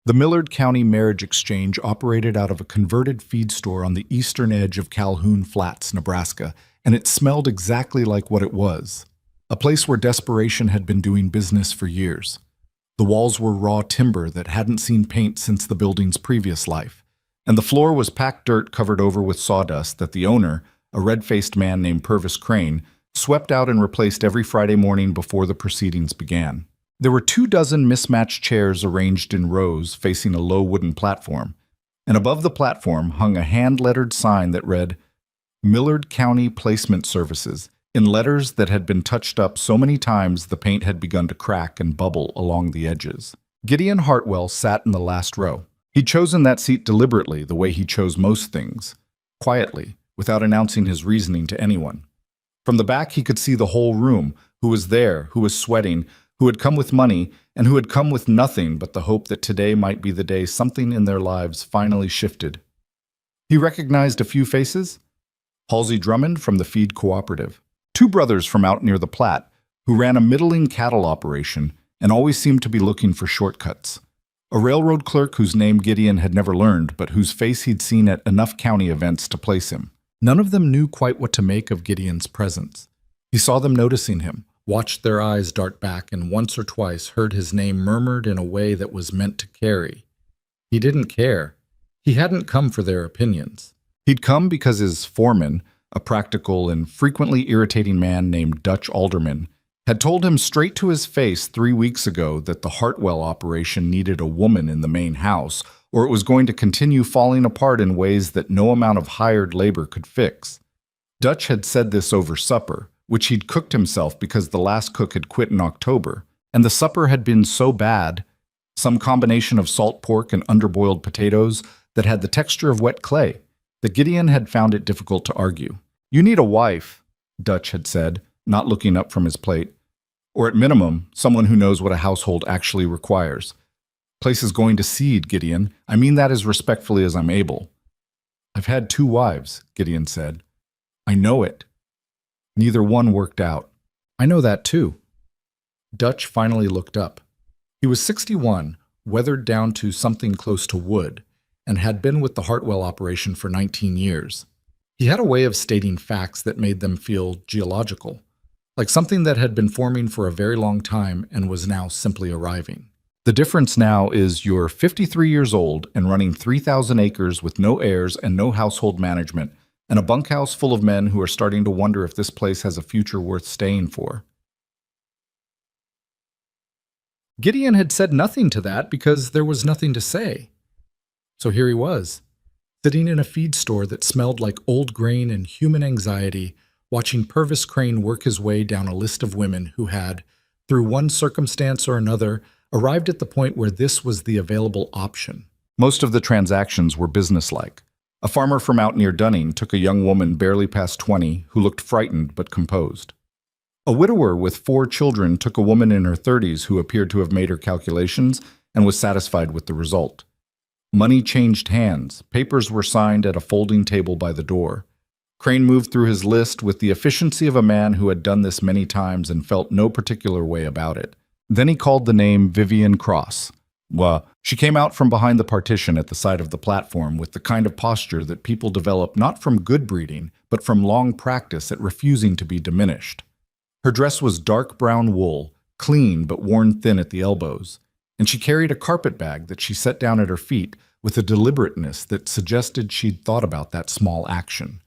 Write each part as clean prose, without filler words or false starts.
The Millard County Marriage Exchange operated out of a converted feed store on the eastern edge of Calhoun Flats, Nebraska, and it smelled exactly like what it was. A place where desperation had been doing business for years. The walls were raw timber that hadn't seen paint since the building's previous life, and the floor was packed dirt covered over with sawdust that the owner, a red-faced man named Purvis Crane, swept out and replaced every Friday morning before the proceedings began. There were 24 mismatched chairs arranged in rows facing a low wooden platform, and above the platform hung a hand-lettered sign that read, Millard County Placement Services, in letters that had been touched up so many times the paint had begun to crack and bubble along the edges. Gideon Hartwell sat in the last row. He'd chosen that seat deliberately, the way he chose most things, quietly, without announcing his reasoning to anyone. From the back he could see the whole room, who was there, who was sweating, who had come with money, and who had come with nothing but the hope that today might be the day something in their lives finally shifted. He recognized a few faces. Halsey Drummond from the Feed Cooperative. Two brothers from out near the Platte, who ran a middling cattle operation and always seemed to be looking for shortcuts. A railroad clerk whose name Gideon had never learned, but whose face he'd seen at enough county events to place him. None of them knew quite what to make of Gideon's presence. He saw them noticing him, watched their eyes dart back, and once or twice heard his name murmured in a way that was meant to carry. He didn't care. He hadn't come for their opinions. He'd come because his foreman, a practical and frequently irritating man named Dutch Alderman, had told him straight to his face 3 weeks ago that the Hartwell operation needed a woman in the main house, or it was going to continue falling apart in ways that no amount of hired labor could fix. Dutch had said this over supper, which he'd cooked himself because the last cook had quit in October, and the supper had been so bad, some combination of salt pork and underboiled potatoes that had the texture of wet clay, that Gideon had found it difficult to argue. "You need a wife," Dutch had said, not looking up from his plate, "or at minimum, someone who knows what a household actually requires. Place is going to seed, Gideon. I mean that as respectfully as I'm able." "I've had 2 wives," Gideon said. "I know it. Neither one worked out." "I know that too." Dutch finally looked up. He was 61, weathered down to something close to wood, and had been with the Hartwell operation for 19 years. He had a way of stating facts that made them feel geological, like something that had been forming for a very long time and was now simply arriving. "The difference now is you're 53 years old and running 3,000 acres with no heirs and no household management, and a bunkhouse full of men who are starting to wonder if this place has a future worth staying for." Gideon had said nothing to that because there was nothing to say. So here he was, sitting in a feed store that smelled like old grain and human anxiety, watching Purvis Crane work his way down a list of women who had, through one circumstance or another, arrived at the point where this was the available option. Most of the transactions were businesslike. A farmer from out near Dunning took a young woman barely past 20 who looked frightened but composed. A widower with 4 children took a woman in her 30s who appeared to have made her calculations and was satisfied with the result. Money changed hands. Papers were signed at a folding table by the door. Crane moved through his list with the efficiency of a man who had done this many times and felt no particular way about it. Then he called the name Vivian Cross. She came out from behind the partition at the side of the platform with the kind of posture that people develop not from good breeding, but from long practice at refusing to be diminished. Her dress was dark brown wool, clean but worn thin at the elbows, and she carried a carpet bag that she set down at her feet with a deliberateness that suggested she'd thought about that small action.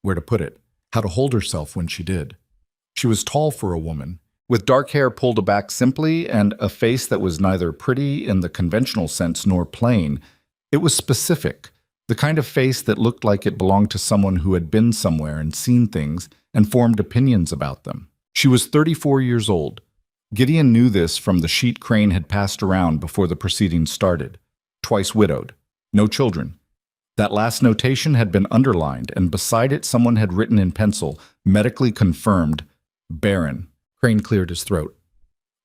Where to put it, how to hold herself when she did. She was tall for a woman, with dark hair pulled back simply and a face that was neither pretty in the conventional sense nor plain. It was specific, the kind of face that looked like it belonged to someone who had been somewhere and seen things and formed opinions about them. She was 34 years old. Gideon knew this from the sheet Crane had passed around before the proceedings started. Twice widowed. No children. That last notation had been underlined, and beside it someone had written in pencil, medically confirmed, Barren. Crane cleared his throat.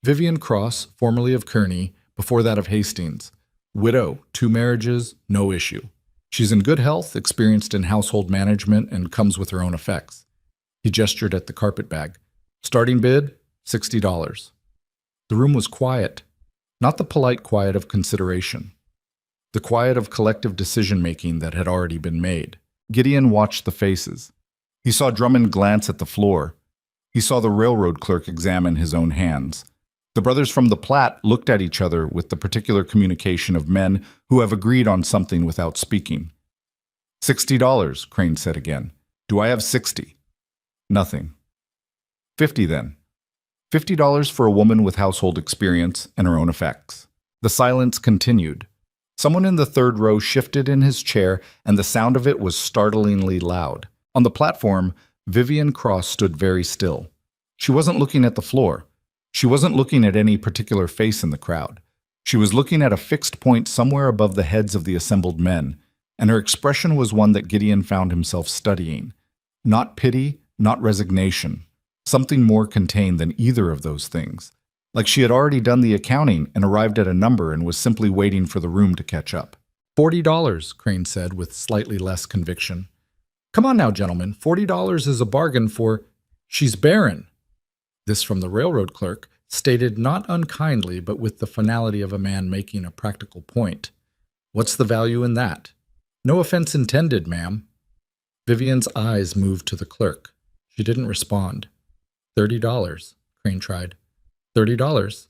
Vivian Cross, formerly of Kearney, before that of Hastings. Widow, 2 marriages, no issue. She's in good health, experienced in household management, and comes with her own effects. He gestured at the carpet bag. Starting bid, $60. The room was quiet, not the polite quiet of consideration. the quiet of collective decision-making that had already been made. Gideon watched the faces. He saw Drummond glance at the floor. He saw the railroad clerk examine his own hands. The brothers from the Platte looked at each other with the particular communication of men who have agreed on something without speaking. $60, Crane said again. Do I have 60? Nothing. 50 then. $50 for a woman with household experience and her own effects. The silence continued. Someone in the third row shifted in his chair, and the sound of it was startlingly loud. On the platform, Vivian Cross stood very still. She wasn't looking at the floor. She wasn't looking at any particular face in the crowd. She was looking at a fixed point somewhere above the heads of the assembled men, and her expression was one that Gideon found himself studying. Not pity, not resignation. Something more contained than either of those things. Like she had already done the accounting and arrived at a number and was simply waiting for the room to catch up. $40, Crane said with slightly less conviction. Come on now, gentlemen, $40 is a bargain for... She's Barren. This from the railroad clerk, stated not unkindly but with the finality of a man making a practical point. What's the value in that? No offense intended, ma'am. Vivian's eyes moved to the clerk. She didn't respond. $30, Crane tried. $30.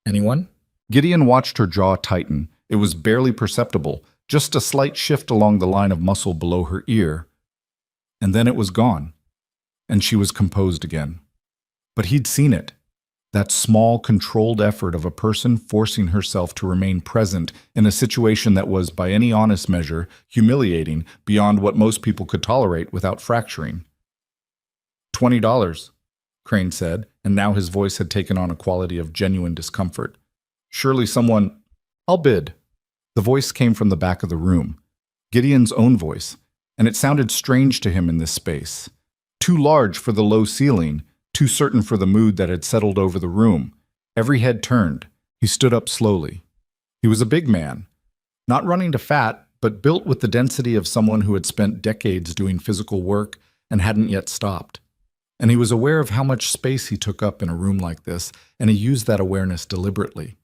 Anyone? Gideon watched her jaw tighten. It was barely perceptible, just a slight shift along the line of muscle below her ear. And then it was gone, and she was composed again. But he'd seen it. That small, controlled effort of a person forcing herself to remain present in a situation that was, by any honest measure, humiliating beyond what most people could tolerate without fracturing. $20, Crane said, and now his voice had taken on a quality of genuine discomfort. Surely someone... I'll bid. The voice came from the back of the room, Gideon's own voice, and it sounded strange to him in this space. Too large for the low ceiling, too certain for the mood that had settled over the room. Every head turned. He stood up slowly. He was a big man, not running to fat, but built with the density of someone who had spent decades doing physical work and hadn't yet stopped. And he was aware of how much space he took up in a room like this, and he used that awareness deliberately.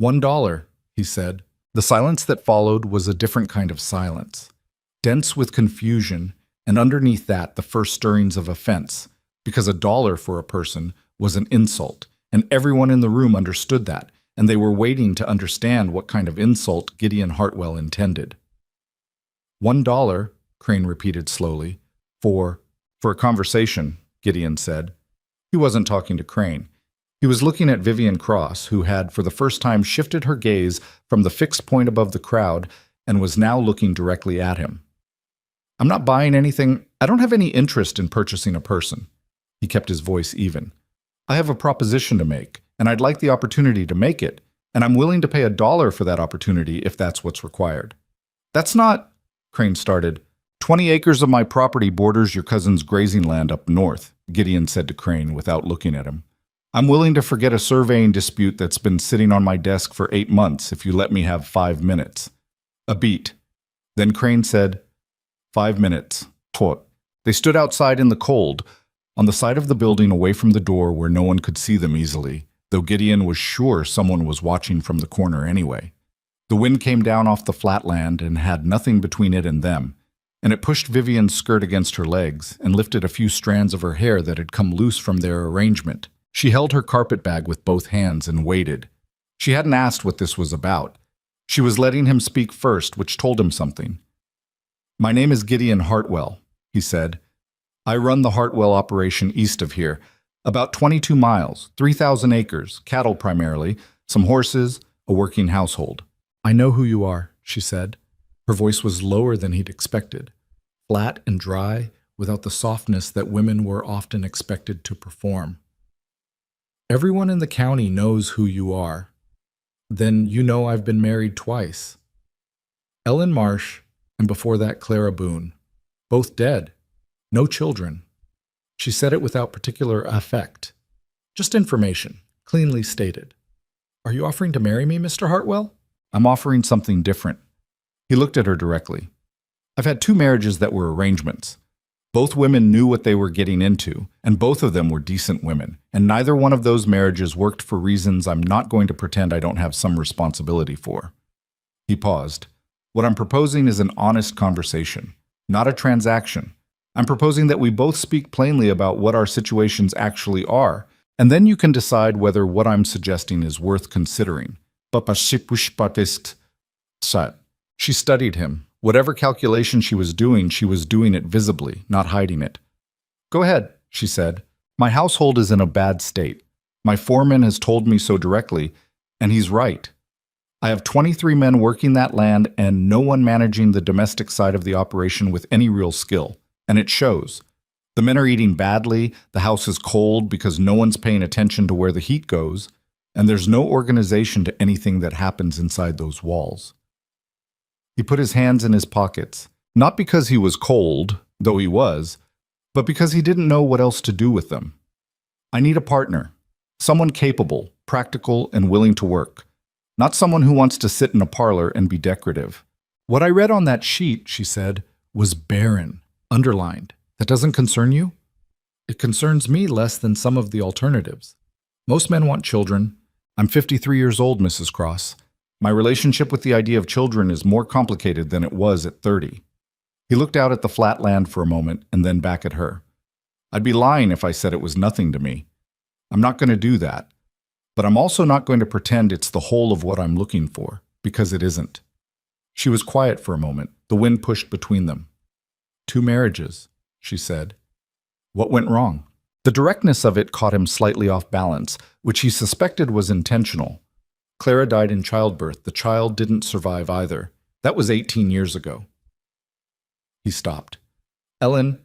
$1, he said. The silence that followed was a different kind of silence, dense with confusion, and underneath that the first stirrings of offense, because $1 for a person was an insult, and everyone in the room understood that, and they were waiting to understand what kind of insult Gideon Hartwell intended. $1, Crane repeated slowly, for a conversation, Gideon said. He wasn't talking to Crane. He was looking at Vivian Cross, who had for the first time shifted her gaze from the fixed point above the crowd and was now looking directly at him. I'm not buying anything. I don't have any interest in purchasing a person. He kept his voice even. I have a proposition to make, and I'd like the opportunity to make it, and I'm willing to pay $1 for that opportunity if that's what's required. That's not, Crane started. 20 acres of my property borders your cousin's grazing land up north, Gideon said to Crane without looking at him. I'm willing to forget a surveying dispute that's been sitting on my desk for 8 months if you let me have 5 minutes. A beat. Then Crane said, 5 minutes. Quote. They stood outside in the cold, on the side of the building away from the door where no one could see them easily, though Gideon was sure someone was watching from the corner anyway. The wind came down off the flat land and had nothing between it and them, and it pushed Vivian's skirt against her legs and lifted a few strands of her hair that had come loose from their arrangement. She held her carpetbag with both hands and waited. She hadn't asked what this was about. She was letting him speak first, which told him something. My name is Gideon Hartwell, he said. I run the Hartwell operation east of here, about 22 miles, 3,000 acres, cattle primarily, some horses, a working household. I know who you are, she said. Her voice was lower than he'd expected, flat and dry, without the softness that women were often expected to perform. Everyone in the county knows who you are. Then you know I've been married twice. Ellen Marsh, and before that Clara Boone. Both dead. No children. She said it without particular affect. Just information, cleanly stated. Are you offering to marry me, Mr. Hartwell? I'm offering something different. He looked at her directly. I've had 2 marriages that were arrangements. Both women knew what they were getting into, and both of them were decent women, and neither one of those marriages worked for reasons I'm not going to pretend I don't have some responsibility for. He paused. What I'm proposing is an honest conversation, not a transaction. I'm proposing that we both speak plainly about what our situations actually are, and then you can decide whether what I'm suggesting is worth considering. She studied him. Whatever calculation she was doing it visibly, not hiding it. Go ahead, she said. My household is in a bad state. My foreman has told me so directly, and he's right. I have 23 men working that land and no one managing the domestic side of the operation with any real skill, and it shows. The men are eating badly, the house is cold because no one's paying attention to where the heat goes, and there's no organization to anything that happens inside those walls. He put his hands in his pockets, not because he was cold, though he was, but because he didn't know what else to do with them. I need a partner, someone capable, practical, and willing to work, not someone who wants to sit in a parlor and be decorative. What I read on that sheet, she said, was Barren, underlined. That doesn't concern you? It concerns me less than some of the alternatives. Most men want children. I'm 53 years old, Mrs. Cross. My relationship with the idea of children is more complicated than it was at 30. He looked out at the flat land for a moment and then back at her. I'd be lying if I said it was nothing to me. I'm not going to do that. But I'm also not going to pretend it's the whole of what I'm looking for, because it isn't. She was quiet for a moment. The wind pushed between them. 2 marriages, she said. What went wrong? The directness of it caught him slightly off balance, which he suspected was intentional. Clara died in childbirth. The child didn't survive either. That was 18 years ago. He stopped. Ellen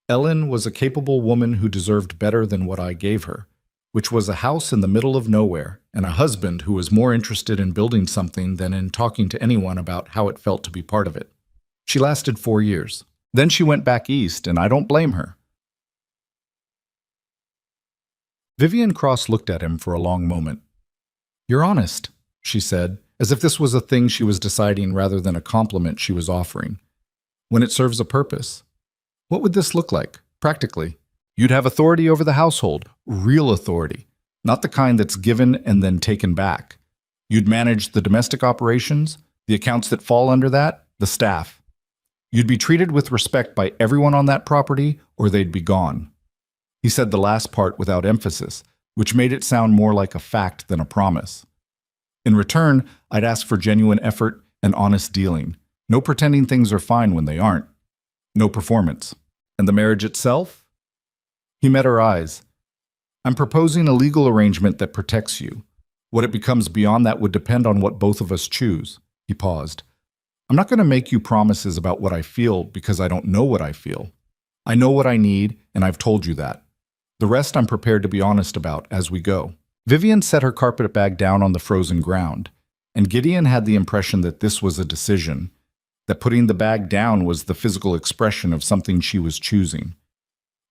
was a capable woman who deserved better than what I gave her, which was a house in the middle of nowhere and a husband who was more interested in building something than in talking to anyone about how it felt to be part of it. She lasted 4 years. Then she went back east, and I don't blame her. Vivian Cross looked at him for a long moment. You're honest, she said, as if this was a thing she was deciding rather than a compliment she was offering. When it serves a purpose. What would this look like, practically? You'd have authority over the household, real authority, not the kind that's given and then taken back. You'd manage the domestic operations, the accounts that fall under that, the staff. You'd be treated with respect by everyone on that property, or they'd be gone. He said the last part without emphasis, which made it sound more like a fact than a promise. In return, I'd ask for genuine effort and honest dealing. No pretending things are fine when they aren't. No performance. And the marriage itself? He met her eyes. I'm proposing a legal arrangement that protects you. What it becomes beyond that would depend on what both of us choose. He paused. I'm not going to make you promises about what I feel because I don't know what I feel. I know what I need, and I've told you that. The rest I'm prepared to be honest about as we go. Vivian set her carpet bag down on the frozen ground, and Gideon had the impression that this was a decision, that putting the bag down was the physical expression of something she was choosing.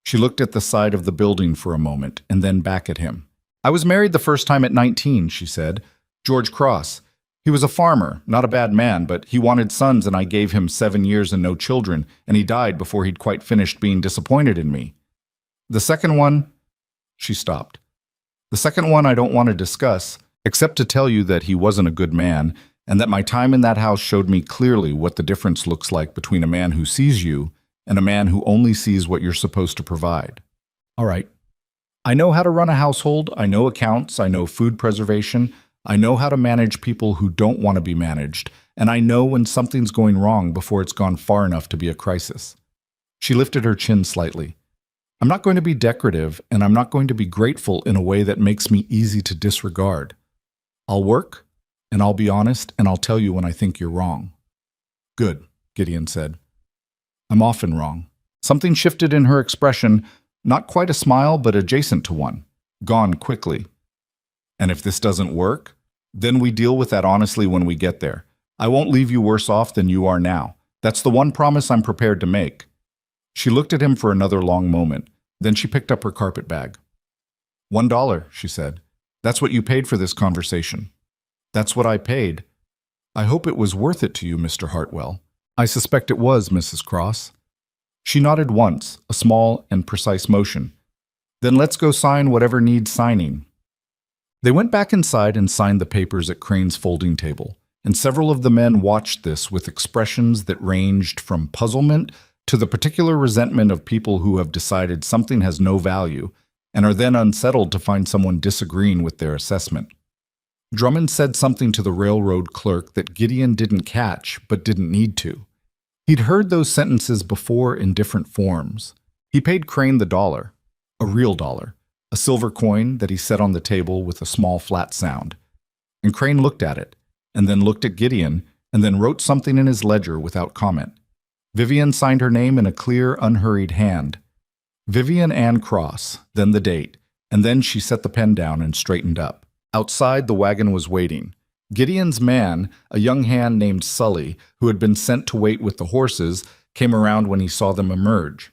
She looked at the side of the building for a moment, and then back at him. I was married the first time at 19, she said. George Cross. He was a farmer, not a bad man, but he wanted sons and I gave him 7 years and no children, and he died before he'd quite finished being disappointed in me. The second one, she stopped. The second one I don't want to discuss, except to tell you that he wasn't a good man, and that my time in that house showed me clearly what the difference looks like between a man who sees you and a man who only sees what you're supposed to provide. All right. I know how to run a household, I know accounts, I know food preservation, I know how to manage people who don't want to be managed, and I know when something's going wrong before it's gone far enough to be a crisis. She lifted her chin slightly. I'm not going to be decorative, and I'm not going to be grateful in a way that makes me easy to disregard. I'll work, and I'll be honest, and I'll tell you when I think you're wrong. Good, Gideon said. I'm often wrong. Something shifted in her expression, not quite a smile, but adjacent to one, gone quickly. And if this doesn't work, then we deal with that honestly when we get there. I won't leave you worse off than you are now. That's the one promise I'm prepared to make. She looked at him for another long moment. Then she picked up her carpet bag. $1, she said. That's what you paid for this conversation. That's what I paid. I hope it was worth it to you, Mr. Hartwell. I suspect it was, Mrs. Cross. She nodded once, a small and precise motion. Then let's go sign whatever needs signing. They went back inside and signed the papers at Crane's folding table. and several of the men watched this with expressions that ranged from puzzlement to the particular resentment of people who have decided something has no value and are then unsettled to find someone disagreeing with their assessment. Drummond said something to the railroad clerk that Gideon didn't catch but didn't need to. He'd heard those sentences before in different forms. He paid Crane the dollar, a real dollar, a silver coin that he set on the table with a small flat sound. And Crane looked at it, and then looked at Gideon, and then wrote something in his ledger without comment. Vivian signed her name in a clear, unhurried hand. Vivian Ann Cross, then the date, and then she set the pen down and straightened up. Outside, the wagon was waiting. Gideon's man, a young hand named Sully, who had been sent to wait with the horses, came around when he saw them emerge.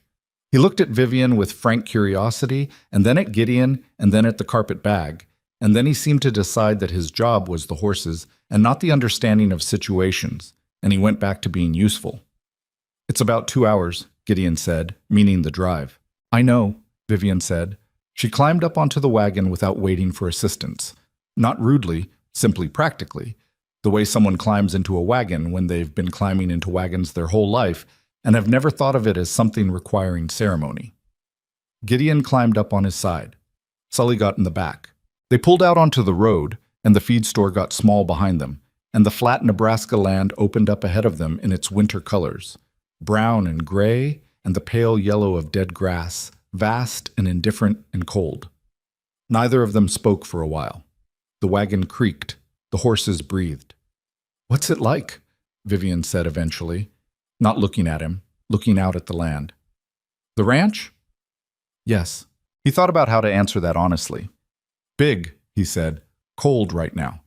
He looked at Vivian with frank curiosity, and then at Gideon, and then at the carpet bag, and then he seemed to decide that his job was the horses and not the understanding of situations, and he went back to being useful. "It's about 2 hours," Gideon said, meaning the drive. "I know," Vivian said. She climbed up onto the wagon without waiting for assistance. Not rudely, simply practically, the way someone climbs into a wagon when they've been climbing into wagons their whole life and have never thought of it as something requiring ceremony. Gideon climbed up on his side. Sully got in the back. They pulled out onto the road, and the feed store got small behind them, and the flat Nebraska land opened up ahead of them in its winter colors, brown and gray, and the pale yellow of dead grass, vast and indifferent and cold. Neither of them spoke for a while. The wagon creaked. The horses breathed. "What's it like?" Vivian said eventually, not looking at him, looking out at the land. "The ranch?" "Yes." He thought about how to answer that honestly. "Big," he said. "Cold right now.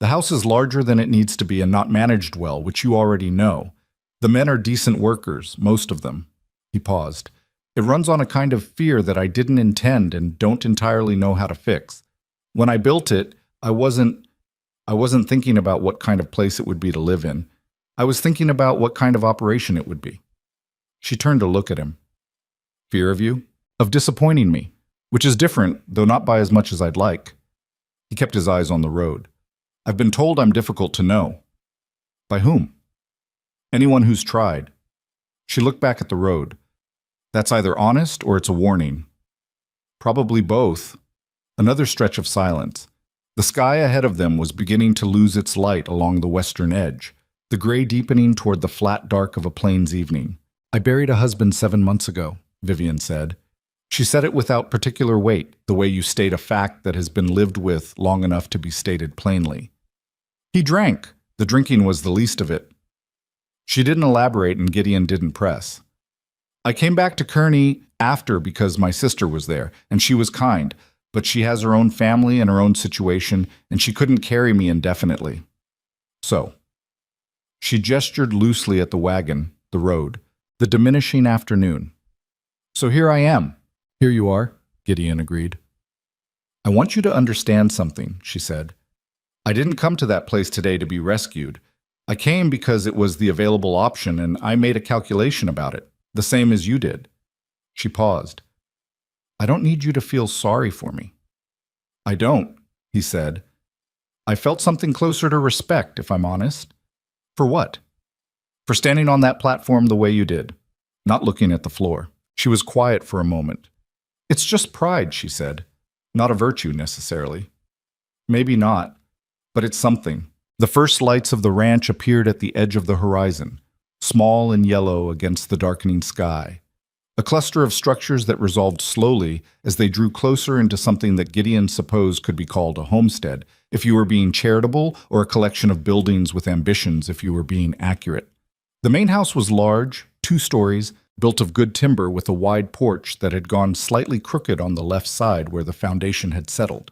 The house is larger than it needs to be and not managed well, which you already know. The men are decent workers, most of them." He paused. "It runs on a kind of fear that I didn't intend and don't entirely know how to fix. When I built it, I wasn't thinking about what kind of place it would be to live in. I was thinking about what kind of operation it would be." She turned to look at him. "Fear of you? Of disappointing me, which is different, though not by as much as I'd like." He kept his eyes on the road. "I've been told I'm difficult to know." "By whom?" "Anyone who's tried." She looked back at the road. "That's either honest or it's a warning." "Probably both." Another stretch of silence. The sky ahead of them was beginning to lose its light along the western edge, the gray deepening toward the flat dark of a plains evening. "I buried a husband 7 months ago," Vivian said. She said it without particular weight, the way you state a fact that has been lived with long enough to be stated plainly. "He drank. The drinking was the least of it." She didn't elaborate and Gideon didn't press. "I came back to Kearney after because my sister was there, and she was kind. But she has her own family and her own situation, and she couldn't carry me indefinitely. So." She gestured loosely at the wagon, the road, the diminishing afternoon. "So here I am." "Here you are," Gideon agreed. "I want you to understand something," she said. "I didn't come to that place today to be rescued. I came because it was the available option, and I made a calculation about it, the same as you did." She paused. "I don't need you to feel sorry for me." "I don't," he said. "I felt something closer to respect, if I'm honest." "For what?" "For standing on that platform the way you did, not looking at the floor." She was quiet for a moment. "It's just pride," she said. "Not a virtue, necessarily." "Maybe not, but it's something." The first lights of the ranch appeared at the edge of the horizon, small and yellow against the darkening sky. A cluster of structures that resolved slowly as they drew closer into something that Gideon supposed could be called a homestead, if you were being charitable, or a collection of buildings with ambitions if you were being accurate. The main house was large, 2 stories, built of good timber with a wide porch that had gone slightly crooked on the left side where the foundation had settled.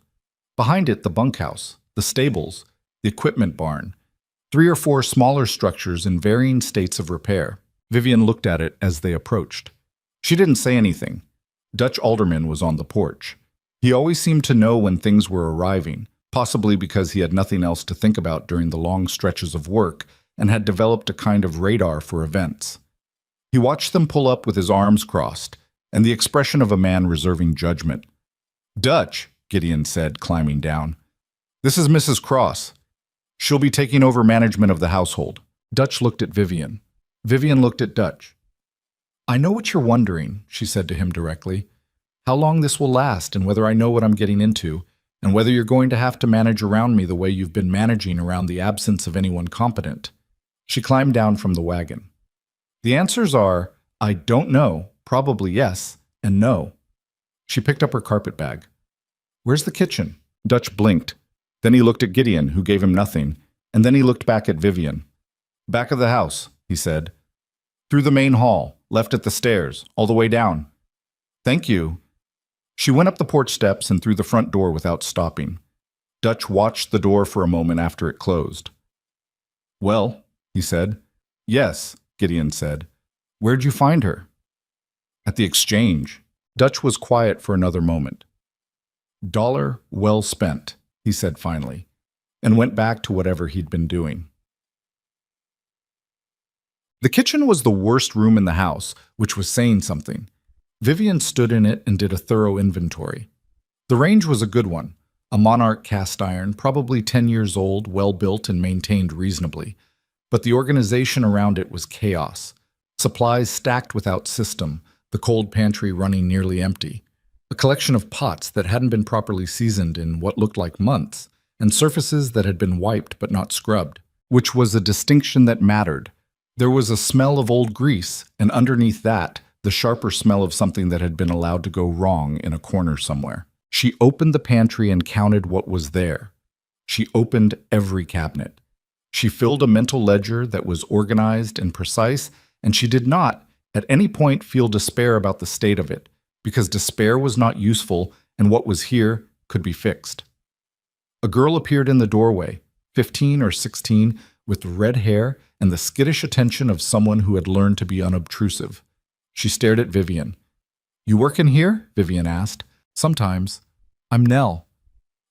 Behind it, the bunkhouse, the stables, the equipment barn, 3 or 4 smaller structures in varying states of repair. Vivian looked at it as they approached. She didn't say anything. Dutch Alderman was on the porch. He always seemed to know when things were arriving, possibly because he had nothing else to think about during the long stretches of work and had developed a kind of radar for events. He watched them pull up with his arms crossed, and the expression of a man reserving judgment. "Dutch," Gideon said, climbing down. "This is Mrs. Cross." She'll be taking over management of the household. Dutch looked at Vivian. Vivian looked at Dutch. I know what you're wondering, she said to him directly. How long this will last and whether I know what I'm getting into, and whether you're going to have to manage around me the way you've been managing around the absence of anyone competent. She climbed down from the wagon. The answers are, I don't know, probably yes, and no. She picked up her carpet bag. Where's the kitchen? Dutch blinked. Then he looked at Gideon, who gave him nothing, and then he looked back at Vivian. Back of the house, he said. Through the main hall, left at the stairs, all the way down. Thank you. She went up the porch steps and through the front door without stopping. Dutch watched the door for a moment after it closed. Well, he said. Yes, Gideon said. Where'd you find her? At the exchange. Dutch was quiet for another moment. $1 well spent, he said finally, and went back to whatever he'd been doing. The kitchen was the worst room in the house, which was saying something. Vivian stood in it and did a thorough inventory. The range was a good one, a Monarch cast iron, probably 10 years old, well-built and maintained reasonably. But the organization around it was chaos. Supplies stacked without system, the cold pantry running nearly empty. A collection of pots that hadn't been properly seasoned in what looked like months, and surfaces that had been wiped but not scrubbed, which was a distinction that mattered. There was a smell of old grease, and underneath that, the sharper smell of something that had been allowed to go wrong in a corner somewhere. She opened the pantry and counted what was there. She opened every cabinet. She filled a mental ledger that was organized and precise, and she did not, at any point, feel despair about the state of it, because despair was not useful and what was here could be fixed. A girl appeared in the doorway, 15 or 16, with red hair and the skittish attention of someone who had learned to be unobtrusive. She stared at Vivian. You work in here? Vivian asked. Sometimes. I'm Nell.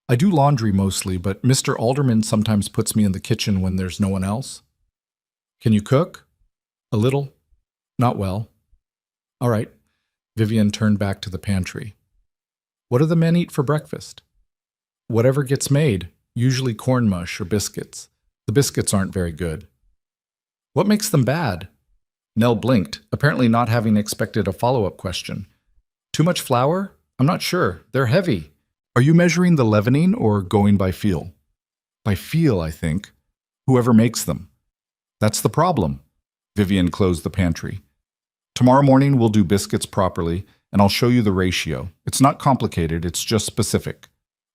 I do laundry mostly, but Mr. Alderman sometimes puts me in the kitchen when there's no one else. Can you cook? A little. Not well. All right. Vivian turned back to the pantry. What do the men eat for breakfast? Whatever gets made, usually corn mush or biscuits. The biscuits aren't very good. What makes them bad? Nell blinked, apparently not having expected a follow-up question. Too much flour? I'm not sure. They're heavy. Are you measuring the leavening or going by feel? By feel, I think. Whoever makes them. That's the problem. Vivian closed the pantry. Tomorrow morning we'll do biscuits properly, and I'll show you the ratio. It's not complicated, it's just specific.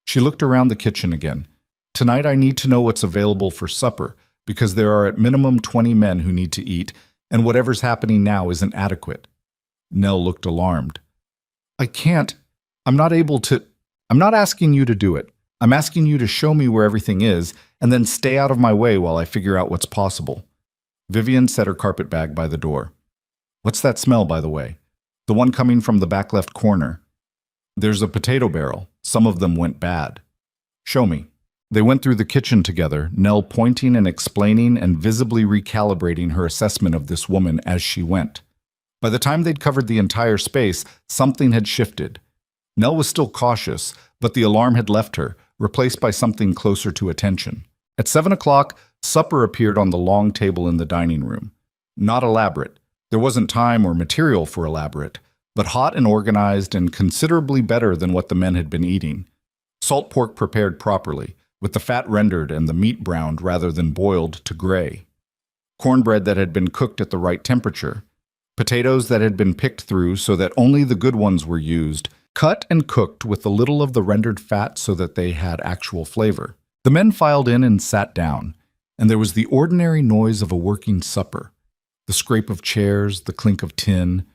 She looked around the kitchen again. Tonight I need to know what's available for supper, because there are at minimum 20 men who need to eat, and whatever's happening now isn't adequate. Nell looked alarmed. I can't. I'm not able to. I'm not asking you to do it. I'm asking you to show me where everything is, and then stay out of my way while I figure out what's possible. Vivian set her carpet bag by the door. What's that smell, by the way? The one coming from the back left corner. There's a potato barrel. Some of them went bad. Show me. They went through the kitchen together, Nell pointing and explaining and visibly recalibrating her assessment of this woman as she went. By the time they'd covered the entire space, something had shifted. Nell was still cautious, but the alarm had left her, replaced by something closer to attention. At 7 o'clock, supper appeared on the long table in the dining room. Not elaborate. There wasn't time or material for elaborate, but hot and organized and considerably better than what the men had been eating. Salt pork prepared properly, with the fat rendered and the meat browned rather than boiled to gray. Cornbread that had been cooked at the right temperature. Potatoes that had been picked through so that only the good ones were used, cut and cooked with a little of the rendered fat so that they had actual flavor. The men filed in and sat down, and there was the ordinary noise of a working supper. The scrape of chairs, the clink of tin.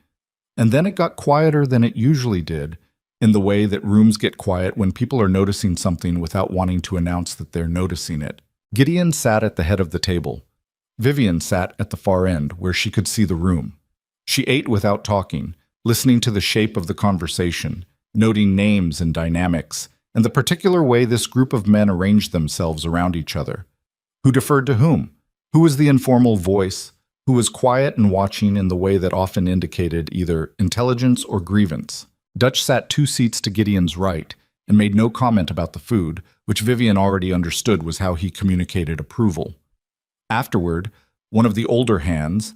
And then it got quieter than it usually did, in the way that rooms get quiet when people are noticing something without wanting to announce that they're noticing it. Gideon sat at the head of the table. Vivian sat at the far end, where she could see the room. She ate without talking, listening to the shape of the conversation, noting names and dynamics, and the particular way this group of men arranged themselves around each other. Who deferred to whom? Who was the informal voice? Who was quiet and watching in the way that often indicated either intelligence or grievance? Dutch sat 2 seats to Gideon's right, and made no comment about the food, which Vivian already understood was how he communicated approval. Afterward, one of the older hands,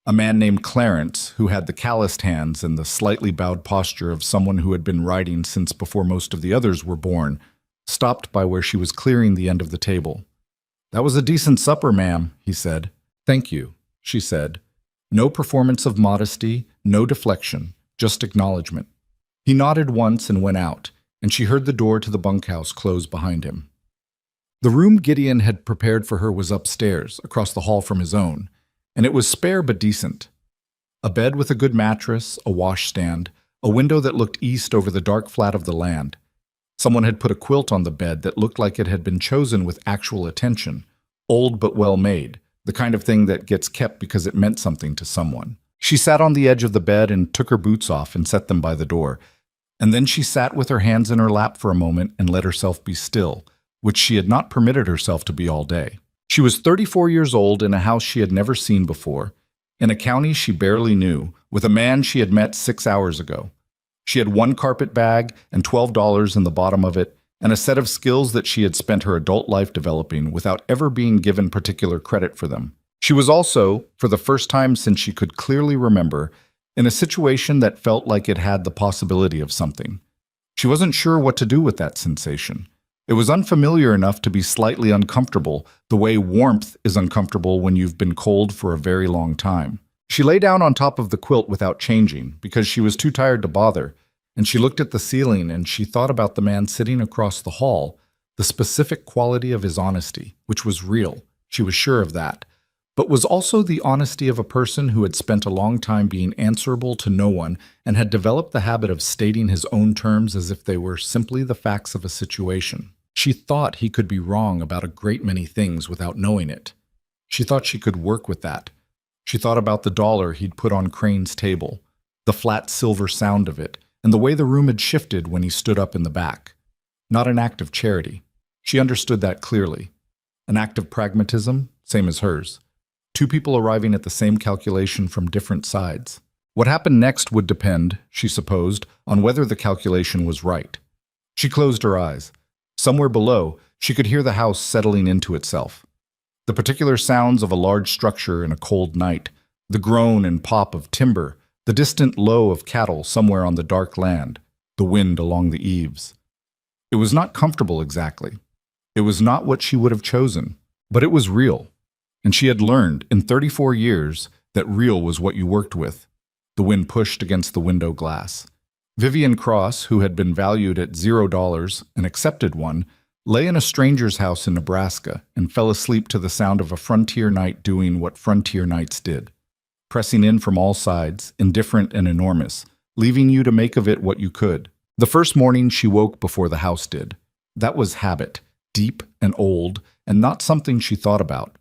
a man named Clarence, who had the calloused hands and the slightly bowed posture of someone who had been riding since before most of the others were born, stopped by where she was clearing the end of the table. "That was a decent supper, ma'am," he said. "Thank you," she said. No performance of modesty, no deflection, just acknowledgement. He nodded once and went out, and she heard the door to the bunkhouse close behind him. The room Gideon had prepared for her was upstairs, across the hall from his own, and it was spare but decent. A bed with a good mattress, a washstand, a window that looked east over the dark flat of the land. Someone had put a quilt on the bed that looked like it had been chosen with actual attention, old but well made, the kind of thing that gets kept because it meant something to someone. She sat on the edge of the bed and took her boots off and set them by the door, and then she sat with her hands in her lap for a moment and let herself be still, which she had not permitted herself to be all day. She was 34 years old in a house she had never seen before, in a county she barely knew, with a man she had met 6 hours ago. She had one carpet bag and $12 in the bottom of it, and a set of skills that she had spent her adult life developing without ever being given particular credit for them. She was also, for the first time since she could clearly remember, in a situation that felt like it had the possibility of something. She wasn't sure what to do with that sensation. It was unfamiliar enough to be slightly uncomfortable, the way warmth is uncomfortable when you've been cold for a very long time. She lay down on top of the quilt without changing, because she was too tired to bother, and she looked at the ceiling and she thought about the man sitting across the hall, the specific quality of his honesty, which was real, she was sure of that, but was also the honesty of a person who had spent a long time being answerable to no one and had developed the habit of stating his own terms as if they were simply the facts of a situation. She thought he could be wrong about a great many things without knowing it. She thought she could work with that. She thought about the dollar he'd put on Crane's table, the flat silver sound of it, and the way the room had shifted when he stood up in the back. Not an act of charity. She understood that clearly. An act of pragmatism, same as hers. Two people arriving at the same calculation from different sides. What happened next would depend, she supposed, on whether the calculation was right. She closed her eyes. Somewhere below, she could hear the house settling into itself. The particular sounds of a large structure in a cold night, the groan and pop of timber, the distant low of cattle somewhere on the dark land, the wind along the eaves. It was not comfortable exactly. It was not what she would have chosen, but it was real. And she had learned in 34 years that real was what you worked with. The wind pushed against the window glass. Vivian Cross, who had been valued at $0 and accepted one, lay in a stranger's house in Nebraska and fell asleep to the sound of a frontier night doing what frontier nights did, pressing in from all sides, indifferent and enormous, leaving you to make of it what you could. The first morning she woke before the house did. That was habit, deep and old, and not something she thought about.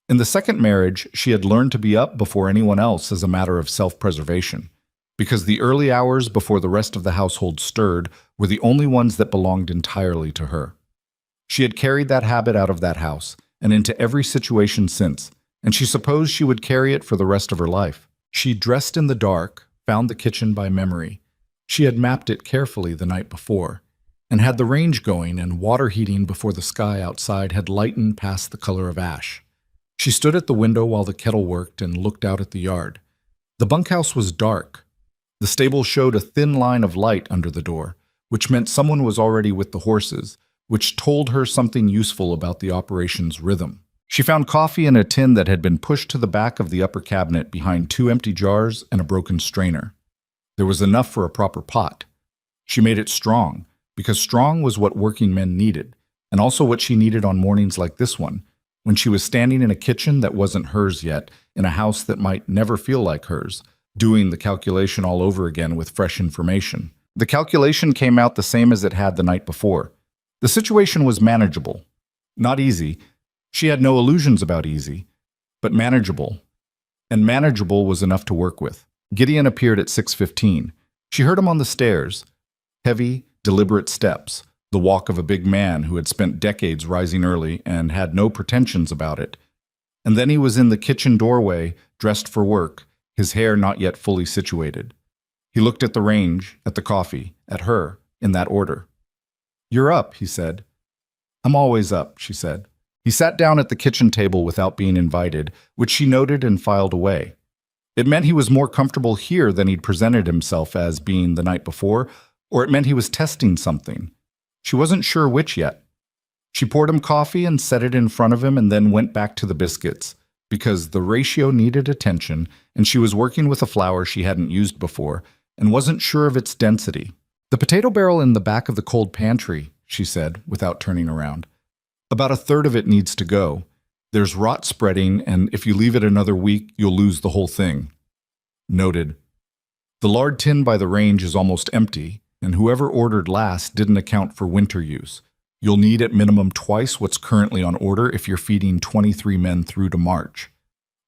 In the second marriage, she had learned to be up before anyone else as a matter of self-preservation, because the early hours before the rest of the household stirred were the only ones that belonged entirely to her. She had carried that habit out of that house and into every situation since, and she supposed she would carry it for the rest of her life. She dressed in the dark, found the kitchen by memory. She had mapped it carefully the night before, and had the range going and water heating before the sky outside had lightened past the color of ash. She stood at the window while the kettle worked and looked out at the yard. The bunkhouse was dark. The stable showed a thin line of light under the door, which meant someone was already with the horses, which told her something useful about the operation's rhythm. She found coffee in a tin that had been pushed to the back of the upper cabinet behind 2 empty jars and a broken strainer. There was enough for a proper pot. She made it strong, because strong was what working men needed, and also what she needed on mornings like this one, when she was standing in a kitchen that wasn't hers yet, in a house that might never feel like hers, doing the calculation all over again with fresh information. The calculation came out the same as it had the night before. The situation was manageable. Not easy. She had no illusions about easy, but manageable. And manageable was enough to work with. Gideon appeared at 6:15. She heard him on the stairs. Heavy, deliberate steps, the walk of a big man who had spent decades rising early and had no pretensions about it. And then he was in the kitchen doorway, dressed for work, his hair not yet fully situated. He looked at the range, at the coffee, at her, in that order. "You're up," he said. "I'm always up," she said. He sat down at the kitchen table without being invited, which she noted and filed away. It meant he was more comfortable here than he'd presented himself as being the night before, or it meant he was testing something. She wasn't sure which yet. She poured him coffee and set it in front of him and then went back to the biscuits, because the ratio needed attention and she was working with a flour she hadn't used before and wasn't sure of its density. "The potato barrel in the back of the cold pantry," she said, without turning around. "About a third of it needs to go. There's rot spreading, and if you leave it another week, you'll lose the whole thing." Noted. "The lard tin by the range is almost empty, and whoever ordered last didn't account for winter use. You'll need at minimum twice what's currently on order if you're feeding 23 men through to March.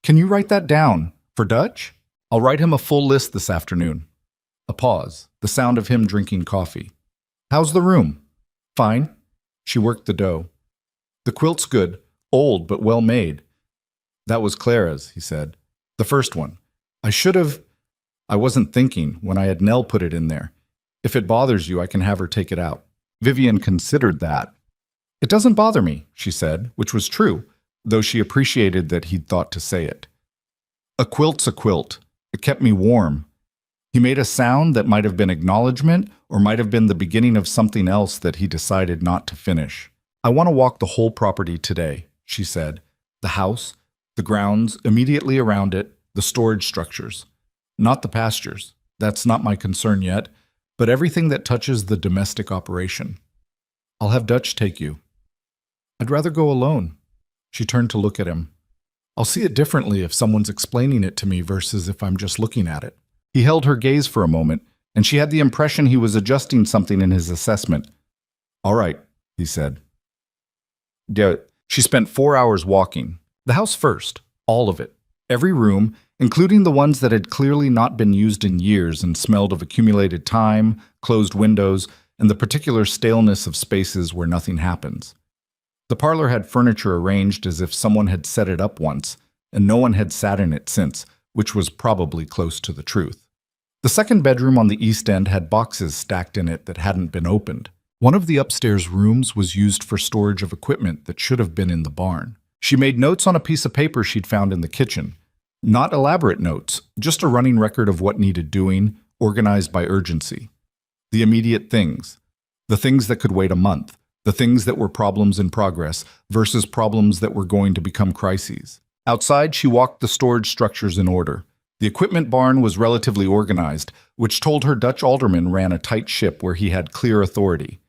Can you write that down? For Dutch? I'll write him a full list this afternoon." A pause, the sound of him drinking coffee. "How's the room?" "Fine." She worked the dough. "The quilt's good, old but well made." "That was Clara's," he said. "The first one. I wasn't thinking when I had Nell put it in there. If it bothers you, I can have her take it out." Vivian considered that. "It doesn't bother me," she said, which was true, though she appreciated that he'd thought to say it. "A quilt's a quilt. It kept me warm." He made a sound that might have been acknowledgement or might have been the beginning of something else that he decided not to finish. "I want to walk the whole property today," she said. "The house, the grounds immediately around it, the storage structures. Not the pastures. That's not my concern yet, but everything that touches the domestic operation. I'll have Dutch take you." "I'd rather go alone." She turned to look at him. "I'll see it differently if someone's explaining it to me versus if I'm just looking at it." He held her gaze for a moment, and she had the impression he was adjusting something in his assessment. "All right," he said. Yeah, she spent 4 hours walking. The house first, all of it. Every room, including the ones that had clearly not been used in years and smelled of accumulated time, closed windows, and the particular staleness of spaces where nothing happens. The parlor had furniture arranged as if someone had set it up once, and no one had sat in it since, which was probably close to the truth. The second bedroom on the east end had boxes stacked in it that hadn't been opened. One of the upstairs rooms was used for storage of equipment that should have been in the barn. She made notes on a piece of paper she'd found in the kitchen. Not elaborate notes, just a running record of what needed doing, organized by urgency. The immediate things. The things that could wait a month. The things that were problems in progress versus problems that were going to become crises. Outside, she walked the storage structures in order. The equipment barn was relatively organized, which told her Dutch alderman ran a tight ship where he had clear authority.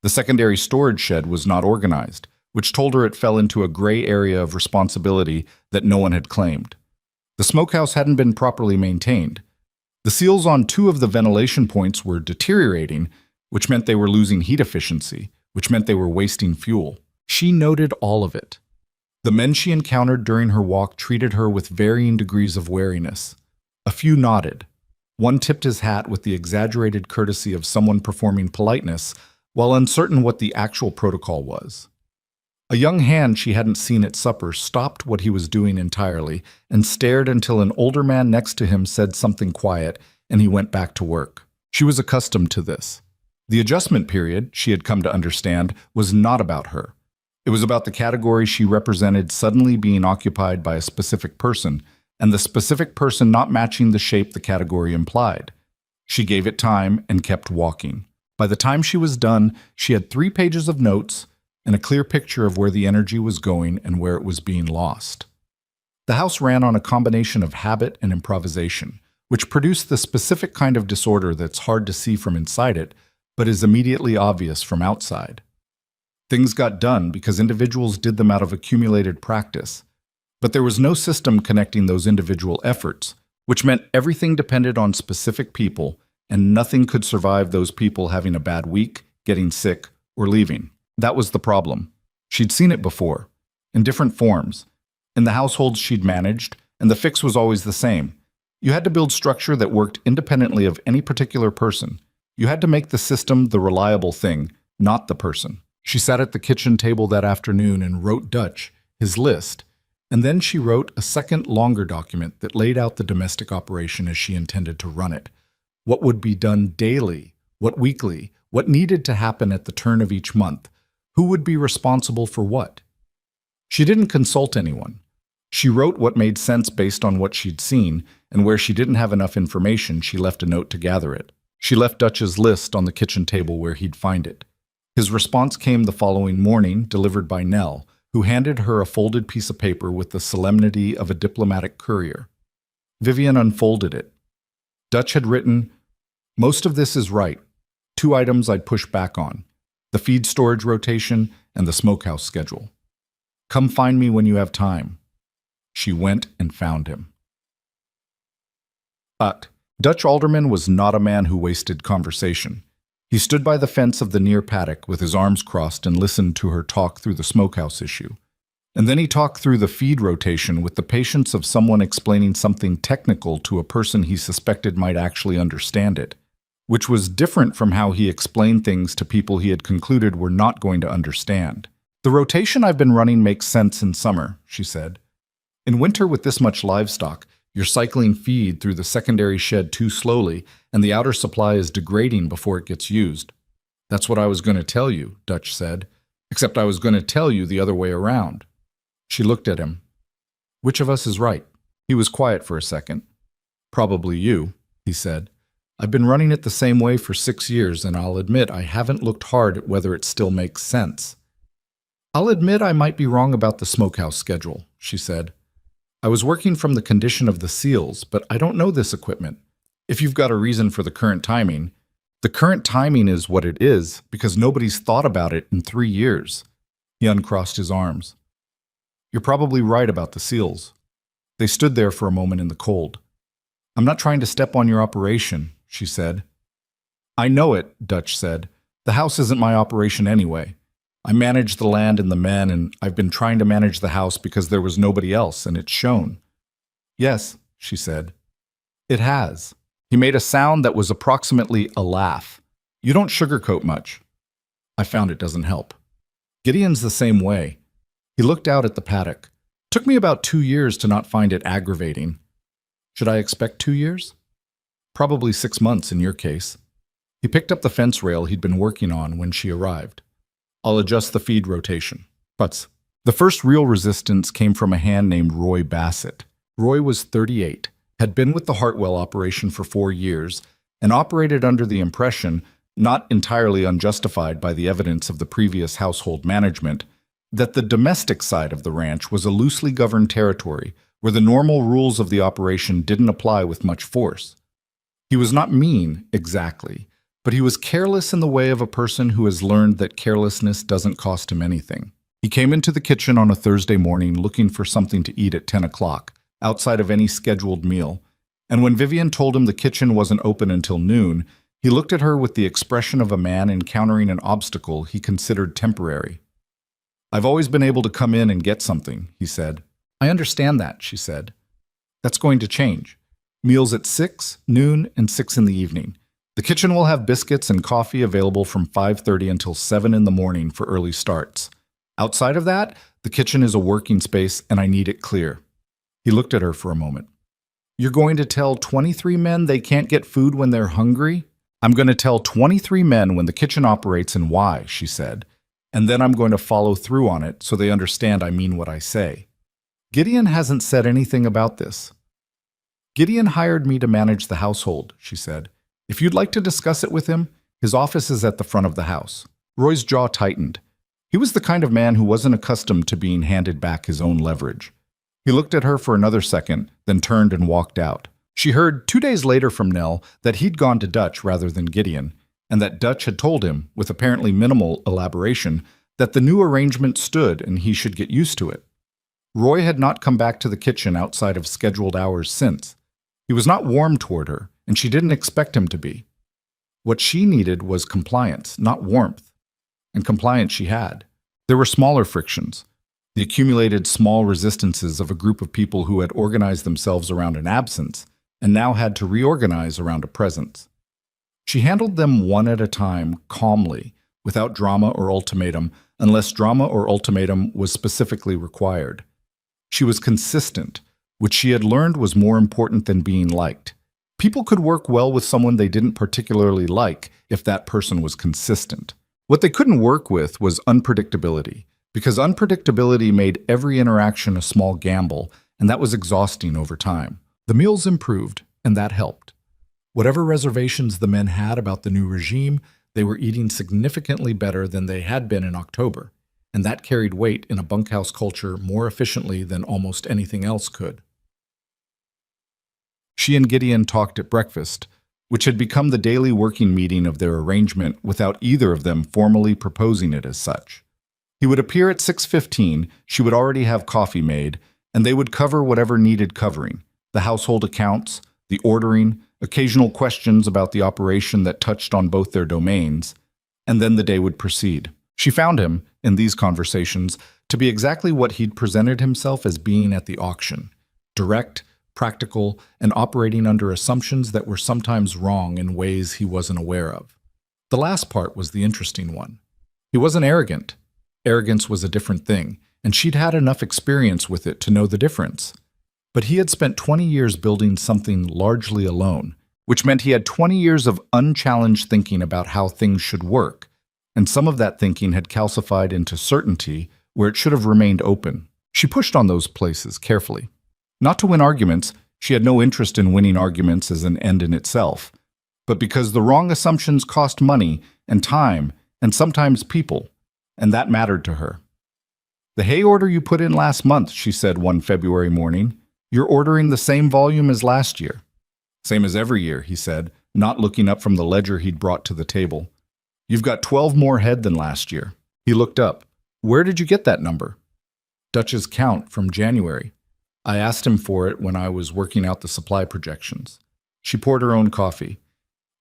The secondary storage shed was not organized, which told her it fell into a gray area of responsibility that no one had claimed. The smokehouse hadn't been properly maintained. The seals on 2 of the ventilation points were deteriorating, which meant they were losing heat efficiency, which meant they were wasting fuel. She noted all of it. The men she encountered during her walk treated her with varying degrees of wariness. A few nodded. One tipped his hat with the exaggerated courtesy of someone performing politeness, while uncertain what the actual protocol was. A young hand she hadn't seen at supper stopped what he was doing entirely and stared until an older man next to him said something quiet, and he went back to work. She was accustomed to this. The adjustment period, she had come to understand, was not about her. It was about the category she represented suddenly being occupied by a specific person, and the specific person not matching the shape the category implied. She gave it time and kept walking. By the time she was done, she had 3 pages of notes and a clear picture of where the energy was going and where it was being lost. The house ran on a combination of habit and improvisation, which produced the specific kind of disorder that's hard to see from inside it, but is immediately obvious from outside. Things got done because individuals did them out of accumulated practice, but there was no system connecting those individual efforts, which meant everything depended on specific people, and nothing could survive those people having a bad week, getting sick, or leaving. That was the problem. She'd seen it before, in different forms, in the households she'd managed, and the fix was always the same. You had to build structure that worked independently of any particular person. You had to make the system the reliable thing, not the person. She sat at the kitchen table that afternoon and wrote Dutch, his list, and then she wrote a second, longer document that laid out the domestic operation as she intended to run it. What would be done daily, what weekly, What needed to happen at the turn of each month? Who would be responsible for what? She didn't consult anyone. She wrote what made sense based on what she'd seen, and where she didn't have enough information, she left a note to gather it. She left Dutch's list on the kitchen table where he'd find it. His response came the following morning, delivered by Nell, who handed her a folded piece of paper with the solemnity of a diplomatic courier. Vivian unfolded it. Dutch had written, "Most of this is right. 2 items I'd push back on: the feed storage rotation and the smokehouse schedule. Come find me when you have time." She went and found him. But Dutch Alderman was not a man who wasted conversation. He stood by the fence of the near paddock with his arms crossed and listened to her talk through the smokehouse issue. And then he talked through the feed rotation with the patience of someone explaining something technical to a person he suspected might actually understand it, which was different from how he explained things to people he had concluded were not going to understand. "The rotation I've been running makes sense in summer," she said. "In winter, with this much livestock, you're cycling feed through the secondary shed too slowly, and the outer supply is degrading before it gets used." "That's what I was going to tell you," Dutch said, "except I was going to tell you the other way around." She looked at him. "Which of us is right?" He was quiet for a second. "Probably you," he said. "I've been running it the same way for 6 years, and I'll admit I haven't looked hard at whether it still makes sense." "I'll admit I might be wrong about the smokehouse schedule," she said. "I was working from the condition of the seals, but I don't know this equipment. If you've got a reason for the current timing is what it is because nobody's thought about it in 3 years. He uncrossed his arms. "You're probably right about the seals." They stood there for a moment in the cold. "I'm not trying to step on your operation," she said. "I know it," Dutch said. "The house isn't my operation anyway. I manage the land and the men, and I've been trying to manage the house because there was nobody else, and it's shown." "Yes," she said. "It has." He made a sound that was approximately a laugh. "You don't sugarcoat much." "I found it doesn't help." "Gideon's the same way." He looked out at the paddock. "Took me about 2 years to not find it aggravating." "Should I expect 2 years?" "Probably 6 months in your case." He picked up the fence rail he'd been working on when she arrived. "I'll adjust the feed rotation." But the first real resistance came from a hand named Roy Bassett. Roy was 38, had been with the Hartwell operation for 4 years, and operated under the impression, not entirely unjustified by the evidence of the previous household management, that the domestic side of the ranch was a loosely governed territory where the normal rules of the operation didn't apply with much force. He was not mean, exactly, but he was careless in the way of a person who has learned that carelessness doesn't cost him anything. He came into the kitchen on a Thursday morning looking for something to eat at 10 o'clock, outside of any scheduled meal, and when Vivian told him the kitchen wasn't open until noon, he looked at her with the expression of a man encountering an obstacle he considered temporary. "I've always been able to come in and get something," he said. "I understand that," she said. "That's going to change. Meals at 6, noon, and 6 in the evening. The kitchen will have biscuits and coffee available from 5:30 until 7 in the morning for early starts. Outside of that, the kitchen is a working space and I need it clear." He looked at her for a moment. "You're going to tell 23 men they can't get food when they're hungry?" "I'm going to tell 23 men when the kitchen operates and why," she said. "And then I'm going to follow through on it so they understand I mean what I say." "Gideon hasn't said anything about this." "Gideon hired me to manage the household," she said. "If you'd like to discuss it with him, his office is at the front of the house." Roy's jaw tightened. He was the kind of man who wasn't accustomed to being handed back his own leverage. He looked at her for another second, then turned and walked out. She heard 2 days later from Nell that he'd gone to Dutch rather than Gideon, and that Dutch had told him, with apparently minimal elaboration, that the new arrangement stood and he should get used to it. Roy had not come back to the kitchen outside of scheduled hours since. He was not warm toward her, and she didn't expect him to be. What she needed was compliance, not warmth. And compliance she had. There were smaller frictions, the accumulated small resistances of a group of people who had organized themselves around an absence and now had to reorganize around a presence. She handled them one at a time, calmly, without drama or ultimatum, unless drama or ultimatum was specifically required. She was consistent, which she had learned was more important than being liked. People could work well with someone they didn't particularly like if that person was consistent. What they couldn't work with was unpredictability, because unpredictability made every interaction a small gamble, and that was exhausting over time. The meals improved, and that helped. Whatever reservations the men had about the new regime, they were eating significantly better than they had been in October, and that carried weight in a bunkhouse culture more efficiently than almost anything else could. She and Gideon talked at breakfast, which had become the daily working meeting of their arrangement without either of them formally proposing it as such. He would appear at 6:15, she would already have coffee made, and they would cover whatever needed covering, the household accounts, the ordering, occasional questions about the operation that touched on both their domains, and then the day would proceed. She found him, in these conversations, to be exactly what he'd presented himself as being at the auction: direct, practical, and operating under assumptions that were sometimes wrong in ways he wasn't aware of. The last part was the interesting one. He wasn't arrogant. Arrogance was a different thing, and she'd had enough experience with it to know the difference. But he had spent 20 years building something largely alone, which meant he had 20 years of unchallenged thinking about how things should work, and some of that thinking had calcified into certainty where it should have remained open. She pushed on those places carefully. Not to win arguments, she had no interest in winning arguments as an end in itself, but because the wrong assumptions cost money and time and sometimes people, and that mattered to her. "The hay order you put in last month," she said one February morning, "you're ordering the same volume as last year." "Same as every year," he said, not looking up from the ledger he'd brought to the table. "You've got 12 more head than last year." He looked up. "Where did you get that number?" "Dutch's count from January. I asked him for it when I was working out the supply projections." She poured her own coffee.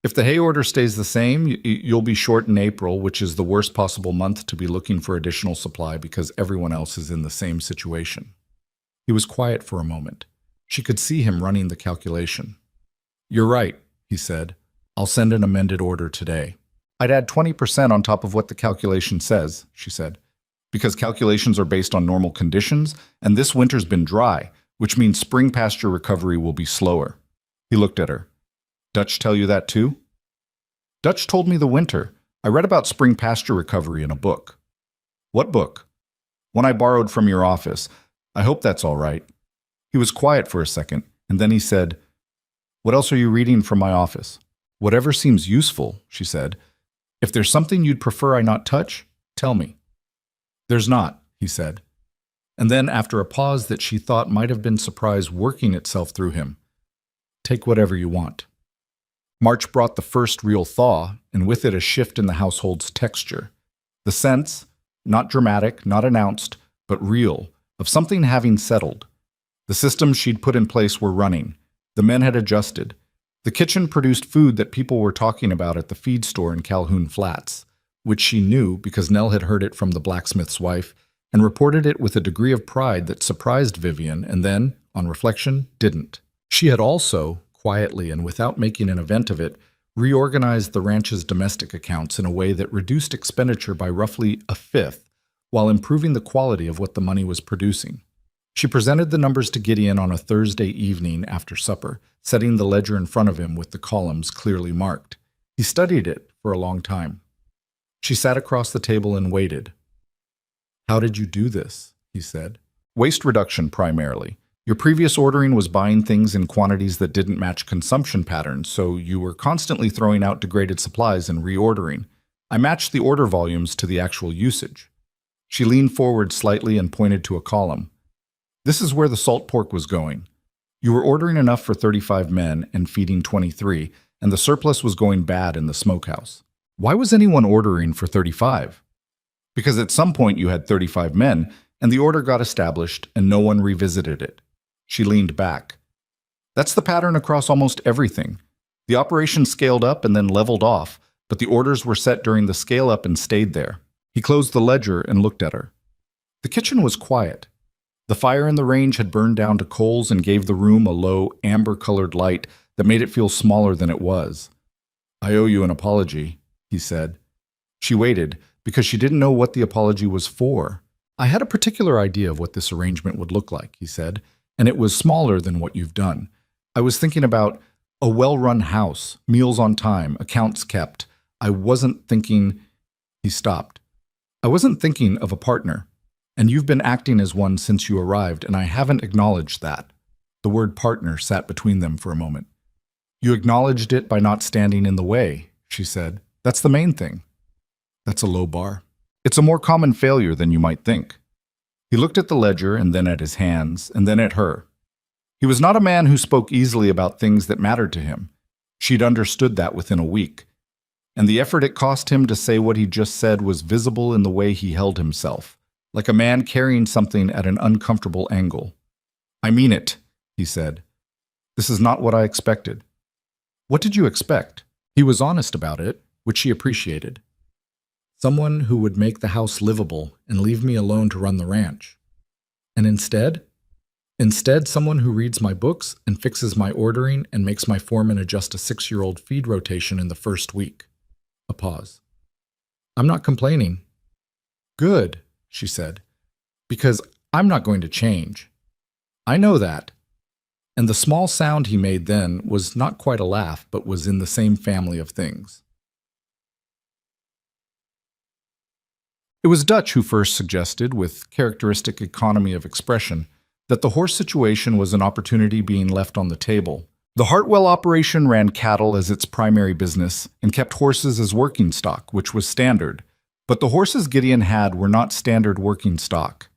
"If the hay order stays the same, you'll be short in April, which is the worst possible month to be looking for additional supply because everyone else is in the same situation." He was quiet for a moment. She could see him running the calculation. "You're right," he said. "I'll send an amended order today." "I'd add 20% on top of what the calculation says," she said, "because calculations are based on normal conditions, and this winter's been dry, which means spring pasture recovery will be slower." He looked at her. "Dutch tell you that too?" "Dutch told me the winter. I read about spring pasture recovery in a book." "What book?" "One I borrowed from your office. I hope that's all right." He was quiet for a second, and then he said, "What else are you reading from my office?" "Whatever seems useful," she said. "If there's something you'd prefer I not touch, tell me." "There's not," he said. And then, after a pause that she thought might have been surprise working itself through him, "Take whatever you want." March brought the first real thaw, and with it a shift in the household's texture. The sense, not dramatic, not announced, but real, of something having settled. The systems she'd put in place were running. The men had adjusted. The kitchen produced food that people were talking about at the feed store in Calhoun Flats, which she knew because Nell had heard it from the blacksmith's wife and reported it with a degree of pride that surprised Vivian and then, on reflection, didn't. She had also, quietly and without making an event of it, reorganized the ranch's domestic accounts in a way that reduced expenditure by roughly a fifth while improving the quality of what the money was producing. She presented the numbers to Gideon on a Thursday evening after supper, setting the ledger in front of him with the columns clearly marked. He studied it for a long time. She sat across the table and waited. "How did you do this?" he said. "Waste reduction primarily. Your previous ordering was buying things in quantities that didn't match consumption patterns, so you were constantly throwing out degraded supplies and reordering. I matched the order volumes to the actual usage." She leaned forward slightly and pointed to a column. "This is where the salt pork was going. You were ordering enough for 35 men and feeding 23, and the surplus was going bad in the smokehouse. Why was anyone ordering for 35? Because at some point you had 35 men, and the order got established, and no one revisited it." She leaned back. "That's the pattern across almost everything. The operation scaled up and then leveled off, but the orders were set during the scale-up and stayed there." He closed the ledger and looked at her. The kitchen was quiet. The fire in the range had burned down to coals and gave the room a low, amber-colored light that made it feel smaller than it was. "I owe you an apology," he said. She waited, because she didn't know what the apology was for. "I had a particular idea of what this arrangement would look like," he said, "and it was smaller than what you've done. I was thinking about, A well-run house, meals on time, accounts kept. I wasn't thinking... He stopped. I wasn't thinking of a partner. And you've been acting as one since you arrived, and I haven't acknowledged that. The word partner sat between them for a moment. You acknowledged it by not standing in the way, she said. That's the main thing. That's a low bar. It's a more common failure than you might think. He looked at the ledger and then at his hands and then at her. He was not a man who spoke easily about things that mattered to him. She'd understood that within a week. And the effort it cost him to say what he just said was visible in the way he held himself, like a man carrying something at an uncomfortable angle. I mean it, he said. This is not what I expected. What did you expect? He was honest about it, which she appreciated. Someone who would make the house livable and leave me alone to run the ranch. And instead someone who reads my books and fixes my ordering and makes my foreman adjust a 6-year-old feed rotation in the first week. A pause. I'm not complaining. Good, she said, because I'm not going to change. I know that. And the small sound he made then was not quite a laugh, but was in the same family of things. It was Dutch who first suggested, with characteristic economy of expression, that the horse situation was an opportunity being left on the table. The Hartwell operation ran cattle as its primary business and kept horses as working stock, which was standard. But the horses Gideon had were not standard working stock.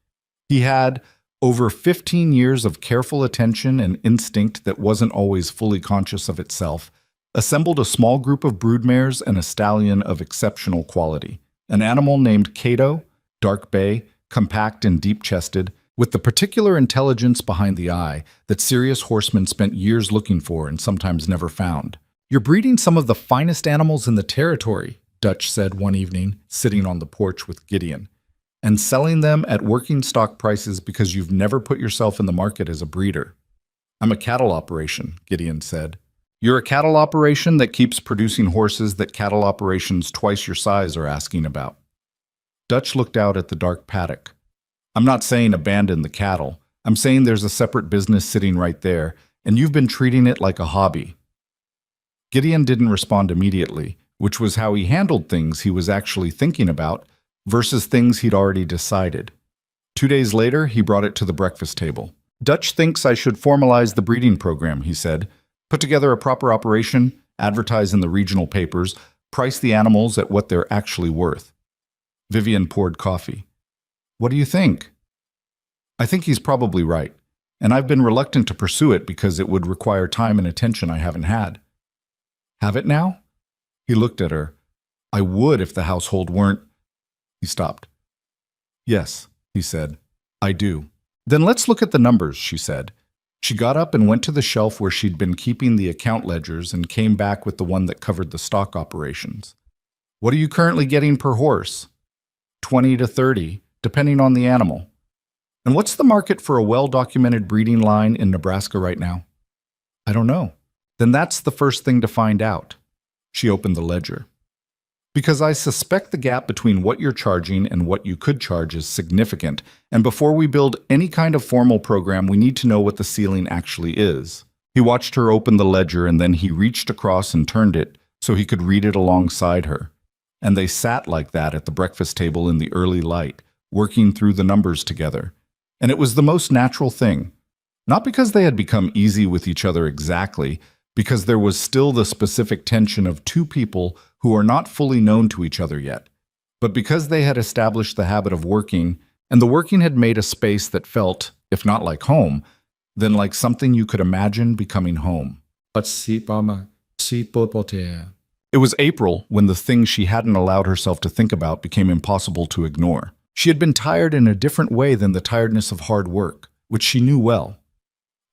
He had, over 15 years of careful attention and instinct that wasn't always fully conscious of itself, assembled a small group of broodmares and a stallion of exceptional quality. An animal named Cato, dark bay, compact and deep-chested, with the particular intelligence behind the eye that serious horsemen spent years looking for and sometimes never found. You're breeding some of the finest animals in the territory, Dutch said one evening, sitting on the porch with Gideon, and selling them at working stock prices because you've never put yourself in the market as a breeder. I'm a cattle operation, Gideon said. You're a cattle operation that keeps producing horses that cattle operations twice your size are asking about. Dutch looked out at the dark paddock. I'm not saying abandon the cattle. I'm saying there's a separate business sitting right there, and you've been treating it like a hobby. Gideon didn't respond immediately, which was how he handled things he was actually thinking about versus things he'd already decided. 2 days later, he brought it to the breakfast table. Dutch thinks I should formalize the breeding program, he said. Put together a proper operation, advertise in the regional papers, price the animals at what they're actually worth. Vivian poured coffee. What do you think? I think he's probably right, and I've been reluctant to pursue it because it would require time and attention I haven't had. Have it now? He looked at her. I would if the household weren't... He stopped. Yes, he said. I do. Then let's look at the numbers, she said. She got up and went to the shelf where she'd been keeping the account ledgers and came back with the one that covered the stock operations. What are you currently getting per horse? 20 to 30. Depending on the animal. And what's the market for a well-documented breeding line in Nebraska right now? I don't know. Then that's the first thing to find out. She opened the ledger. Because I suspect the gap between what you're charging and what you could charge is significant, and before we build any kind of formal program, we need to know what the ceiling actually is. He watched her open the ledger and then he reached across and turned it so he could read it alongside her. And they sat like that at the breakfast table in the early light, working through the numbers together. And it was the most natural thing. Not because they had become easy with each other exactly, because there was still the specific tension of two people who are not fully known to each other yet, but because they had established the habit of working, and the working had made a space that felt, if not like home, then like something you could imagine becoming home. It was April when the thing she hadn't allowed herself to think about became impossible to ignore. She had been tired in a different way than the tiredness of hard work, which she knew well.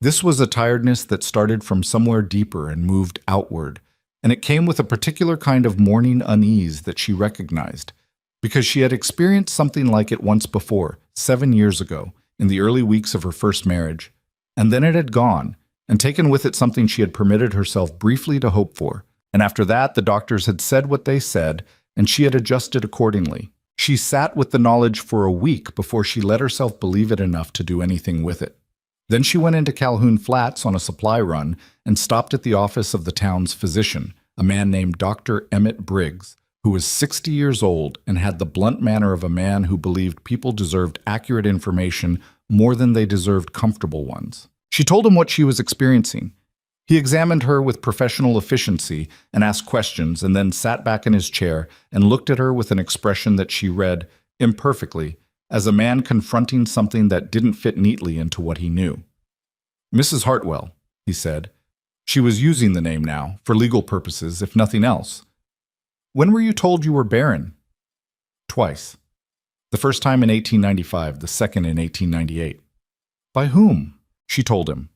This was a tiredness that started from somewhere deeper and moved outward, and it came with a particular kind of morning unease that she recognized, because she had experienced something like it once before, 7 years ago, in the early weeks of her first marriage, and then it had gone, and taken with it something she had permitted herself briefly to hope for, and after that the doctors had said what they said, and she had adjusted accordingly. She sat with the knowledge for a week before she let herself believe it enough to do anything with it. Then she went into Calhoun Flats on a supply run and stopped at the office of the town's physician, a man named Dr. Emmett Briggs, who was 60 years old and had the blunt manner of a man who believed people deserved accurate information more than they deserved comfortable ones. She told him what she was experiencing. He examined her with professional efficiency and asked questions, and then sat back in his chair and looked at her with an expression that she read, imperfectly, as a man confronting something that didn't fit neatly into what he knew. "Mrs. Hartwell," he said. She was using the name now, for legal purposes, if nothing else. "When were you told you were barren?" "Twice. The first time in 1895, the second in 1898. "By whom?" She told him.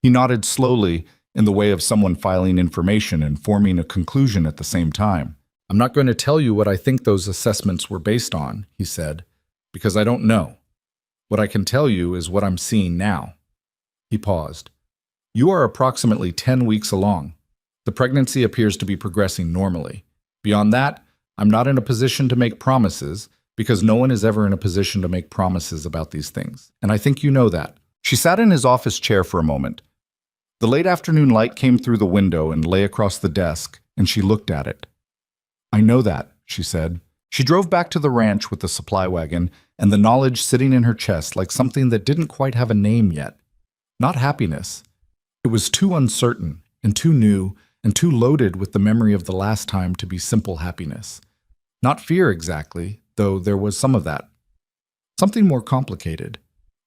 He nodded slowly, in the way of someone filing information and forming a conclusion at the same time. "I'm not going to tell you what I think those assessments were based on," he said, "because I don't know. What I can tell you is what I'm seeing now." He paused. "You are approximately 10 weeks along. The pregnancy appears to be progressing normally. Beyond that, I'm not in a position to make promises, because no one is ever in a position to make promises about these things, and I think you know that." She sat in his office chair for a moment. The late afternoon light came through the window and lay across the desk, and she looked at it. "I know that," she said. She drove back to the ranch with the supply wagon, and the knowledge sitting in her chest like something that didn't quite have a name yet. Not happiness. It was too uncertain, and too new, and too loaded with the memory of the last time to be simple happiness. Not fear exactly, though there was some of that. Something more complicated.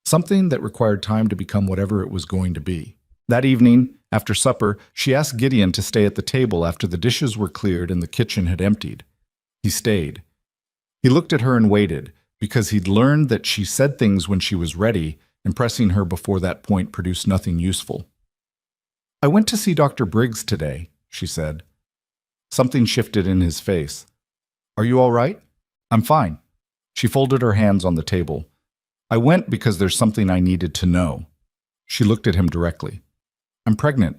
Something that required time to become whatever it was going to be. That evening, after supper, she asked Gideon to stay at the table after the dishes were cleared and the kitchen had emptied. He stayed. He looked at her and waited, because he'd learned that she said things when she was ready, and pressing her before that point produced nothing useful. "I went to see Dr. Briggs today," she said. Something shifted in his face. "Are you all right?" "I'm fine." She folded her hands on the table. "I went because there's something I needed to know." She looked at him directly. "I'm pregnant."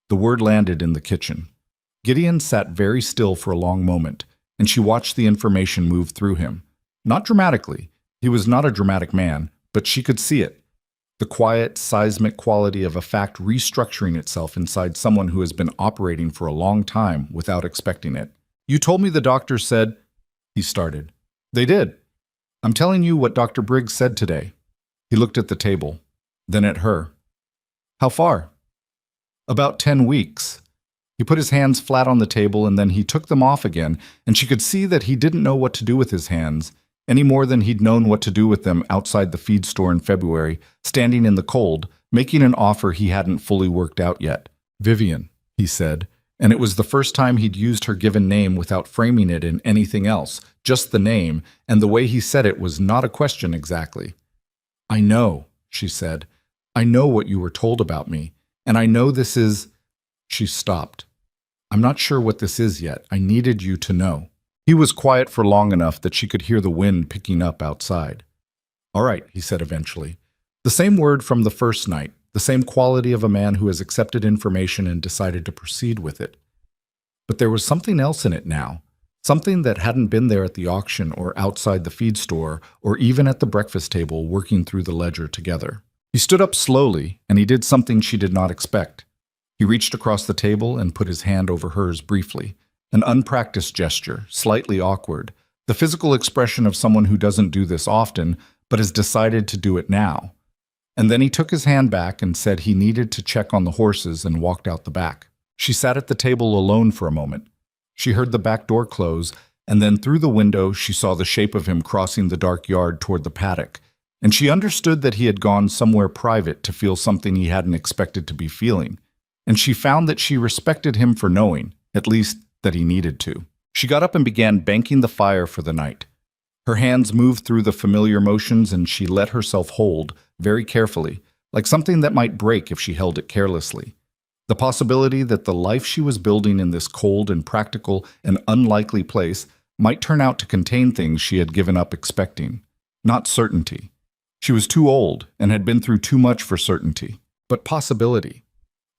The word landed in the kitchen. Gideon sat very still for a long moment, and she watched the information move through him. Not dramatically. He was not a dramatic man, but she could see it. The quiet, seismic quality of a fact restructuring itself inside someone who has been operating for a long time without expecting it. "You told me the doctor said—" he started. "They did. I'm telling you what Dr. Briggs said today." He looked at the table, then at her. "How far?" "About 10 weeks. He put his hands flat on the table and then he took them off again, and she could see that he didn't know what to do with his hands, any more than he'd known what to do with them outside the feed store in February, standing in the cold, making an offer he hadn't fully worked out yet. "Vivian," he said, and it was the first time he'd used her given name without framing it in anything else, just the name, and the way he said it was not a question exactly. "I know," she said. "I know what you were told about me, and I know this is—" She stopped. "I'm not sure what this is yet. I needed you to know." He was quiet for long enough that she could hear the wind picking up outside. "All right," he said eventually. The same word from the first night, the same quality of a man who has accepted information and decided to proceed with it. But there was something else in it now, something that hadn't been there at the auction or outside the feed store or even at the breakfast table working through the ledger together. He stood up slowly, and he did something she did not expect. He reached across the table and put his hand over hers briefly, an unpracticed gesture, slightly awkward, the physical expression of someone who doesn't do this often, but has decided to do it now. And then he took his hand back and said he needed to check on the horses and walked out the back. She sat at the table alone for a moment. She heard the back door close, and then through the window she saw the shape of him crossing the dark yard toward the paddock, and she understood that he had gone somewhere private to feel something he hadn't expected to be feeling, and she found that she respected him for knowing, at least that he needed to. She got up and began banking the fire for the night. Her hands moved through the familiar motions, and she let herself hold, very carefully, like something that might break if she held it carelessly. The possibility that the life she was building in this cold and practical and unlikely place might turn out to contain things she had given up expecting. Not certainty. She was too old and had been through too much for certainty. But possibility.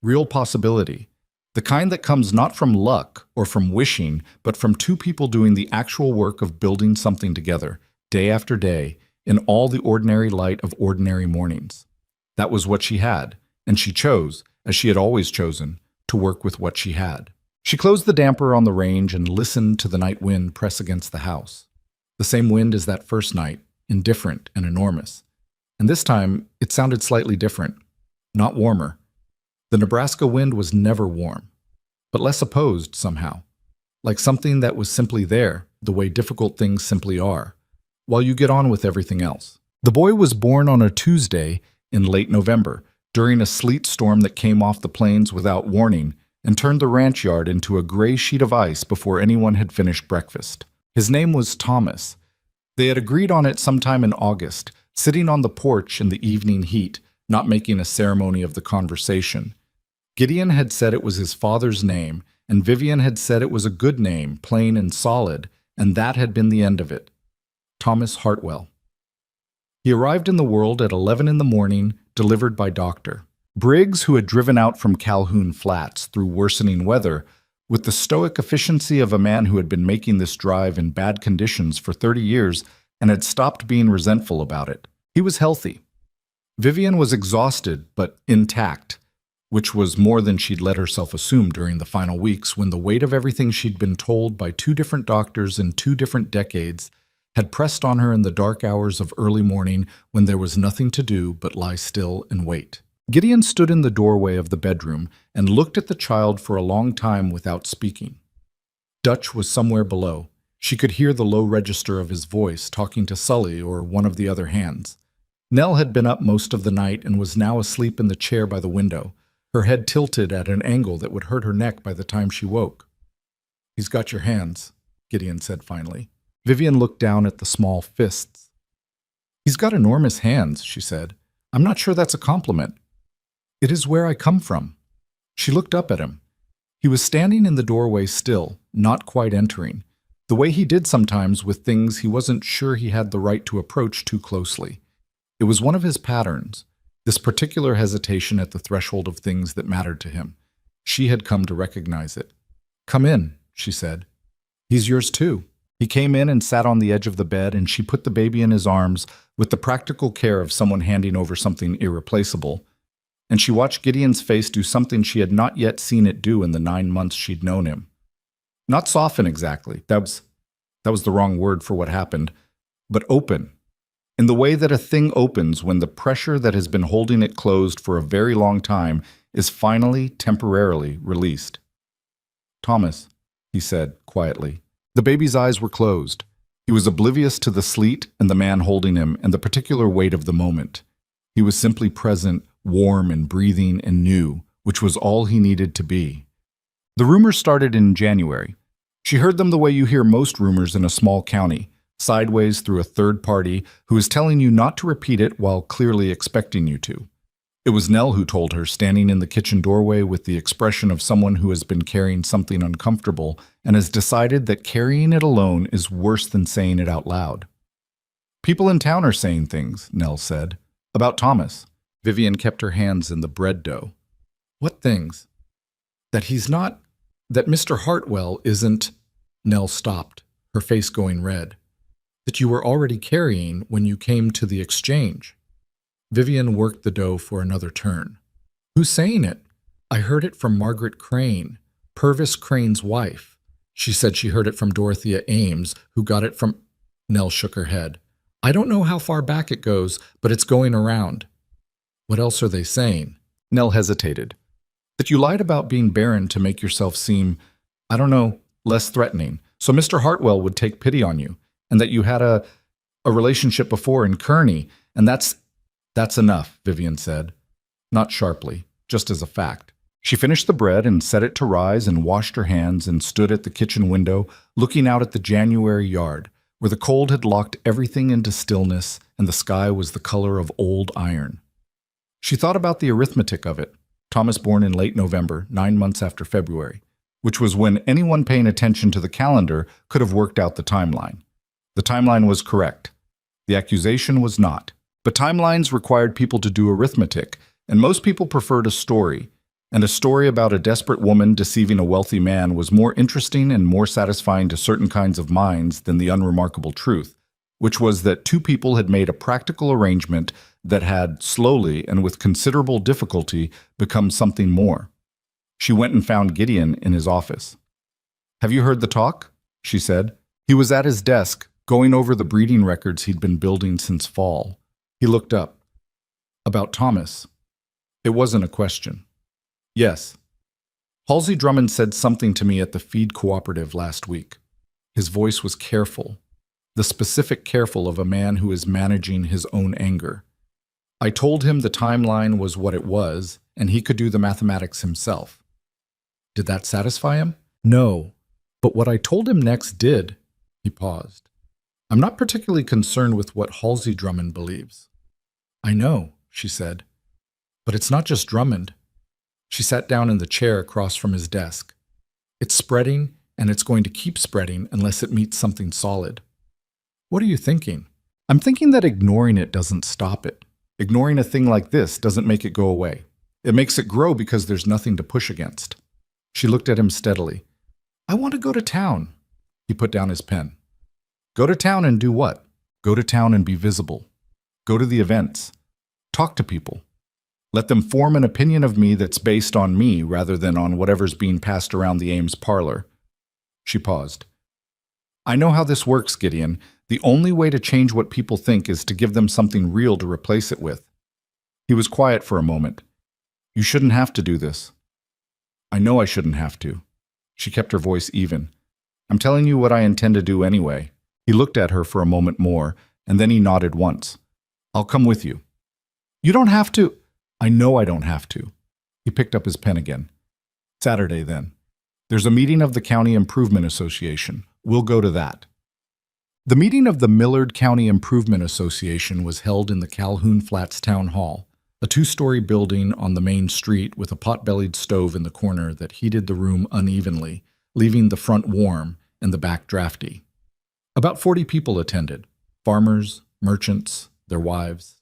Real possibility. The kind that comes not from luck or from wishing, but from two people doing the actual work of building something together, day after day, in all the ordinary light of ordinary mornings. That was what she had, and she chose, as she had always chosen, to work with what she had. She closed the damper on the range and listened to the night wind press against the house. The same wind as that first night, indifferent and enormous. And this time, it sounded slightly different, not warmer. The Nebraska wind was never warm, but less opposed somehow, like something that was simply there, the way difficult things simply are, while you get on with everything else. The boy was born on a Tuesday in late November, during a sleet storm that came off the plains without warning and turned the ranch yard into a gray sheet of ice before anyone had finished breakfast. His name was Thomas. They had agreed on it sometime in August, sitting on the porch in the evening heat, not making a ceremony of the conversation. Gideon had said it was his father's name, and Vivian had said it was a good name, plain and solid, and that had been the end of it. Thomas Hartwell. He arrived in the world at 11 in the morning, delivered by Dr. Briggs, who had driven out from Calhoun Flats through worsening weather, with the stoic efficiency of a man who had been making this drive in bad conditions for 30 years and had stopped being resentful about it. He was healthy. Vivian was exhausted, but intact, which was more than she'd let herself assume during the final weeks when the weight of everything she'd been told by 2 different doctors in 2 different decades had pressed on her in the dark hours of early morning when there was nothing to do but lie still and wait. Gideon stood in the doorway of the bedroom and looked at the child for a long time without speaking. Dutch was somewhere below. She could hear the low register of his voice talking to Sully or one of the other hands. Nell had been up most of the night and was now asleep in the chair by the window, her head tilted at an angle that would hurt her neck by the time she woke. "He's got your hands," Gideon said finally. Vivian looked down at the small fists. "He's got enormous hands," she said. "I'm not sure that's a compliment." "It is where I come from." She looked up at him. He was standing in the doorway still, not quite entering, the way he did sometimes with things he wasn't sure he had the right to approach too closely. It was one of his patterns, this particular hesitation at the threshold of things that mattered to him. She had come to recognize it. "Come in," she said. "He's yours too." He came in and sat on the edge of the bed, and she put the baby in his arms with the practical care of someone handing over something irreplaceable. And she watched Gideon's face do something she had not yet seen it do in the 9 months she'd known him. Not soften exactly, that was the wrong word for what happened, but open, in the way that a thing opens when the pressure that has been holding it closed for a very long time is finally, temporarily released. "Thomas," he said quietly. The baby's eyes were closed. He was oblivious to the sleet and the man holding him and the particular weight of the moment. He was simply present, warm and breathing and new, which was all he needed to be. The rumors started in January. She heard them the way you hear most rumors in a small county, sideways through a third party who is telling you not to repeat it while clearly expecting you to. It was Nell who told her, standing in the kitchen doorway with the expression of someone who has been carrying something uncomfortable and has decided that carrying it alone is worse than saying it out loud. "People in town are saying things," Nell said, "about Thomas." Vivian kept her hands in the bread dough. "What things?" "That Mr. Hartwell isn't—" Nell stopped, her face going red. "That you were already carrying when you came to the exchange." Vivian worked the dough for another turn. "Who's saying it?" "I heard it from Margaret Crane, Purvis Crane's wife. She said she heard it from Dorothea Ames, who got it from—" Nell shook her head. "I don't know how far back it goes, but it's going around." "What else are they saying?" Nell hesitated. "That you lied about being Barren to make yourself seem, I don't know, less threatening, so Mr. Hartwell would take pity on you, and that you had a relationship before in Kearney, and that's enough," Vivian said. Not sharply, just as a fact. She finished the bread and set it to rise and washed her hands and stood at the kitchen window, looking out at the January yard, where the cold had locked everything into stillness and the sky was the color of old iron. She thought about the arithmetic of it. Thomas born in late November, 9 months after February, which was when anyone paying attention to the calendar could have worked out the timeline. The timeline was correct. The accusation was not. But timelines required people to do arithmetic, and most people preferred a story. And a story about a desperate woman deceiving a wealthy man was more interesting and more satisfying to certain kinds of minds than the unremarkable truth, which was that 2 people had made a practical arrangement that had, slowly and with considerable difficulty, become something more. She went and found Gideon in his office. "Have you heard the talk?" she said. He was at his desk, going over the breeding records he'd been building since fall. He looked up. "About Thomas." It wasn't a question. "Yes. Halsey Drummond said something to me at the feed cooperative last week." His voice was careful, the specific careful of a man who is managing his own anger. "I told him the timeline was what it was, and he could do the mathematics himself." "Did that satisfy him?" "No, but what I told him next did." He paused. "I'm not particularly concerned with what Halsey Drummond believes." "I know," she said. "But it's not just Drummond." She sat down in the chair across from his desk. "It's spreading, and it's going to keep spreading unless it meets something solid." "What are you thinking?" "I'm thinking that ignoring it doesn't stop it. Ignoring a thing like this doesn't make it go away. It makes it grow because there's nothing to push against." She looked at him steadily. "I want to go to town." He put down his pen. "Go to town and do what?" "Go to town and be visible. Go to the events. Talk to people. Let them form an opinion of me that's based on me rather than on whatever's being passed around the Ames parlor." She paused. "I know how this works, Gideon. The only way to change what people think is to give them something real to replace it with." He was quiet for a moment. "You shouldn't have to do this." "I know I shouldn't have to." She kept her voice even. "I'm telling you what I intend to do anyway." He looked at her for a moment more, and then he nodded once. "I'll come with you." "You don't have to." "I know I don't have to." He picked up his pen again. "Saturday, then. There's a meeting of the County Improvement Association. We'll go to that." The meeting of the Millard County Improvement Association was held in the Calhoun Flats Town Hall, a two-story building on the main street with a pot-bellied stove in the corner that heated the room unevenly, leaving the front warm and the back drafty. About 40 people attended: farmers, merchants, their wives.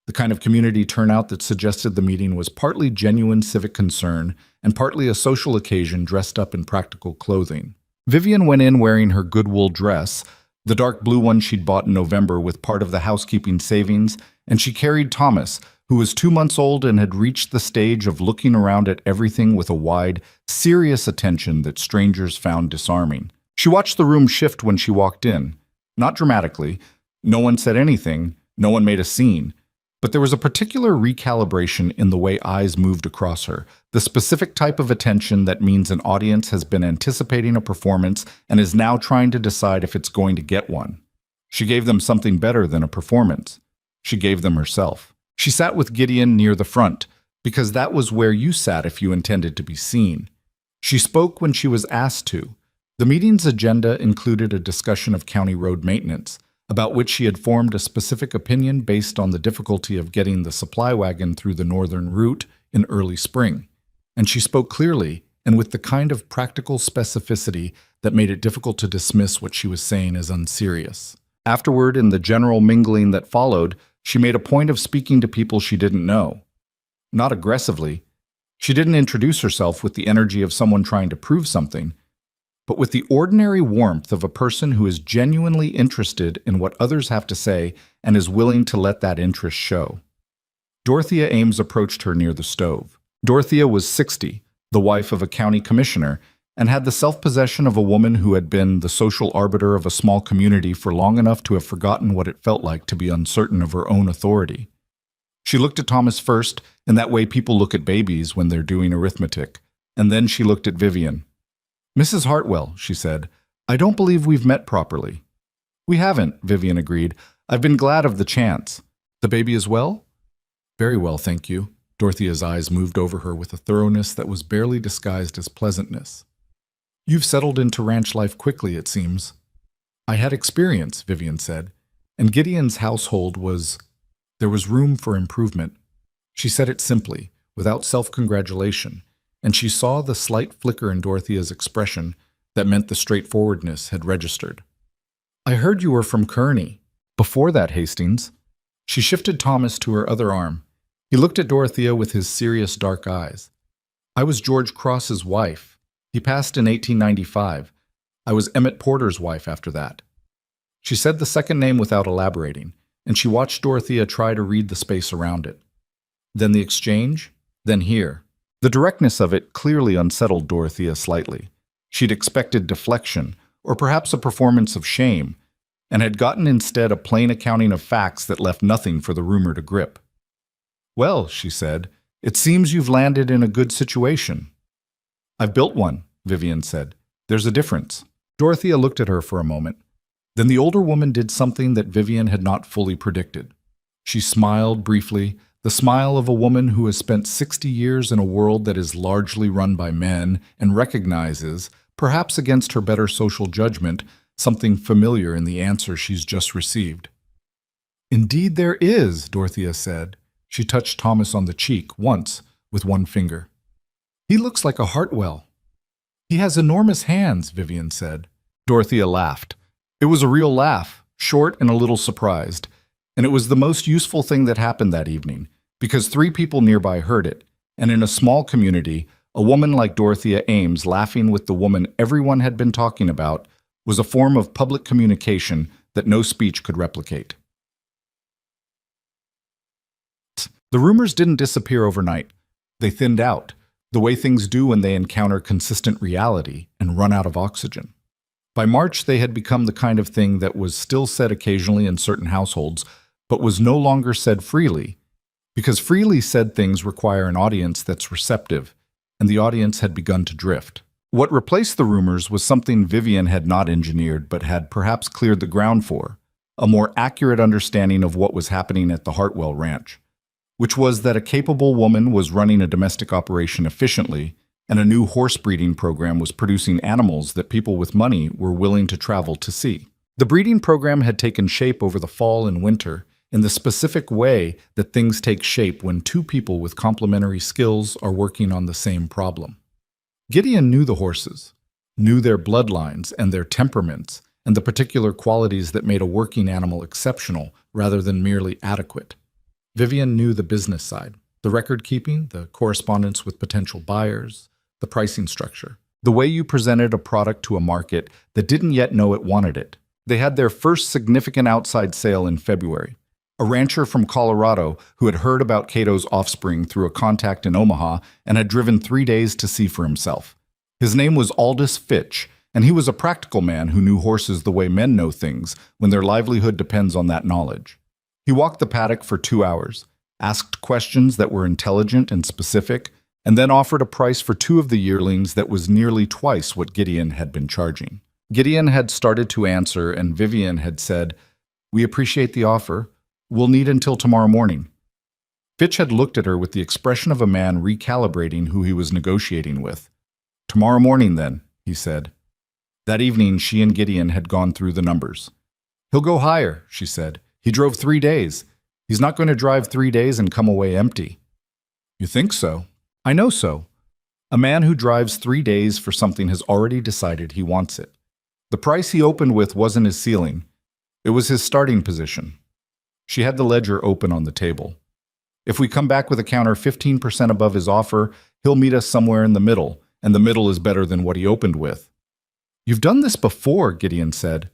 The kind of community turnout that suggested the meeting was partly genuine civic concern and partly a social occasion dressed up in practical clothing. Vivian went in wearing her good wool dress, the dark blue one she'd bought in November with part of the housekeeping savings, and she carried Thomas, who was 2 months old and had reached the stage of looking around at everything with a wide, serious attention that strangers found disarming. She watched the room shift when she walked in. Not dramatically. No one said anything. No one made a scene. But there was a particular recalibration in the way eyes moved across her, the specific type of attention that means an audience has been anticipating a performance and is now trying to decide if it's going to get one. She gave them something better than a performance. She gave them herself. She sat with Gideon near the front, because that was where you sat if you intended to be seen. She spoke when she was asked to. The meeting's agenda included a discussion of county road maintenance, about which she had formed a specific opinion based on the difficulty of getting the supply wagon through the northern route in early spring. And she spoke clearly and with the kind of practical specificity that made it difficult to dismiss what she was saying as unserious. Afterward, in the general mingling that followed, she made a point of speaking to people she didn't know. Not aggressively. She didn't introduce herself with the energy of someone trying to prove something, but with the ordinary warmth of a person who is genuinely interested in what others have to say and is willing to let that interest show. Dorothea Ames approached her near the stove. Dorothea was 60, the wife of a county commissioner, and had the self-possession of a woman who had been the social arbiter of a small community for long enough to have forgotten what it felt like to be uncertain of her own authority. She looked at Thomas first, in that way people look at babies when they're doing arithmetic, and then she looked at Vivian. "Mrs. Hartwell," she said, "I don't believe we've met properly." "We haven't," Vivian agreed. "I've been glad of the chance. The baby is well?" "Very well, thank you." Dorothea's eyes moved over her with a thoroughness that was barely disguised as pleasantness. "You've settled into ranch life quickly, it seems." "I had experience," Vivian said, "and Gideon's household was... there was room for improvement." She said it simply, without self-congratulation, and she saw the slight flicker in Dorothea's expression that meant the straightforwardness had registered. "I heard you were from Kearney. Before that, Hastings." She shifted Thomas to her other arm. He looked at Dorothea with his serious dark eyes. "I was George Cross's wife. He passed in 1895. I was Emmett Porter's wife after that." She said the second name without elaborating, and she watched Dorothea try to read the space around it. Then the exchange, then here. The directness of it clearly unsettled Dorothea slightly. She'd expected deflection, or perhaps a performance of shame, and had gotten instead a plain accounting of facts that left nothing for the rumor to grip. "Well," she said, "it seems you've landed in a good situation." "I've built one," Vivian said. "There's a difference." Dorothea looked at her for a moment. Then the older woman did something that Vivian had not fully predicted. She smiled briefly, the smile of a woman who has spent 60 years in a world that is largely run by men and recognizes, perhaps against her better social judgment, something familiar in the answer she's just received. "Indeed there is," Dorothea said. She touched Thomas on the cheek once with one finger. "He looks like a Hartwell." "He has enormous hands," Vivian said. Dorothea laughed. It was a real laugh, short and a little surprised, and it was the most useful thing that happened that evening, because 3 people nearby heard it, and in a small community, a woman like Dorothea Ames laughing with the woman everyone had been talking about was a form of public communication that no speech could replicate. The rumors didn't disappear overnight. They thinned out, the way things do when they encounter consistent reality and run out of oxygen. By March, they had become the kind of thing that was still said occasionally in certain households, but was no longer said freely, because freely said things require an audience that's receptive, and the audience had begun to drift. What replaced the rumors was something Vivian had not engineered but had perhaps cleared the ground for, a more accurate understanding of what was happening at the Hartwell Ranch, which was that a capable woman was running a domestic operation efficiently, and a new horse breeding program was producing animals that people with money were willing to travel to see. The breeding program had taken shape over the fall and winter in the specific way that things take shape when 2 people with complementary skills are working on the same problem. Gideon knew the horses, knew their bloodlines and their temperaments, and the particular qualities that made a working animal exceptional rather than merely adequate. Vivian knew the business side, the record-keeping, the correspondence with potential buyers, the pricing structure, the way you presented a product to a market that didn't yet know it wanted it. They had their first significant outside sale in February. A rancher from Colorado who had heard about Cato's offspring through a contact in Omaha and had driven 3 days to see for himself. His name was Aldous Fitch, and he was a practical man who knew horses the way men know things when their livelihood depends on that knowledge. He walked the paddock for 2 hours, asked questions that were intelligent and specific, and then offered a price for 2 of the yearlings that was nearly twice what Gideon had been charging. Gideon had started to answer, and Vivian had said, "We appreciate the offer. We'll need until tomorrow morning." Fitch had looked at her with the expression of a man recalibrating who he was negotiating with. "Tomorrow morning, then," he said. That evening, she and Gideon had gone through the numbers. "He'll go higher," she said. "He drove 3 days. He's not going to drive 3 days and come away empty." "You think so?" "I know so. A man who drives 3 days for something has already decided he wants it. The price he opened with wasn't his ceiling. It was his starting position." She had the ledger open on the table. "If we come back with a counter 15% above his offer, he'll meet us somewhere in the middle, and the middle is better than what he opened with." "You've done this before," Gideon said.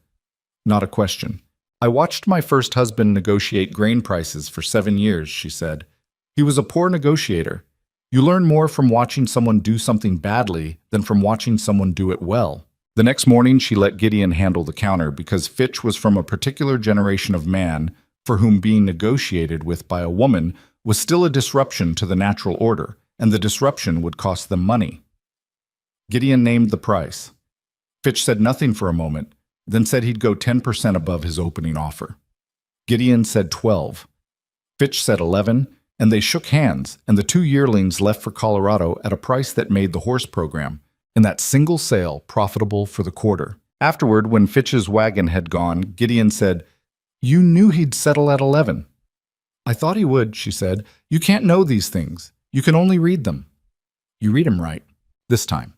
"Not a question. I watched my first husband negotiate grain prices for 7 years," she said. "He was a poor negotiator. You learn more from watching someone do something badly than from watching someone do it well." The next morning, she let Gideon handle the counter because Fitch was from a particular generation of man for whom being negotiated with by a woman was still a disruption to the natural order, and the disruption would cost them money. Gideon named the price. Fitch said nothing for a moment, then said he'd go 10% above his opening offer. Gideon said 12. Fitch said 11, and they shook hands, and the 2 yearlings left for Colorado at a price that made the horse program, in that single sale, profitable for the quarter. Afterward, when Fitch's wagon had gone, Gideon said, "You knew he'd settle at 11. "I thought he would," she said. "You can't know these things. You can only read them." "You read 'em right. This time."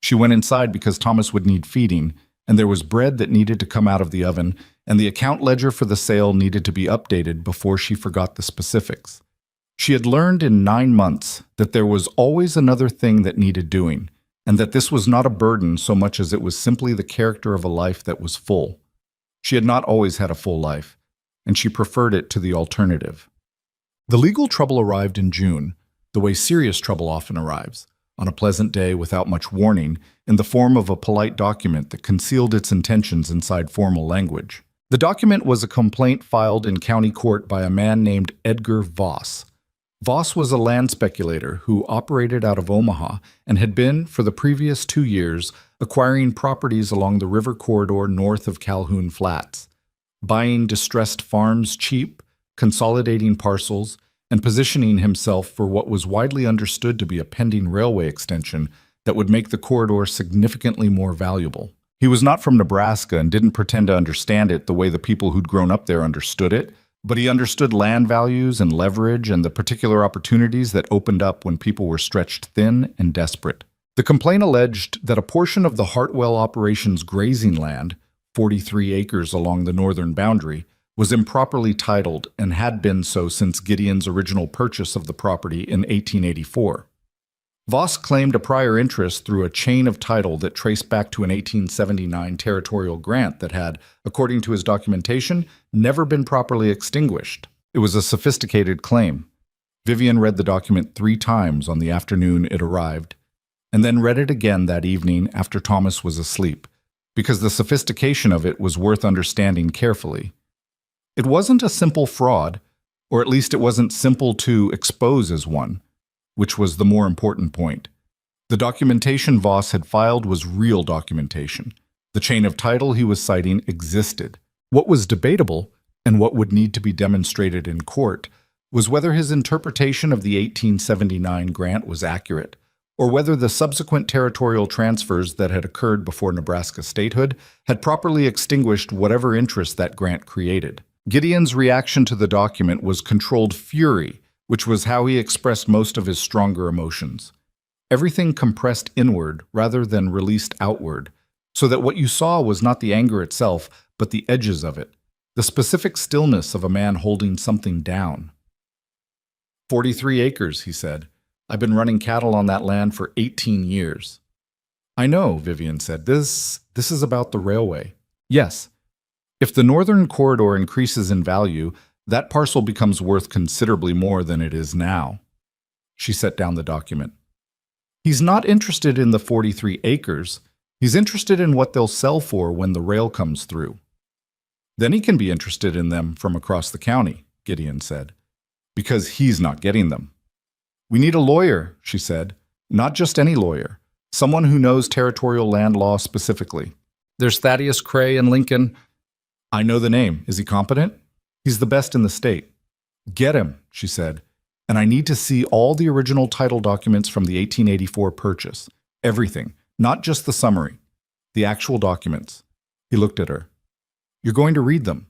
She went inside because Thomas would need feeding, and there was bread that needed to come out of the oven, and the account ledger for the sale needed to be updated before she forgot the specifics. She had learned in 9 months that there was always another thing that needed doing, and that this was not a burden so much as it was simply the character of a life that was full. She had not always had a full life, and she preferred it to the alternative. The legal trouble arrived in June, the way serious trouble often arrives, on a pleasant day without much warning, in the form of a polite document that concealed its intentions inside formal language. The document was a complaint filed in county court by a man named Edgar Voss. Voss was a land speculator who operated out of Omaha and had been, for the previous 2 years, acquiring properties along the river corridor north of Calhoun Flats, buying distressed farms cheap, consolidating parcels, and positioning himself for what was widely understood to be a pending railway extension that would make the corridor significantly more valuable. He was not from Nebraska and didn't pretend to understand it the way the people who'd grown up there understood it, but he understood land values and leverage and the particular opportunities that opened up when people were stretched thin and desperate. The complaint alleged that a portion of the Hartwell operation's grazing land, 43 acres along the northern boundary, was improperly titled and had been so since Gideon's original purchase of the property in 1884. Voss claimed a prior interest through a chain of title that traced back to an 1879 territorial grant that had, according to his documentation, never been properly extinguished. It was a sophisticated claim. Vivian read the document 3 times on the afternoon it arrived, and then read it again that evening after Thomas was asleep, because the sophistication of it was worth understanding carefully. It wasn't a simple fraud, or at least it wasn't simple to expose as one, which was the more important point. The documentation Voss had filed was real documentation. The chain of title he was citing existed. What was debatable, and what would need to be demonstrated in court, was whether his interpretation of the 1879 grant was accurate, or whether the subsequent territorial transfers that had occurred before Nebraska statehood had properly extinguished whatever interest that grant created. Gideon's reaction to the document was controlled fury, which was how he expressed most of his stronger emotions. Everything compressed inward rather than released outward, so that what you saw was not the anger itself, but the edges of it, the specific stillness of a man holding something down. 43 acres, he said. I've been running cattle on that land for 18 years. I know, Vivian said. This is about the railway. Yes. If the northern corridor increases in value, that parcel becomes worth considerably more than it is now. She set down the document. He's not interested in the 43 acres. He's interested in what they'll sell for when the rail comes through. Then he can be interested in them from across the county, Gideon said, because he's not getting them. We need a lawyer, she said, not just any lawyer, someone who knows territorial land law specifically. There's Thaddeus Cray in Lincoln. I know the name. Is he competent? He's the best in the state. Get him, she said, and I need to see all the original title documents from the 1884 purchase. Everything, not just the summary, the actual documents. He looked at her. You're going to read them.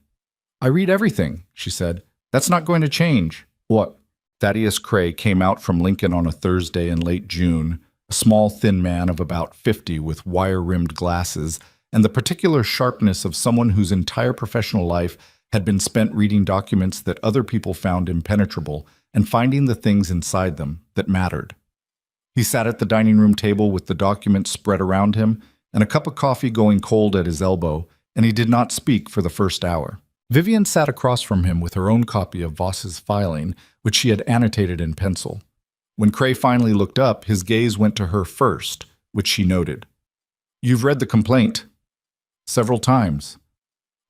I read everything, she said. That's not going to change. What? Thaddeus Cray came out from Lincoln on a Thursday in late June, a small, thin man of about 50 with wire-rimmed glasses and the particular sharpness of someone whose entire professional life had been spent reading documents that other people found impenetrable and finding the things inside them that mattered. He sat at the dining room table with the documents spread around him and a cup of coffee going cold at his elbow, and he did not speak for the first hour. Vivian sat across from him with her own copy of Voss's filing, which she had annotated in pencil. When Cray finally looked up, his gaze went to her first, which she noted. You've read the complaint. Several times.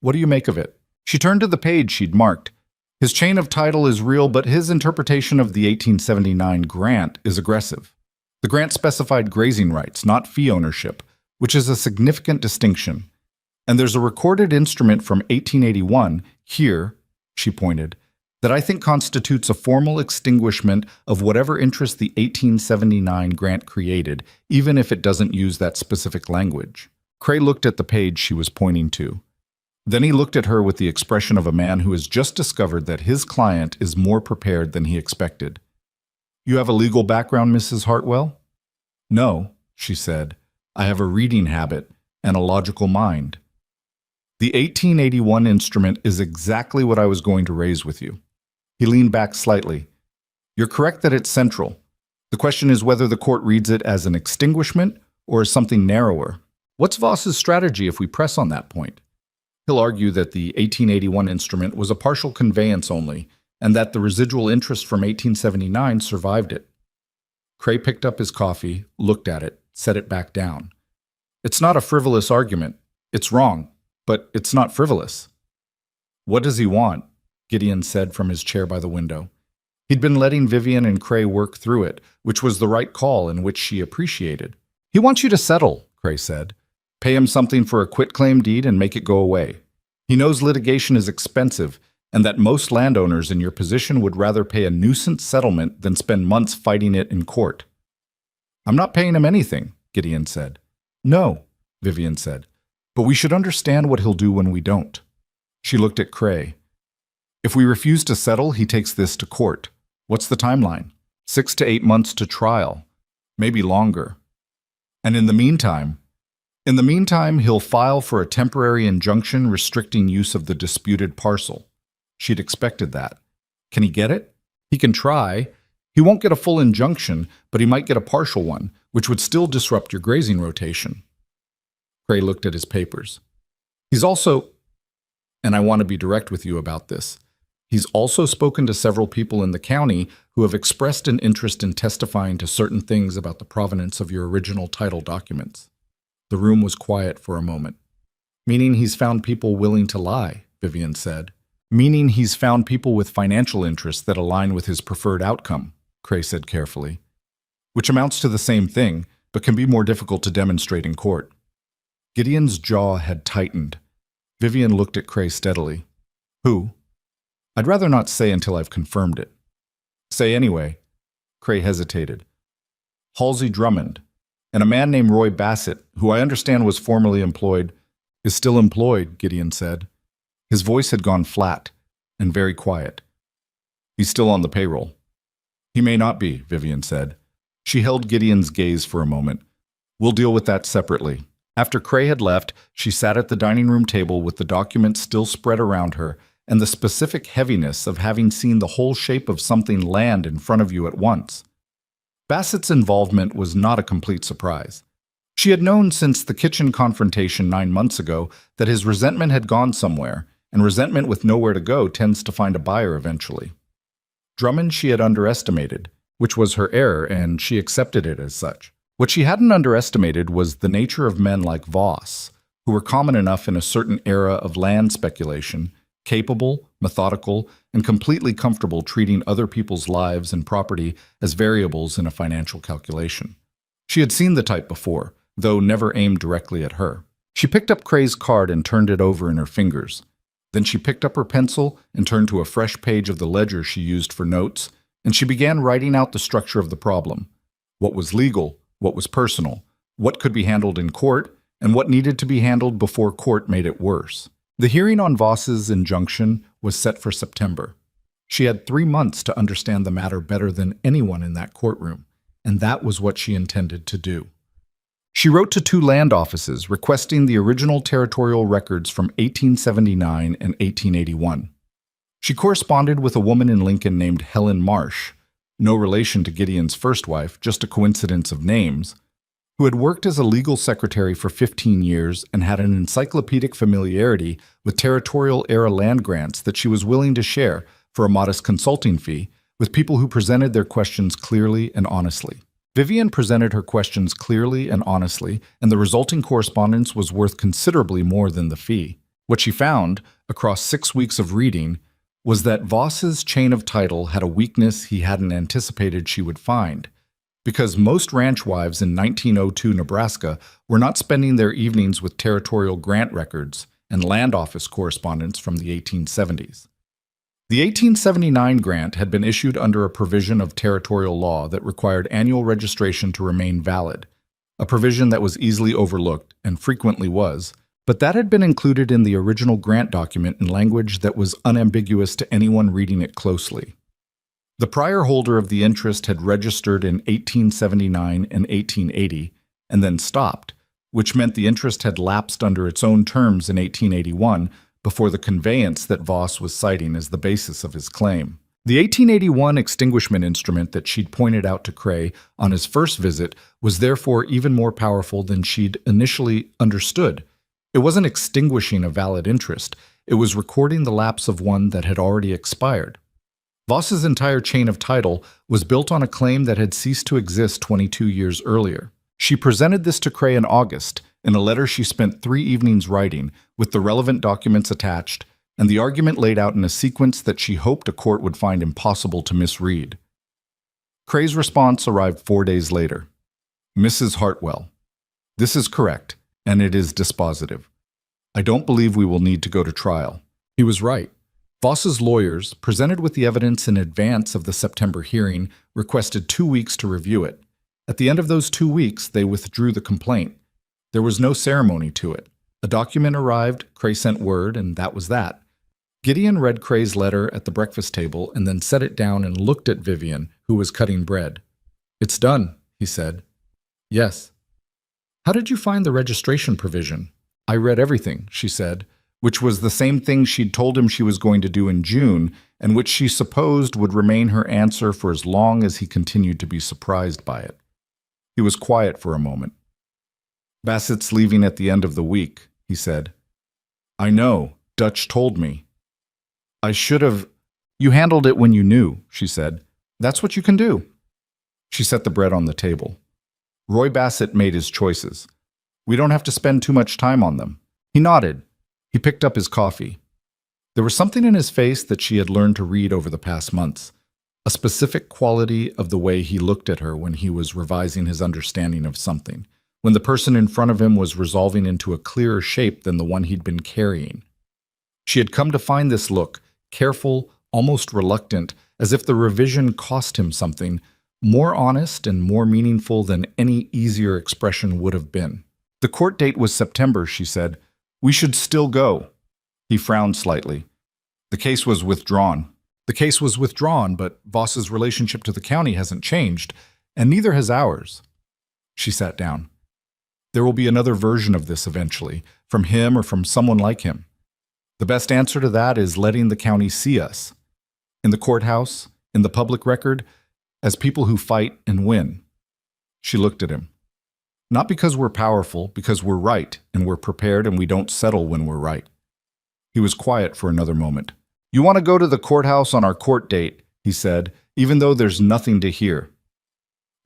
What do you make of it? She turned to the page she'd marked. His chain of title is real, but his interpretation of the 1879 grant is aggressive. The grant specified grazing rights, not fee ownership, which is a significant distinction. And there's a recorded instrument from 1881, here, she pointed, that I think constitutes a formal extinguishment of whatever interest the 1879 grant created, even if it doesn't use that specific language. Cray looked at the page she was pointing to. Then he looked at her with the expression of a man who has just discovered that his client is more prepared than he expected. You have a legal background, Mrs. Hartwell? No, she said. I have a reading habit and a logical mind. The 1881 instrument is exactly what I was going to raise with you. He leaned back slightly. You're correct that it's central. The question is whether the court reads it as an extinguishment or as something narrower. What's Voss's strategy if we press on that point? He'll argue that the 1881 instrument was a partial conveyance only, and that the residual interest from 1879 survived it. Cray picked up his coffee, looked at it, set it back down. It's not a frivolous argument. It's wrong, but it's not frivolous. What does he want? Gideon said from his chair by the window. He'd been letting Vivian and Cray work through it, which was the right call and which she appreciated. He wants you to settle, Cray said. Pay him something for a quitclaim deed and make it go away. He knows litigation is expensive, and that most landowners in your position would rather pay a nuisance settlement than spend months fighting it in court. I'm not paying him anything, Gideon said. No, Vivian said, but we should understand what he'll do when we don't. She looked at Cray. If we refuse to settle, he takes this to court. What's the timeline? 6 to 8 months to trial, maybe longer. And in the meantime, he'll file for a temporary injunction restricting use of the disputed parcel. She'd expected that. Can he get it? He can try. He won't get a full injunction, but he might get a partial one, which would still disrupt your grazing rotation. Cray looked at his papers. He's also, and I want to be direct with you about this, he's also spoken to several people in the county who have expressed an interest in testifying to certain things about the provenance of your original title documents. The room was quiet for a moment. Meaning he's found people willing to lie, Vivian said. Meaning he's found people with financial interests that align with his preferred outcome, Cray said carefully. Which amounts to the same thing, but can be more difficult to demonstrate in court. Gideon's jaw had tightened. Vivian looked at Cray steadily. Who? I'd rather not say until I've confirmed it. Say anyway. Cray hesitated. Halsey Drummond, and a man named Roy Bassett, who I understand was formerly employed, is still employed, Gideon said. His voice had gone flat and very quiet. He's still on the payroll. He may not be, Vivian said. She held Gideon's gaze for a moment. We'll deal with that separately. After Cray had left, she sat at the dining room table with the documents still spread around her and the specific heaviness of having seen the whole shape of something land in front of you at once. Bassett's involvement was not a complete surprise. She had known since the kitchen confrontation 9 months ago that his resentment had gone somewhere, and resentment with nowhere to go tends to find a buyer eventually. Drummond she had underestimated, which was her error, and she accepted it as such. What she hadn't underestimated was the nature of men like Voss, who were common enough in a certain era of land speculation, capable, methodical, and completely comfortable treating other people's lives and property as variables in a financial calculation. She had seen the type before, though never aimed directly at her. She picked up Cray's card and turned it over in her fingers. Then she picked up her pencil and turned to a fresh page of the ledger she used for notes, and she began writing out the structure of the problem. What was legal, what was personal, what could be handled in court, and what needed to be handled before court made it worse. The hearing on Voss's injunction was set for September. She had 3 months to understand the matter better than anyone in that courtroom, and that was what she intended to do. She wrote to 2 land offices requesting the original territorial records from 1879 and 1881. She corresponded with a woman in Lincoln named Helen Marsh, no relation to Gideon's first wife, just a coincidence of names, who had worked as a legal secretary for 15 years and had an encyclopedic familiarity with territorial-era land grants that she was willing to share for a modest consulting fee with people who presented their questions clearly and honestly. Vivian presented her questions clearly and honestly, and the resulting correspondence was worth considerably more than the fee. What she found, across 6 weeks of reading, was that Voss's chain of title had a weakness he hadn't anticipated she would find, because most ranch wives in 1902 Nebraska were not spending their evenings with territorial grant records and land office correspondence from the 1870s. The 1879 grant had been issued under a provision of territorial law that required annual registration to remain valid, a provision that was easily overlooked and frequently was, but that had been included in the original grant document in language that was unambiguous to anyone reading it closely. The prior holder of the interest had registered in 1879 and 1880 and then stopped, which meant the interest had lapsed under its own terms in 1881 before the conveyance that Voss was citing as the basis of his claim. The 1881 extinguishment instrument that she'd pointed out to Cray on his first visit was therefore even more powerful than she'd initially understood, It wasn't extinguishing a valid interest, it was recording the lapse of one that had already expired. Voss's entire chain of title was built on a claim that had ceased to exist 22 years earlier. She presented this to Cray in August, in a letter she spent 3 evenings writing, with the relevant documents attached, and the argument laid out in a sequence that she hoped a court would find impossible to misread. Cray's response arrived 4 days later. Mrs. Hartwell, this is correct, and it is dispositive. I don't believe we will need to go to trial. He was right. Voss's lawyers, presented with the evidence in advance of the September hearing, requested 2 weeks to review it. At the end of those 2 weeks, they withdrew the complaint. There was no ceremony to it. A document arrived, Cray sent word, and that was that. Gideon read Cray's letter at the breakfast table and then set it down and looked at Vivian, who was cutting bread. It's done, he said. Yes. How did you find the registration provision? I read everything, she said, which was the same thing she'd told him she was going to do in June, and which she supposed would remain her answer for as long as he continued to be surprised by it. He was quiet for a moment. Bassett's leaving at the end of the week, he said. I know, Dutch told me. I should have... You handled it when you knew, she said. That's what you can do. She set the bread on the table. Roy Bassett made his choices. We don't have to spend too much time on them. He nodded. He picked up his coffee. There was something in his face that she had learned to read over the past months, a specific quality of the way he looked at her when he was revising his understanding of something, when the person in front of him was resolving into a clearer shape than the one he'd been carrying. She had come to find this look, careful, almost reluctant, as if the revision cost him something, more honest and more meaningful than any easier expression would have been. The court date was September, she said. We should still go. He frowned slightly. The case was withdrawn. The case was withdrawn, but Voss's relationship to the county hasn't changed, and neither has ours. She sat down. There will be another version of this eventually, from him or from someone like him. The best answer to that is letting the county see us. In the courthouse, in the public record, as people who fight and win. She looked at him. Not because we're powerful, because we're right, and we're prepared and we don't settle when we're right. He was quiet for another moment. You want to go to the courthouse on our court date, he said, even though there's nothing to hear.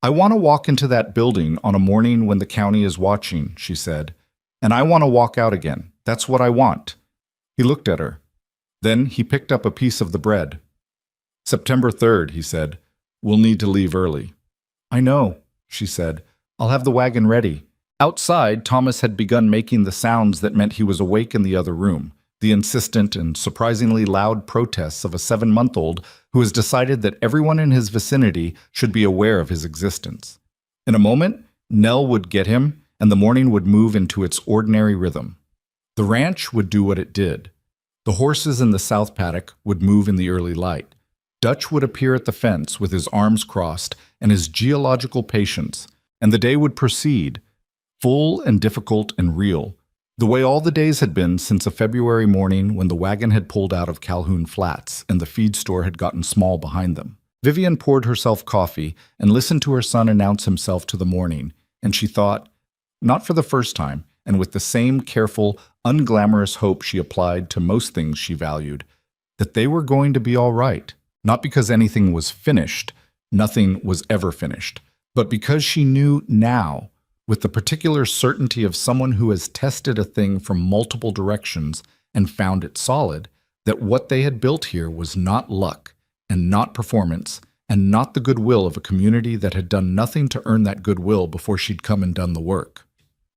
I want to walk into that building on a morning when the county is watching, she said, and I want to walk out again. That's what I want. He looked at her. Then he picked up a piece of the bread. September 3rd, he said. We'll need to leave early. I know, she said. I'll have the wagon ready. Outside, Thomas had begun making the sounds that meant he was awake in the other room, the insistent and surprisingly loud protests of a 7-month-old who has decided that everyone in his vicinity should be aware of his existence. In a moment, Nell would get him, and the morning would move into its ordinary rhythm. The ranch would do what it did. The horses in the south paddock would move in the early light. Dutch would appear at the fence with his arms crossed and his geological patience, and the day would proceed, full and difficult and real, the way all the days had been since a February morning when the wagon had pulled out of Calhoun Flats and the feed store had gotten small behind them. Vivian poured herself coffee and listened to her son announce himself to the morning, and she thought, not for the first time, and with the same careful, unglamorous hope she applied to most things she valued, that they were going to be all right, not because anything was finished, nothing was ever finished, but because she knew now, with the particular certainty of someone who has tested a thing from multiple directions and found it solid, that what they had built here was not luck, and not performance, and not the goodwill of a community that had done nothing to earn that goodwill before she'd come and done the work.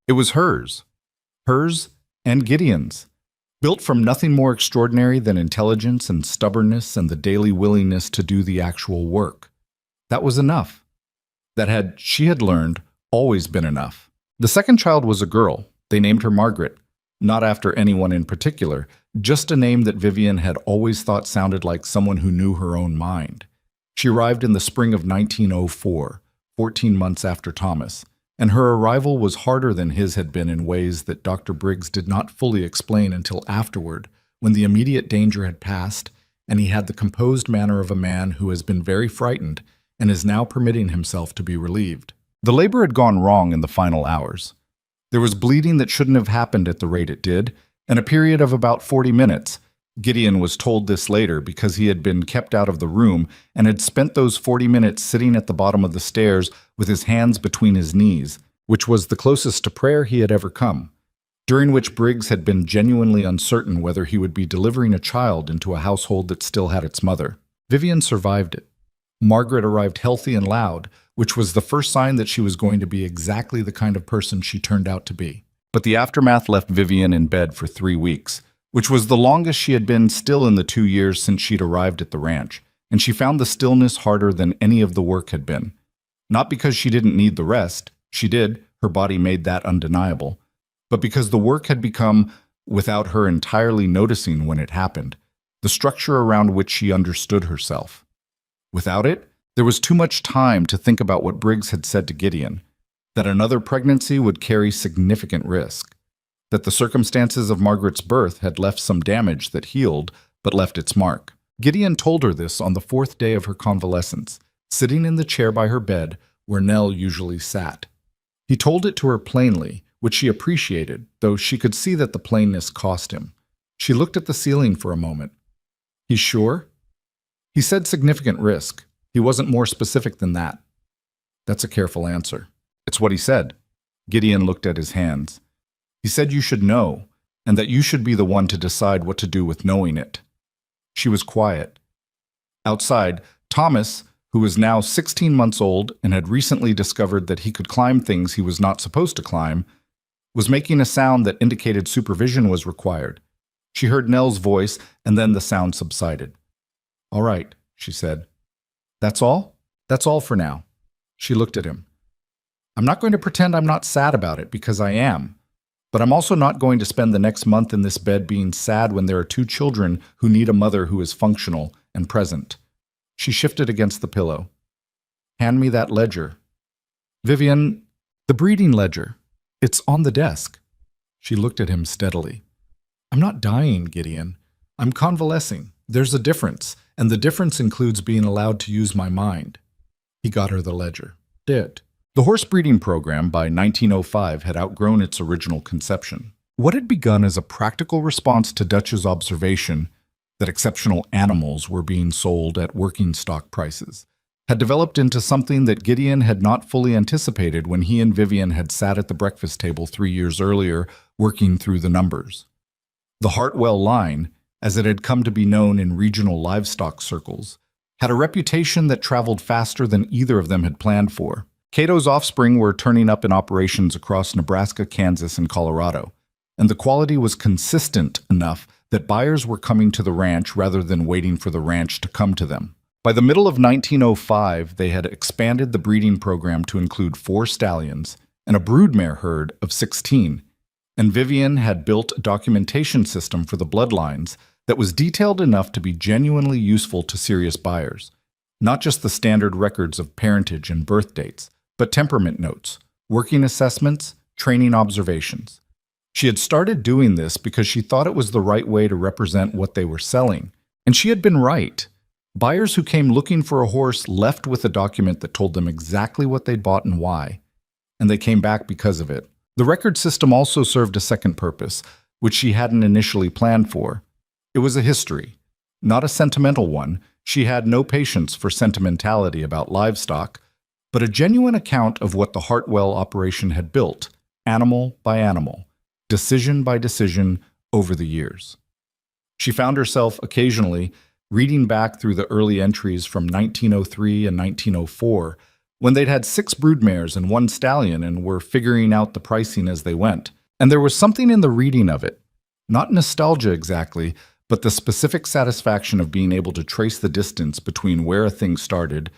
It was hers and Gideon's, built from nothing more extraordinary than intelligence and stubbornness and the daily willingness to do the actual work. That was enough. That she had learned, always been enough. The second child was a girl. They named her Margaret, not after anyone in particular, just a name that Vivian had always thought sounded like someone who knew her own mind. She arrived in the spring of 1904, 14 months after Thomas, and her arrival was harder than his had been in ways that Dr. Briggs did not fully explain until afterward, when the immediate danger had passed, and he had the composed manner of a man who has been very frightened and is now permitting himself to be relieved. The labor had gone wrong in the final hours. There was bleeding that shouldn't have happened at the rate it did, and a period of about 40 minutes. Gideon was told this later because he had been kept out of the room and had spent those 40 minutes sitting at the bottom of the stairs with his hands between his knees, which was the closest to prayer he had ever come, during which Briggs had been genuinely uncertain whether he would be delivering a child into a household that still had its mother. Vivian survived it. Margaret arrived healthy and loud, which was the first sign that she was going to be exactly the kind of person she turned out to be. But the aftermath left Vivian in bed for 3 weeks, which was the longest she had been still in the 2 years since she'd arrived at the ranch, and she found the stillness harder than any of the work had been. Not because she didn't need the rest, she did, her body made that undeniable, but because the work had become, without her entirely noticing when it happened, the structure around which she understood herself. Without it, there was too much time to think about what Briggs had said to Gideon, that another pregnancy would carry significant risk, that the circumstances of Margaret's birth had left some damage that healed but left its mark. Gideon told her this on the 4th day of her convalescence, sitting in the chair by her bed where Nell usually sat. He told it to her plainly, which she appreciated, though she could see that the plainness cost him. She looked at the ceiling for a moment. "He's sure?" He said significant risk. He wasn't more specific than that. That's a careful answer. It's what he said. Gideon looked at his hands. He said you should know, and that you should be the one to decide what to do with knowing it. She was quiet. Outside, Thomas, who was now 16 months old and had recently discovered that he could climb things he was not supposed to climb, was making a sound that indicated supervision was required. She heard Nell's voice, and then the sound subsided. "All right," she said. "That's all? That's all for now." She looked at him. "I'm not going to pretend I'm not sad about it, because I am. But I'm also not going to spend the next month in this bed being sad when there are 2 children who need a mother who is functional and present." She shifted against the pillow. "Hand me that ledger." "Vivian, the breeding ledger. It's on the desk." She looked at him steadily. "I'm not dying, Gideon. I'm convalescing. There's a difference, and the difference includes being allowed to use my mind." He got her the ledger. Did. The horse breeding program by 1905 had outgrown its original conception. What had begun as a practical response to Dutch's observation that exceptional animals were being sold at working stock prices had developed into something that Gideon had not fully anticipated when he and Vivian had sat at the breakfast table 3 years earlier working through the numbers. The Hartwell line, as it had come to be known in regional livestock circles, had a reputation that traveled faster than either of them had planned for. Cato's offspring were turning up in operations across Nebraska, Kansas, and Colorado, and the quality was consistent enough that buyers were coming to the ranch rather than waiting for the ranch to come to them. By the middle of 1905, they had expanded the breeding program to include 4 stallions and a broodmare herd of 16, and Vivian had built a documentation system for the bloodlines that was detailed enough to be genuinely useful to serious buyers, not just the standard records of parentage and birth dates, but temperament notes, working assessments, training observations. She had started doing this because she thought it was the right way to represent what they were selling, and she had been right. Buyers who came looking for a horse left with a document that told them exactly what they'd bought and why, and they came back because of it. The record system also served a second purpose, which she hadn't initially planned for. It was a history, not a sentimental one. She had no patience for sentimentality about livestock, but a genuine account of what the Hartwell operation had built, animal by animal, decision by decision, over the years. She found herself occasionally reading back through the early entries from 1903 and 1904, when they'd had 6 broodmares and 1 stallion and were figuring out the pricing as they went. And there was something in the reading of it, not nostalgia exactly, but the specific satisfaction of being able to trace the distance between where a thing started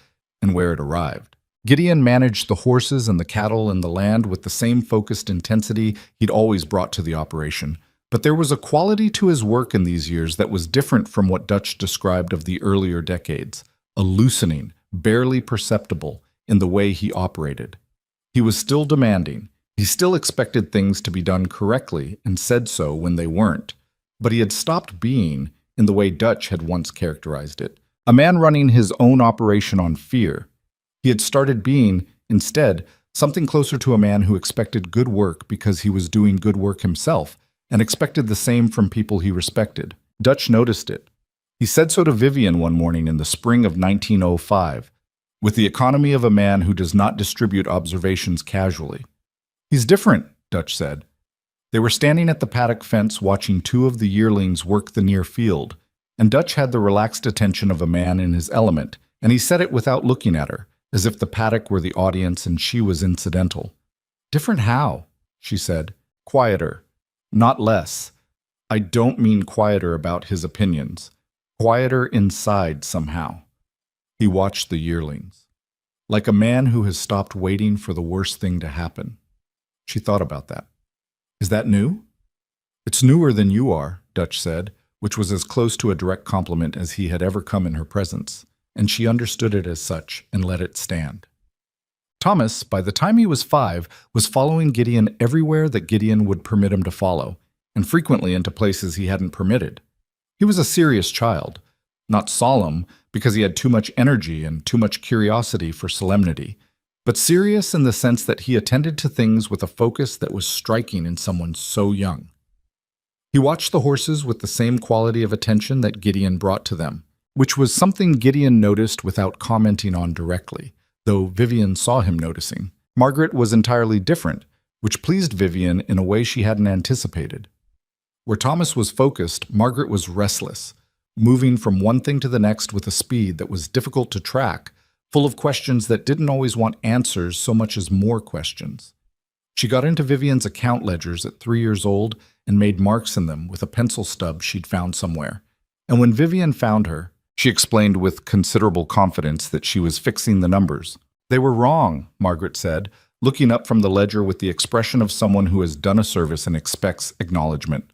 and where it arrived. Gideon managed the horses and the cattle and the land with the same focused intensity he'd always brought to the operation, but there was a quality to his work in these years that was different from what Dutch described of the earlier decades, a loosening, barely perceptible, in the way he operated. He was still demanding. He still expected things to be done correctly and said so when they weren't, but he had stopped being, in the way Dutch had once characterized it, a man running his own operation on fear. He had started being, instead, something closer to a man who expected good work because he was doing good work himself and expected the same from people he respected. Dutch noticed it. He said so to Vivian one morning in the spring of 1905, with the economy of a man who does not distribute observations casually. "He's different," Dutch said. They were standing at the paddock fence watching two of the yearlings work the near field, and Dutch had the relaxed attention of a man in his element, and he said it without looking at her, as if the paddock were the audience and she was incidental. "Different how?" she said. "Quieter. Not less. I don't mean quieter about his opinions. Quieter inside somehow." He watched the yearlings. Like a man who has stopped waiting for the worst thing to happen. She thought about that. "Is that new?" "It's newer than you are," Dutch said, which was as close to a direct compliment as he had ever come in her presence, and she understood it as such and let it stand. Thomas, by the time he was 5, was following Gideon everywhere that Gideon would permit him to follow, and frequently into places he hadn't permitted. He was a serious child, not solemn because he had too much energy and too much curiosity for solemnity, but serious in the sense that he attended to things with a focus that was striking in someone so young. He watched the horses with the same quality of attention that Gideon brought to them, which was something Gideon noticed without commenting on directly, though Vivian saw him noticing. Margaret was entirely different, which pleased Vivian in a way she hadn't anticipated. Where Thomas was focused, Margaret was restless, moving from one thing to the next with a speed that was difficult to track, full of questions that didn't always want answers so much as more questions. She got into Vivian's account ledgers at 3 years old and made marks in them with a pencil stub she'd found somewhere. And when Vivian found her, she explained with considerable confidence that she was fixing the numbers. "They were wrong," Margaret said, looking up from the ledger with the expression of someone who has done a service and expects acknowledgement.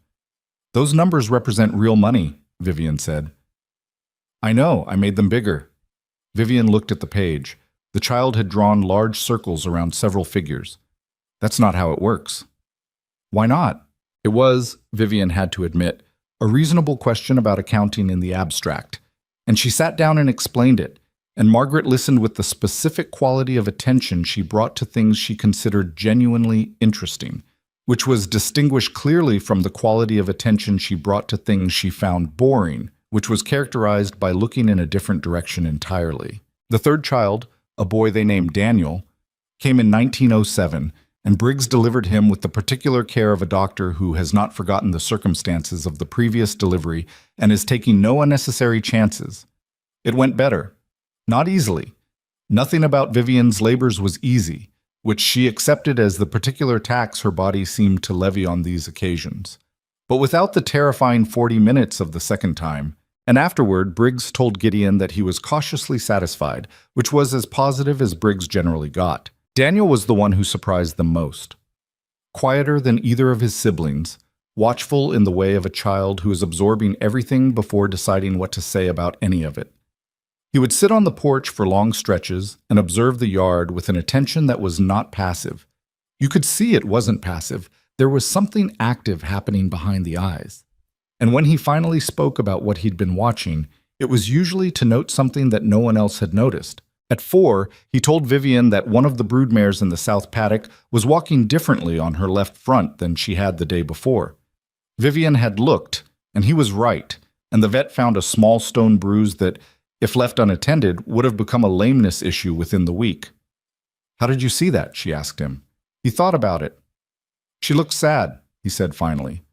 "Those numbers represent real money," Vivian said. "I know, I made them bigger." Vivian looked at the page. The child had drawn large circles around several figures. "That's not how it works." "Why not?" It was, Vivian had to admit, a reasonable question about accounting in the abstract, and she sat down and explained it, and Margaret listened with the specific quality of attention she brought to things she considered genuinely interesting, which was distinguished clearly from the quality of attention she brought to things she found boring, which was characterized by looking in a different direction entirely. The third child, a boy they named Daniel, came in 1907, and Briggs delivered him with the particular care of a doctor who has not forgotten the circumstances of the previous delivery and is taking no unnecessary chances. It went better. Not easily. Nothing about Vivian's labors was easy, which she accepted as the particular tax her body seemed to levy on these occasions. But without the terrifying 40 minutes of the second time, and afterward Briggs told Gideon that he was cautiously satisfied, which was as positive as Briggs generally got. Daniel was the one who surprised them most. Quieter than either of his siblings, watchful in the way of a child who is absorbing everything before deciding what to say about any of it. He would sit on the porch for long stretches and observe the yard with an attention that was not passive. You could see it wasn't passive. There was something active happening behind the eyes. And when he finally spoke about what he'd been watching, it was usually to note something that no one else had noticed. At 4, he told Vivian that one of the broodmares in the south paddock was walking differently on her left front than she had the day before. Vivian had looked, and he was right, and the vet found a small stone bruise that, if left unattended, would have become a lameness issue within the week. "How did you see that?" she asked him. He thought about it. "She looked sad," he said finally.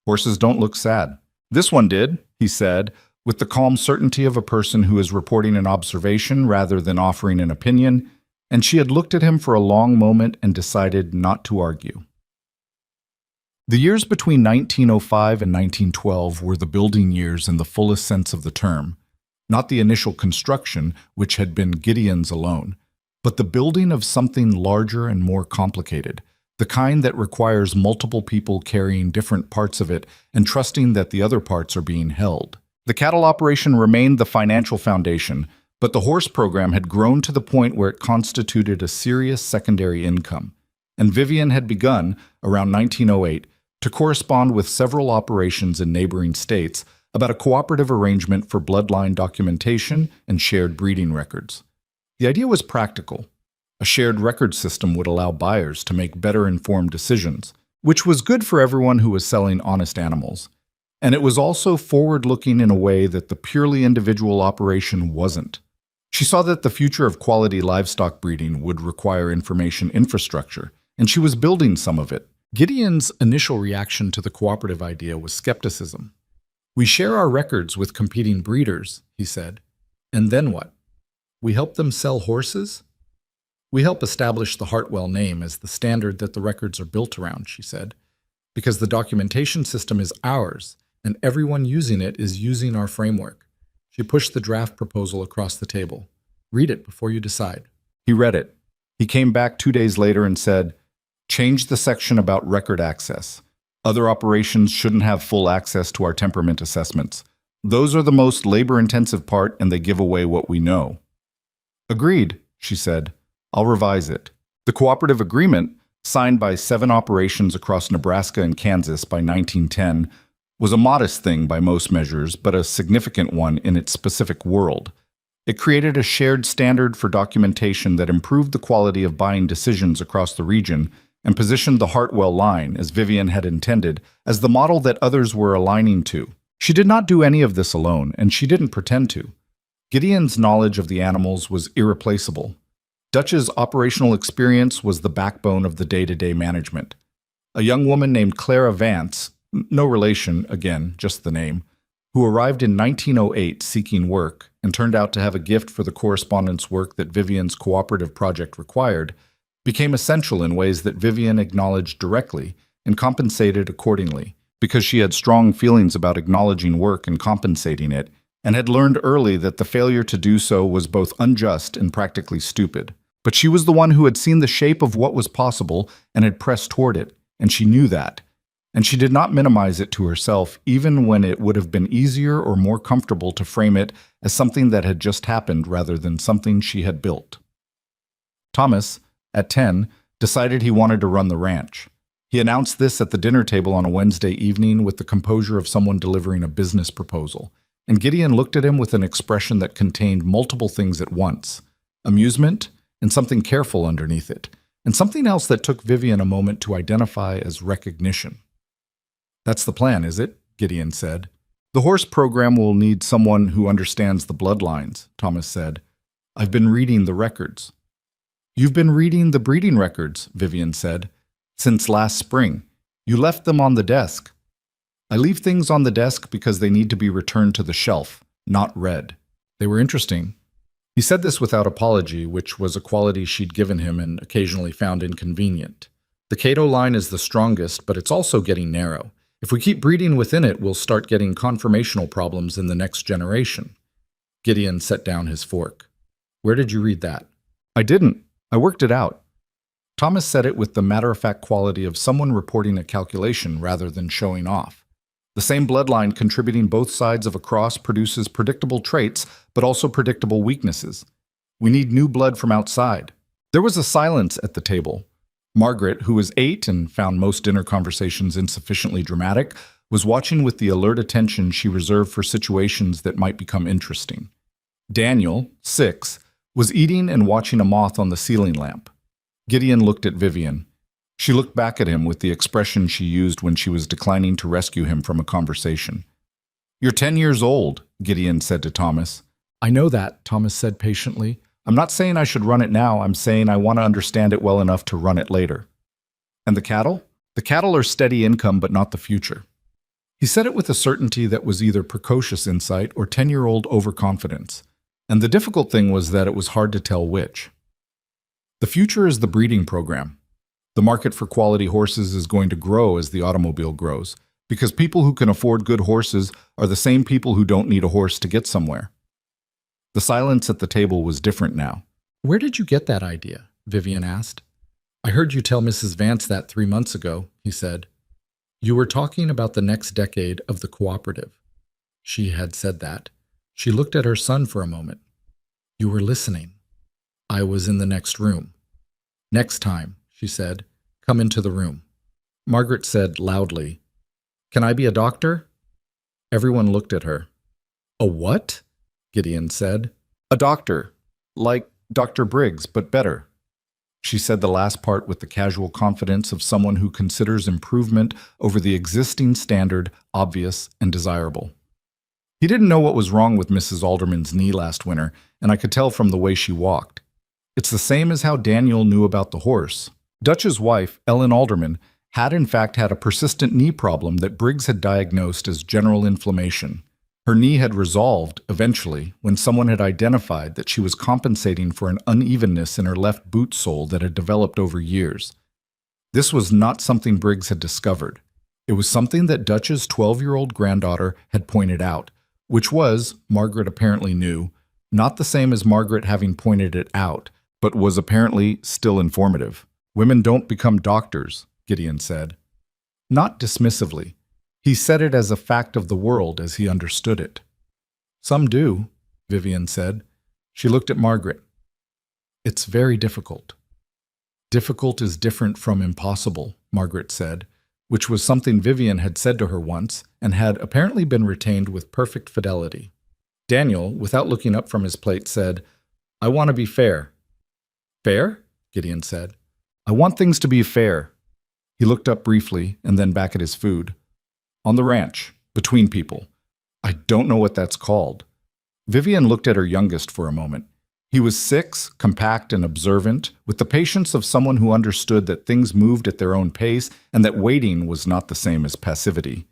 "Horses don't look sad." "This one did," he said, with the calm certainty of a person who is reporting an observation rather than offering an opinion, and she had looked at him for a long moment and decided not to argue. The years between 1905 and 1912 were the building years in the fullest sense of the term, not the initial construction, which had been Gideon's alone, but the building of something larger and more complicated, the kind that requires multiple people carrying different parts of it and trusting that the other parts are being held. The cattle operation remained the financial foundation, but the horse program had grown to the point where it constituted a serious secondary income, and Vivian had begun, around 1908, to correspond with several operations in neighboring states about a cooperative arrangement for bloodline documentation and shared breeding records. The idea was practical. A shared record system would allow buyers to make better informed decisions, which was good for everyone who was selling honest animals. And it was also forward-looking in a way that the purely individual operation wasn't. She saw that the future of quality livestock breeding would require information infrastructure, and she was building some of it. Gideon's initial reaction to the cooperative idea was skepticism. "We share our records with competing breeders," he said. "And then what? We help them sell horses?" "We help establish the Hartwell name as the standard that the records are built around," she said, "because the documentation system is ours, and everyone using it is using our framework." She pushed the draft proposal across the table. "Read it before you decide." He read it. He came back 2 days later and said, "Change the section about record access. Other operations shouldn't have full access to our temperament assessments. Those are the most labor-intensive part, and they give away what we know." "Agreed," she said. "I'll revise it." The cooperative agreement, signed by 7 operations across Nebraska and Kansas by 1910, was a modest thing by most measures, but a significant one in its specific world. It created a shared standard for documentation that improved the quality of buying decisions across the region and positioned the Hartwell line, as Vivian had intended, as the model that others were aligning to. She did not do any of this alone, and she didn't pretend to. Gideon's knowledge of the animals was irreplaceable. Dutch's operational experience was the backbone of the day-to-day management. A young woman named Clara Vance, no relation, again, just the name, who arrived in 1908 seeking work and turned out to have a gift for the correspondence work that Vivian's cooperative project required, became essential in ways that Vivian acknowledged directly and compensated accordingly, because she had strong feelings about acknowledging work and compensating it, and had learned early that the failure to do so was both unjust and practically stupid. But she was the one who had seen the shape of what was possible and had pressed toward it, and she knew that. And she did not minimize it to herself, even when it would have been easier or more comfortable to frame it as something that had just happened rather than something she had built. Thomas, at 10, decided he wanted to run the ranch. He announced this at the dinner table on a Wednesday evening with the composure of someone delivering a business proposal, and Gideon looked at him with an expression that contained multiple things at once: amusement and something careful underneath it, and something else that took Vivian a moment to identify as recognition. "That's the plan, is it?" Gideon said. "The horse program will need someone who understands the bloodlines," Thomas said. "I've been reading the records." "You've been reading the breeding records," Vivian said, "since last spring. You left them on the desk." "I leave things on the desk because they need to be returned to the shelf, not read. They were interesting." He said this without apology, which was a quality she'd given him and occasionally found inconvenient. "The Cato line is the strongest, but it's also getting narrow. If we keep breeding within it, we'll start getting conformational problems in the next generation." Gideon set down his fork. "Where did you read that?" "I didn't. I worked it out." Thomas said it with the matter-of-fact quality of someone reporting a calculation rather than showing off. The same bloodline contributing both sides of a cross produces predictable traits, but also predictable weaknesses. We need new blood from outside. There was a silence at the table. Margaret, who was 8 and found most dinner conversations insufficiently dramatic, was watching with the alert attention she reserved for situations that might become interesting. Daniel, 6, was eating and watching a moth on the ceiling lamp. Gideon looked at Vivian. She looked back at him with the expression she used when she was declining to rescue him from a conversation. "You're 10 years old," Gideon said to Thomas. "I know that," Thomas said patiently. "I'm not saying I should run it now. I'm saying I want to understand it well enough to run it later." "And the cattle?" "The cattle are steady income, but not the future." He said it with a certainty that was either precocious insight or 10-year-old overconfidence. And the difficult thing was that it was hard to tell which. The future is the breeding program. The market for quality horses is going to grow as the automobile grows, because people who can afford good horses are the same people who don't need a horse to get somewhere. The silence at the table was different now. "Where did you get that idea?" Vivian asked. "I heard you tell Mrs. Vance that 3 months ago," he said. "You were talking about the next decade of the cooperative." She had said that. She looked at her son for a moment. "You were listening." "I was in the next room." "Next time," she said, "come into the room." Margaret said loudly, "Can I be a doctor?" Everyone looked at her. "A what?" Gideon said. "A doctor. Like Dr. Briggs, but better." She said the last part with the casual confidence of someone who considers improvement over the existing standard obvious and desirable. He didn't know what was wrong with Mrs. Alderman's knee last winter, and I could tell from the way she walked. It's the same as how Daniel knew about the horse. Dutch's wife, Ellen Alderman, had in fact had a persistent knee problem that Briggs had diagnosed as general inflammation. Her knee had resolved, eventually, when someone had identified that she was compensating for an unevenness in her left boot sole that had developed over years. This was not something Briggs had discovered. It was something that Dutch's 12-year-old granddaughter had pointed out, which was, Margaret apparently knew, not the same as Margaret having pointed it out, but was apparently still informative. "Women don't become doctors," Gideon said. Not dismissively. He said it as a fact of the world as he understood it. "Some do," Vivian said. She looked at Margaret. "It's very difficult." "Difficult is different from impossible," Margaret said, which was something Vivian had said to her once and had apparently been retained with perfect fidelity. Daniel, without looking up from his plate, said, "I want to be fair." "Fair?" Gideon said. "I want things to be fair." He looked up briefly and then back at his food. "On the ranch, between people. I don't know what that's called." Vivian looked at her youngest for a moment. He was 6, compact and observant, with the patience of someone who understood that things moved at their own pace and that waiting was not the same as passivity.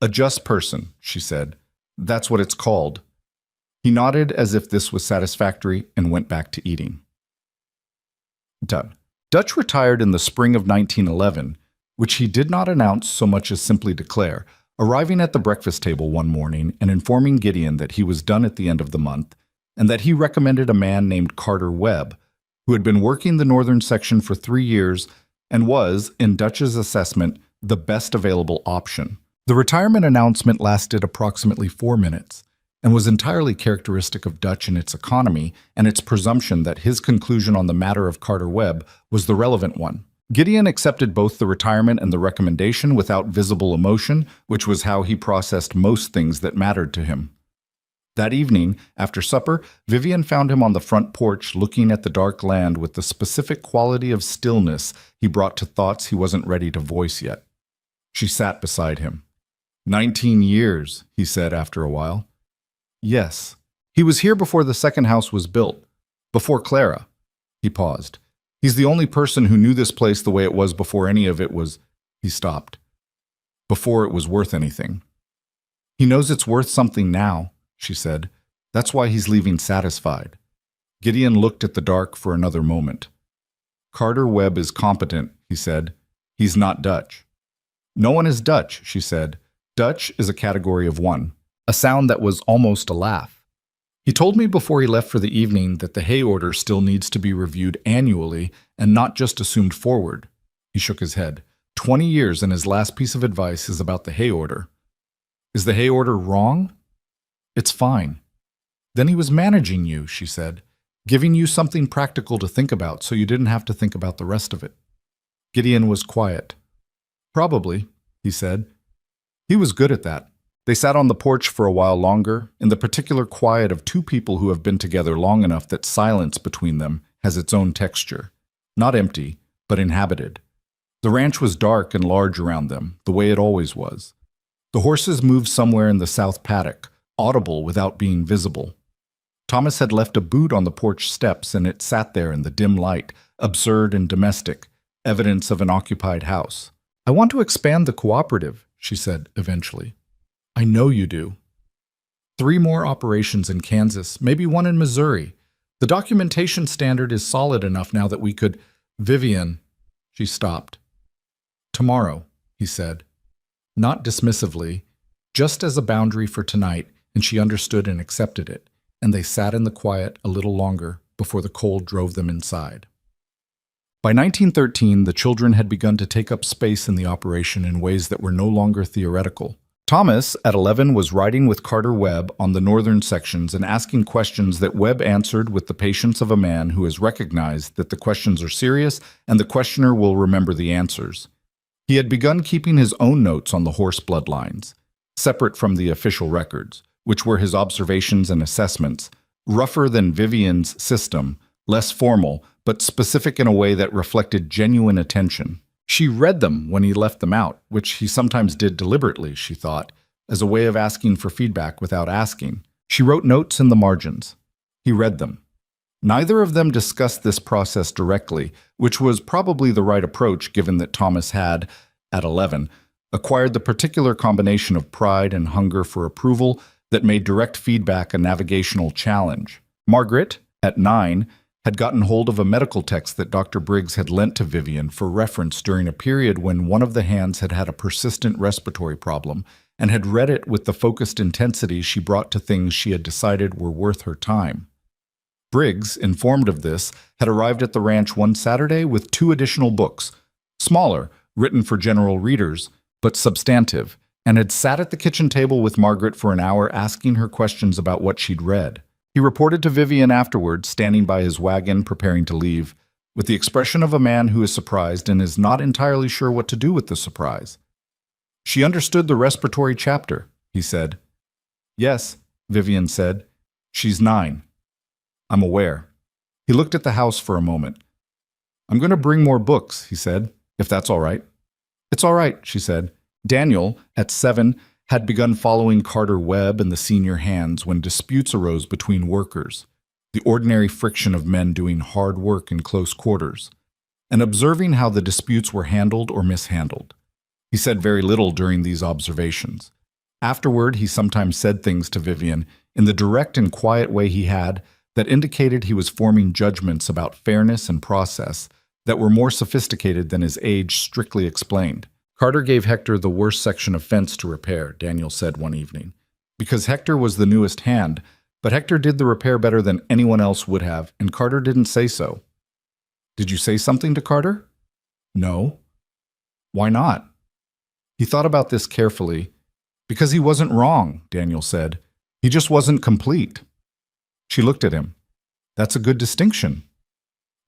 "A just person," she said. "That's what it's called." He nodded as if this was satisfactory and went back to eating. Done. Dutch retired in the spring of 1911, which he did not announce so much as simply declare, arriving at the breakfast table one morning and informing Gideon that he was done at the end of the month, and that he recommended a man named Carter Webb, who had been working the northern section for 3 years and was, in Dutch's assessment, the best available option. The retirement announcement lasted approximately 4 minutes, and was entirely characteristic of Dutch in its economy and its presumption that his conclusion on the matter of Carter Webb was the relevant one. Gideon accepted both the retirement and the recommendation without visible emotion, which was how he processed most things that mattered to him. That evening, after supper, Vivian found him on the front porch looking at the dark land with the specific quality of stillness he brought to thoughts he wasn't ready to voice yet. She sat beside him. 19 years, he said after a while. Yes. He was here before the second house was built. Before Clara. He paused. He's the only person who knew this place the way it was before any of it was... He stopped. Before it was worth anything. He knows it's worth something now, she said. That's why he's leaving satisfied. Gideon looked at the dark for another moment. Carter Webb is competent, he said. He's not Dutch. No one is Dutch, she said. Dutch is a category of one. A sound that was almost a laugh. He told me before he left for the evening that the hay order still needs to be reviewed annually and not just assumed forward. He shook his head. 20 years and his last piece of advice is about the hay order. Is the hay order wrong? It's fine. Then he was managing you, she said, giving you something practical to think about so you didn't have to think about the rest of it. Gideon was quiet. Probably, he said. He was good at that. They sat on the porch for a while longer, in the particular quiet of two people who have been together long enough that silence between them has its own texture. Not empty, but inhabited. The ranch was dark and large around them, the way it always was. The horses moved somewhere in the south paddock, audible without being visible. Thomas had left a boot on the porch steps, and it sat there in the dim light, absurd and domestic, evidence of an occupied house. I want to expand the cooperative, she said eventually. I know you do. 3 more operations in Kansas, maybe 1 in Missouri. The documentation standard is solid enough now that we could... Vivian, she stopped. Tomorrow, he said. Not dismissively, just as a boundary for tonight, and she understood and accepted it, and they sat in the quiet a little longer before the cold drove them inside. By 1913, the children had begun to take up space in the operation in ways that were no longer theoretical. Thomas, at 11, was riding with Carter Webb on the northern sections and asking questions that Webb answered with the patience of a man who has recognized that the questions are serious and the questioner will remember the answers. He had begun keeping his own notes on the horse bloodlines, separate from the official records, which were his observations and assessments, rougher than Vivian's system, less formal, but specific in a way that reflected genuine attention. She read them when he left them out, which he sometimes did deliberately, she thought, as a way of asking for feedback without asking. She wrote notes in the margins. He read them. Neither of them discussed this process directly, which was probably the right approach given that Thomas had, at 11, acquired the particular combination of pride and hunger for approval that made direct feedback a navigational challenge. Margaret, at 9, had gotten hold of a medical text that Dr. Briggs had lent to Vivian for reference during a period when one of the hands had had a persistent respiratory problem, and had read it with the focused intensity she brought to things she had decided were worth her time. Briggs, informed of this, had arrived at the ranch one Saturday with 2 additional books, smaller, written for general readers, but substantive, and had sat at the kitchen table with Margaret for an hour asking her questions about what she'd read. He reported to Vivian afterward, standing by his wagon preparing to leave, with the expression of a man who is surprised and is not entirely sure what to do with the surprise. "She understood the respiratory chapter," he said. "Yes," Vivian said. "She's 9. I'm aware." He looked at the house for a moment. "I'm going to bring more books," he said, "if that's all right." "It's all right," she said. Daniel, at 7, had begun following Carter Webb and the senior hands when disputes arose between workers, the ordinary friction of men doing hard work in close quarters, and observing how the disputes were handled or mishandled. He said very little during these observations. Afterward, he sometimes said things to Vivian in the direct and quiet way he had that indicated he was forming judgments about fairness and process that were more sophisticated than his age strictly explained. "Carter gave Hector the worst section of fence to repair," Daniel said one evening, "because Hector was the newest hand, but Hector did the repair better than anyone else would have, and Carter didn't say so." "Did you say something to Carter?" "No." "Why not?" He thought about this carefully. "Because he wasn't wrong," Daniel said. "He just wasn't complete." She looked at him. "That's a good distinction.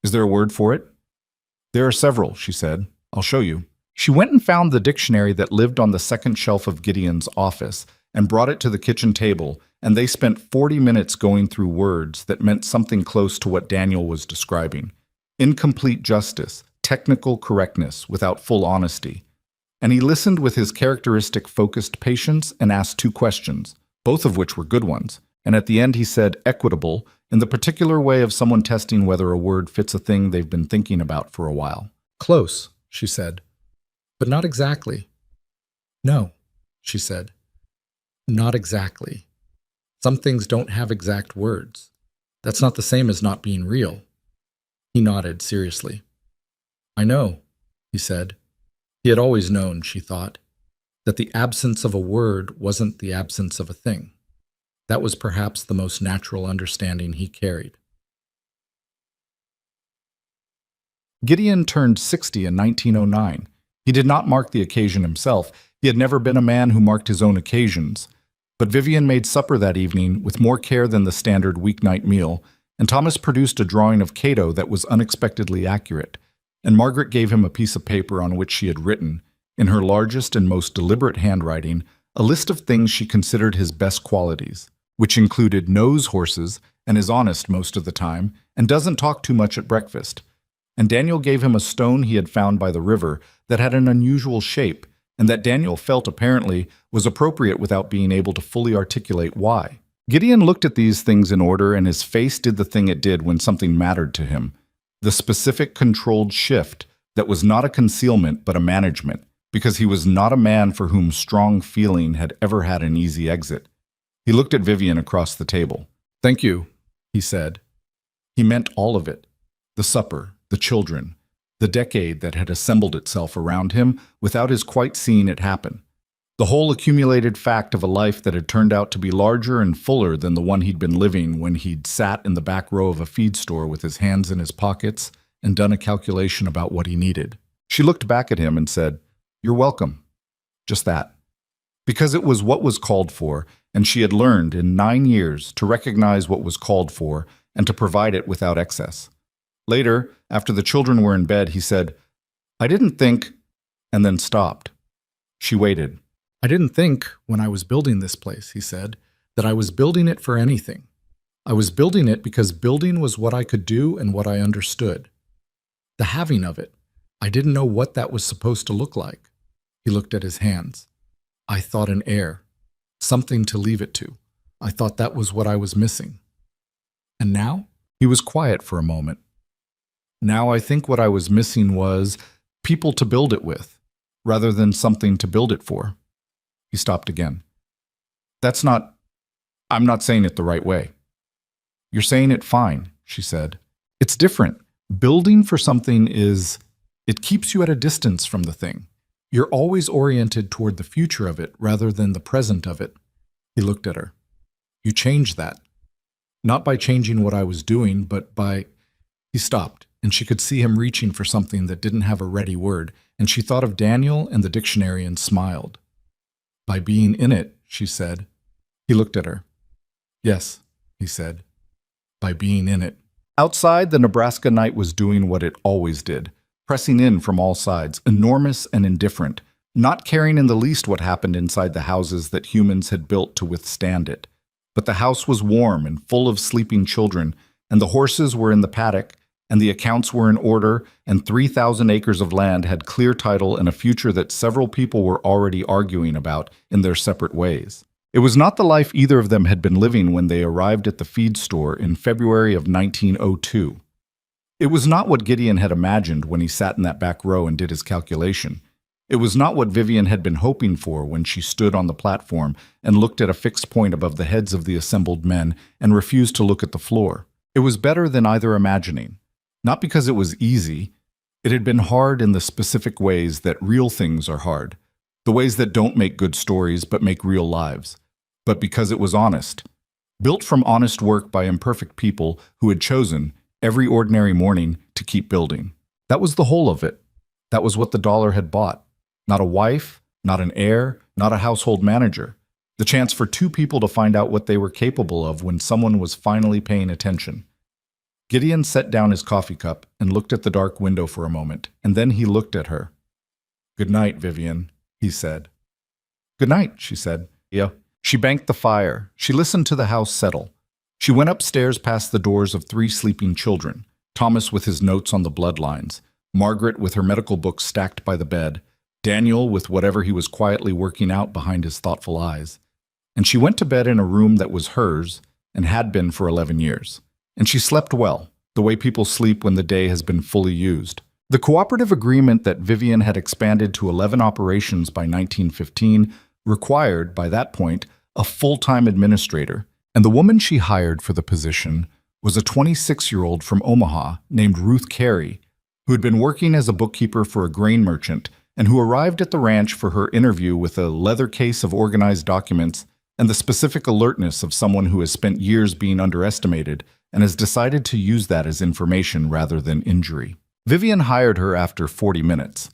Is there a word for it?" "There are several," she said. "I'll show you." She went and found the dictionary that lived on the second shelf of Gideon's office and brought it to the kitchen table, and they spent 40 minutes going through words that meant something close to what Daniel was describing. Incomplete justice, technical correctness without full honesty. And he listened with his characteristic focused patience and asked 2 questions, both of which were good ones. And at the end he said equitable in the particular way of someone testing whether a word fits a thing they've been thinking about for a while. "Close," she said. "But not exactly." "No," she said. "Not exactly. Some things don't have exact words. That's not the same as not being real." He nodded seriously. "I know," he said. He had always known, she thought, that the absence of a word wasn't the absence of a thing. That was perhaps the most natural understanding he carried. Gideon turned 60 in 1909. He did not mark the occasion himself. He had never been a man who marked his own occasions. But Vivian made supper that evening with more care than the standard weeknight meal, and Thomas produced a drawing of Cato that was unexpectedly accurate, and Margaret gave him a piece of paper on which she had written, in her largest and most deliberate handwriting, a list of things she considered his best qualities, which included knows horses and is honest most of the time and doesn't talk too much at breakfast. And Daniel gave him a stone he had found by the river that had an unusual shape, and that Daniel felt apparently was appropriate without being able to fully articulate why. Gideon looked at these things in order, and his face did the thing it did when something mattered to him, the specific controlled shift that was not a concealment but a management, because he was not a man for whom strong feeling had ever had an easy exit. He looked at Vivian across the table. "Thank you," he said. He meant all of it. The supper, the children, the decade that had assembled itself around him without his quite seeing it happen. The whole accumulated fact of a life that had turned out to be larger and fuller than the one he'd been living when he'd sat in the back row of a feed store with his hands in his pockets and done a calculation about what he needed. She looked back at him and said, "You're welcome." Just that. Because it was what was called for, and she had learned in 9 years to recognize what was called for and to provide it without excess. Later, after the children were in bed, he said, "I didn't think," and then stopped. She waited. "I didn't think, when I was building this place," he said, "that I was building it for anything. I was building it because building was what I could do and what I understood. The having of it, I didn't know what that was supposed to look like. He looked at his hands. I thought an heir, something to leave it to. I thought that was what I was missing. And now? He was quiet for a moment. Now I think what I was missing was people to build it with, rather than something to build it for. He stopped again. I'm not saying it the right way. You're saying it fine, she said. It's different. Building for something it keeps you at a distance from the thing. You're always oriented toward the future of it rather than the present of it. He looked at her. You changed that. Not by changing what I was doing, but by... He stopped, and she could see him reaching for something that didn't have a ready word, and she thought of Daniel and the dictionary and smiled. By being in it, she said. He looked at her. Yes, he said. By being in it. Outside, the Nebraska night was doing what it always did, pressing in from all sides, enormous and indifferent, not caring in the least what happened inside the houses that humans had built to withstand it. But the house was warm and full of sleeping children, and the horses were in the paddock, and the accounts were in order, and 3,000 acres of land had clear title and a future that several people were already arguing about in their separate ways. It was not the life either of them had been living when they arrived at the feed store in February of 1902. It was not what Gideon had imagined when he sat in that back row and did his calculation. It was not what Vivian had been hoping for when she stood on the platform and looked at a fixed point above the heads of the assembled men and refused to look at the floor. It was better than either imagining. Not because it was easy. It had been hard in the specific ways that real things are hard, the ways that don't make good stories but make real lives. But because it was honest. Built from honest work by imperfect people who had chosen, every ordinary morning, to keep building. That was the whole of it. That was what the dollar had bought. Not a wife, not an heir, not a household manager. The chance for two people to find out what they were capable of when someone was finally paying attention. Gideon set down his coffee cup and looked at the dark window for a moment, and then he looked at her. "Good night, Vivian," he said. "Good night," she said. "Yeah." She banked the fire. She listened to the house settle. She went upstairs past the doors of 3 sleeping children, Thomas with his notes on the bloodlines, Margaret with her medical books stacked by the bed, Daniel with whatever he was quietly working out behind his thoughtful eyes. And she went to bed in a room that was hers and had been for 11 years. And she slept well, the way people sleep when the day has been fully used. The cooperative agreement that Vivian had expanded to 11 operations by 1915 required, by that point, a full-time administrator, and the woman she hired for the position was a 26-year-old from Omaha named Ruth Carey, who had been working as a bookkeeper for a grain merchant and who arrived at the ranch for her interview with a leather case of organized documents and the specific alertness of someone who has spent years being underestimated and has decided to use that as information rather than injury. Vivian hired her after 40 minutes.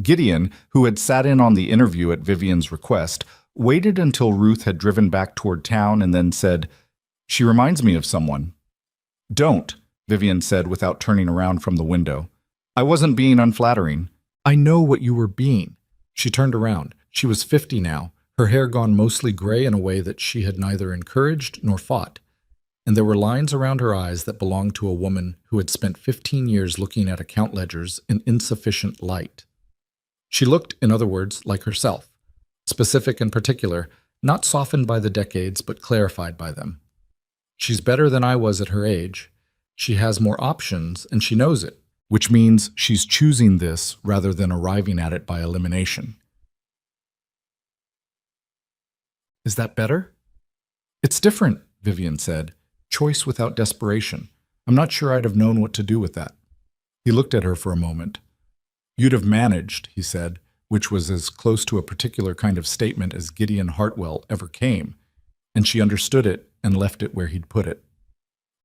Gideon, who had sat in on the interview at Vivian's request, waited until Ruth had driven back toward town and then said, "She reminds me of someone." "Don't," Vivian said without turning around from the window. "I wasn't being unflattering." "I know what you were being." She turned around. She was 50 now, her hair gone mostly gray in a way that she had neither encouraged nor fought. And there were lines around her eyes that belonged to a woman who had spent 15 years looking at account ledgers in insufficient light. She looked, in other words, like herself, specific and particular, not softened by the decades but clarified by them. She's better than I was at her age. She has more options, and she knows it, which means she's choosing this rather than arriving at it by elimination. Is that better? It's different, Vivian said. Choice without desperation. I'm not sure I'd have known what to do with that. He looked at her for a moment. You'd have managed, he said, which was as close to a particular kind of statement as Gideon Hartwell ever came, and she understood it and left it where he'd put it.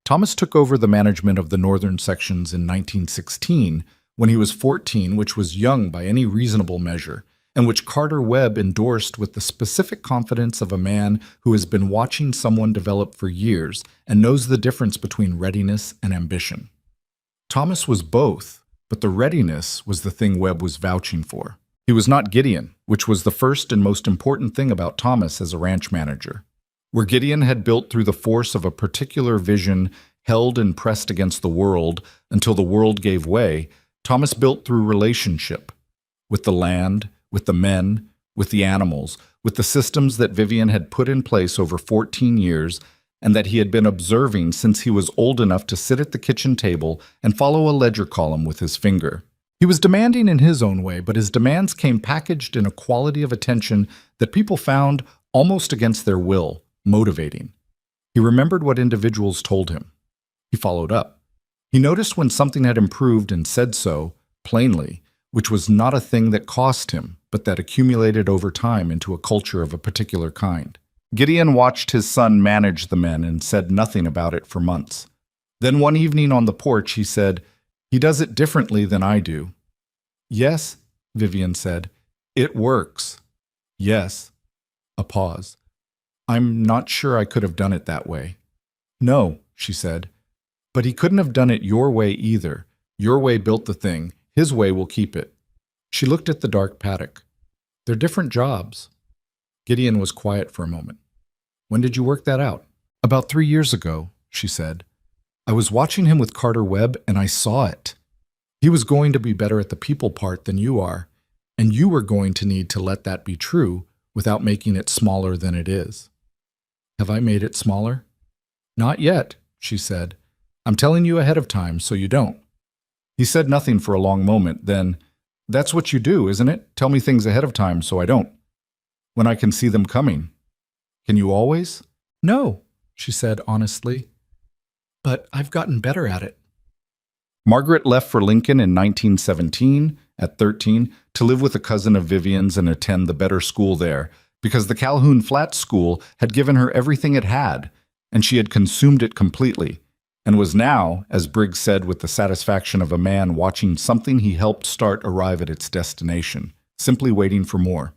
Thomas took over the management of the northern sections in 1916 when he was 14, which was young by any reasonable measure, and which Carter Webb endorsed with the specific confidence of a man who has been watching someone develop for years and knows the difference between readiness and ambition. Thomas was both, but the readiness was the thing Webb was vouching for. He was not Gideon, which was the first and most important thing about Thomas as a ranch manager. Where Gideon had built through the force of a particular vision held and pressed against the world until the world gave way, Thomas built through relationship with the land, with the men, with the animals, with the systems that Vivian had put in place over 14 years and that he had been observing since he was old enough to sit at the kitchen table and follow a ledger column with his finger. He was demanding in his own way, but his demands came packaged in a quality of attention that people found, almost against their will, motivating. He remembered what individuals told him. He followed up. He noticed when something had improved and said so, plainly, which was not a thing that cost him, but that accumulated over time into a culture of a particular kind. Gideon watched his son manage the men and said nothing about it for months. Then one evening on the porch he said, "He does it differently than I do." "Yes," Vivian said. "It works." "Yes." A pause. "I'm not sure I could have done it that way." "No," she said. "But he couldn't have done it your way either. Your way built the thing. His way will keep it." She looked at the dark paddock. "They're different jobs." Gideon was quiet for a moment. "When did you work that out?" "About 3 years ago," she said. "I was watching him with Carter Webb and I saw it. He was going to be better at the people part than you are, and you were going to need to let that be true without making it smaller than it is." "Have I made it smaller?" "Not yet," she said. "I'm telling you ahead of time so you don't." He said nothing for a long moment, then, "That's what you do, isn't it? Tell me things ahead of time so I don't. When I can see them coming." "Can you always?" "No," she said honestly. "But I've gotten better at it." Margaret left for Lincoln in 1917, at 13, to live with a cousin of Vivian's and attend the better school there, because the Calhoun Flats school had given her everything it had, and she had consumed it completely, and was now, as Briggs said with the satisfaction of a man watching something he helped start arrive at its destination, simply waiting for more.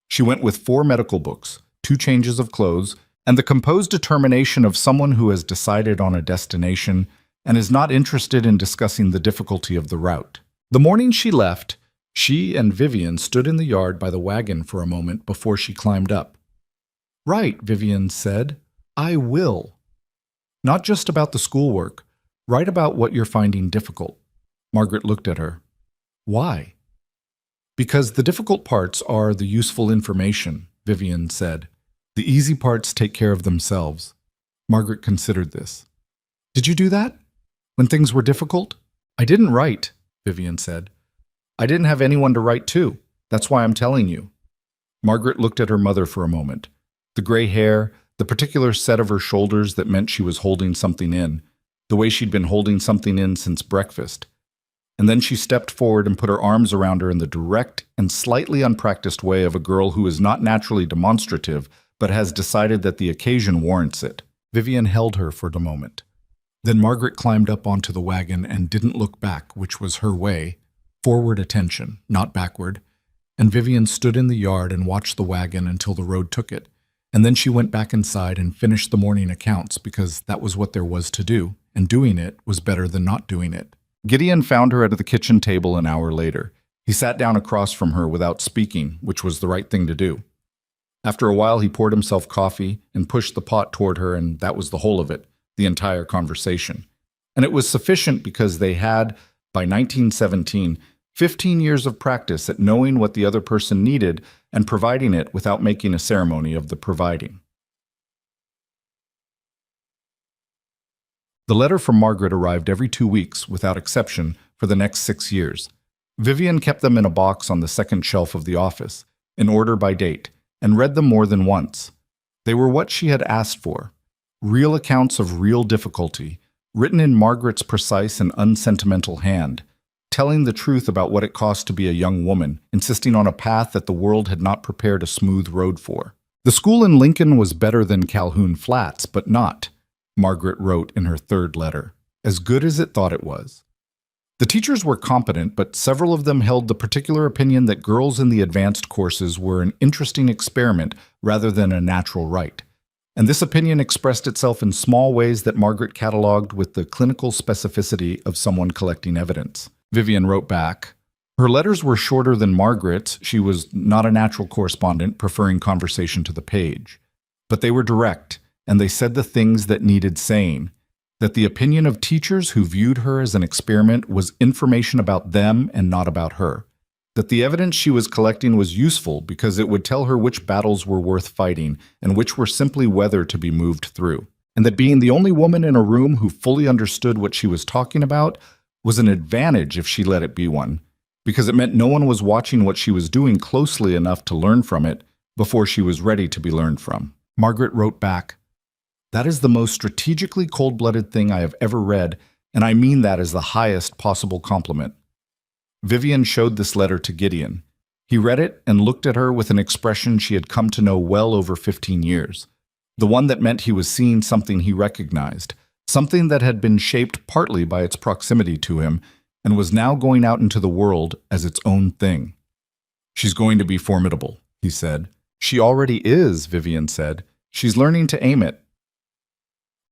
She went with 4 medical books, 2 changes of clothes, and the composed determination of someone who has decided on a destination and is not interested in discussing the difficulty of the route. The morning she left, she and Vivian stood in the yard by the wagon for a moment before she climbed up. "Right," Vivian said. "I will. Not just about the schoolwork. Write about what you're finding difficult." Margaret looked at her. "Why?" "Because the difficult parts are the useful information," Vivian said. "The easy parts take care of themselves." Margaret considered this. "Did you do that? When things were difficult?" "I didn't write," Vivian said. "I didn't have anyone to write to. That's why I'm telling you." Margaret looked at her mother for a moment. The gray hair, the particular set of her shoulders that meant she was holding something in, the way she'd been holding something in since breakfast. And then she stepped forward and put her arms around her in the direct and slightly unpracticed way of a girl who is not naturally demonstrative, but has decided that the occasion warrants it. Vivian held her for a moment. Then Margaret climbed up onto the wagon and didn't look back, which was her way, forward attention, not backward, and Vivian stood in the yard and watched the wagon until the road took it, and then she went back inside and finished the morning accounts because that was what there was to do, and doing it was better than not doing it. Gideon found her at the kitchen table an hour later. He sat down across from her without speaking, which was the right thing to do. After a while he poured himself coffee and pushed the pot toward her, and that was the whole of it. The entire conversation. And it was sufficient because they had, by 1917, 15 years of practice at knowing what the other person needed and providing it without making a ceremony of the providing. The letter from Margaret arrived every 2 weeks, without exception, for the next 6 years. Vivian kept them in a box on the second shelf of the office, in order by date, and read them more than once. They were what she had asked for. Real accounts of real difficulty, written in Margaret's precise and unsentimental hand, telling the truth about what it cost to be a young woman, insisting on a path that the world had not prepared a smooth road for. The school in Lincoln was better than Calhoun Flats, but not, Margaret wrote in her 3rd letter, as good as it thought it was. The teachers were competent, but several of them held the particular opinion that girls in the advanced courses were an interesting experiment rather than a natural right. And this opinion expressed itself in small ways that Margaret cataloged with the clinical specificity of someone collecting evidence. Vivian wrote back. Her letters were shorter than Margaret's. She was not a natural correspondent, preferring conversation to the page. But they were direct, and they said the things that needed saying. That the opinion of teachers who viewed her as an experiment was information about them and not about her. That the evidence she was collecting was useful because it would tell her which battles were worth fighting and which were simply weather to be moved through. And that being the only woman in a room who fully understood what she was talking about was an advantage if she let it be one, because it meant no one was watching what she was doing closely enough to learn from it before she was ready to be learned from. Margaret wrote back, "That is the most strategically cold-blooded thing I have ever read, and I mean that as the highest possible compliment." Vivian showed this letter to Gideon. He read it and looked at her with an expression she had come to know well over 15 years. The one that meant he was seeing something he recognized, something that had been shaped partly by its proximity to him, and was now going out into the world as its own thing. "She's going to be formidable," he said. "She already is," Vivian said. "She's learning to aim it."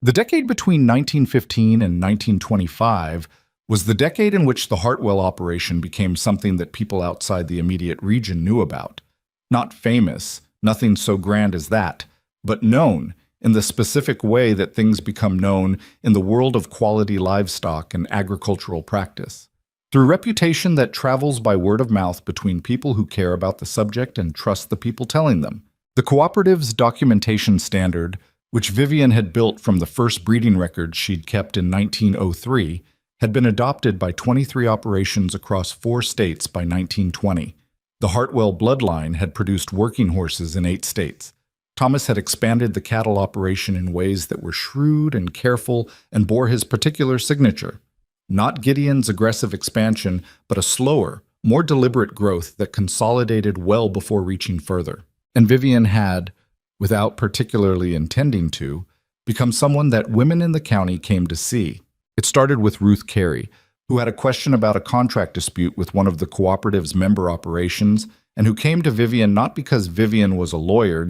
The decade between 1915 and 1925 was the decade in which the Hartwell operation became something that people outside the immediate region knew about. Not famous, nothing so grand as that, but known in the specific way that things become known in the world of quality livestock and agricultural practice. Through reputation that travels by word of mouth between people who care about the subject and trust the people telling them. The cooperative's documentation standard, which Vivian had built from the first breeding records she'd kept in 1903, had been adopted by 23 operations across 4 states by 1920. The Hartwell bloodline had produced working horses in 8 states. Thomas had expanded the cattle operation in ways that were shrewd and careful and bore his particular signature. Not Gideon's aggressive expansion, but a slower, more deliberate growth that consolidated well before reaching further. And Vivian had, without particularly intending to, become someone that women in the county came to see. It started with Ruth Carey, who had a question about a contract dispute with one of the cooperative's member operations, and who came to Vivian not because Vivian was a lawyer,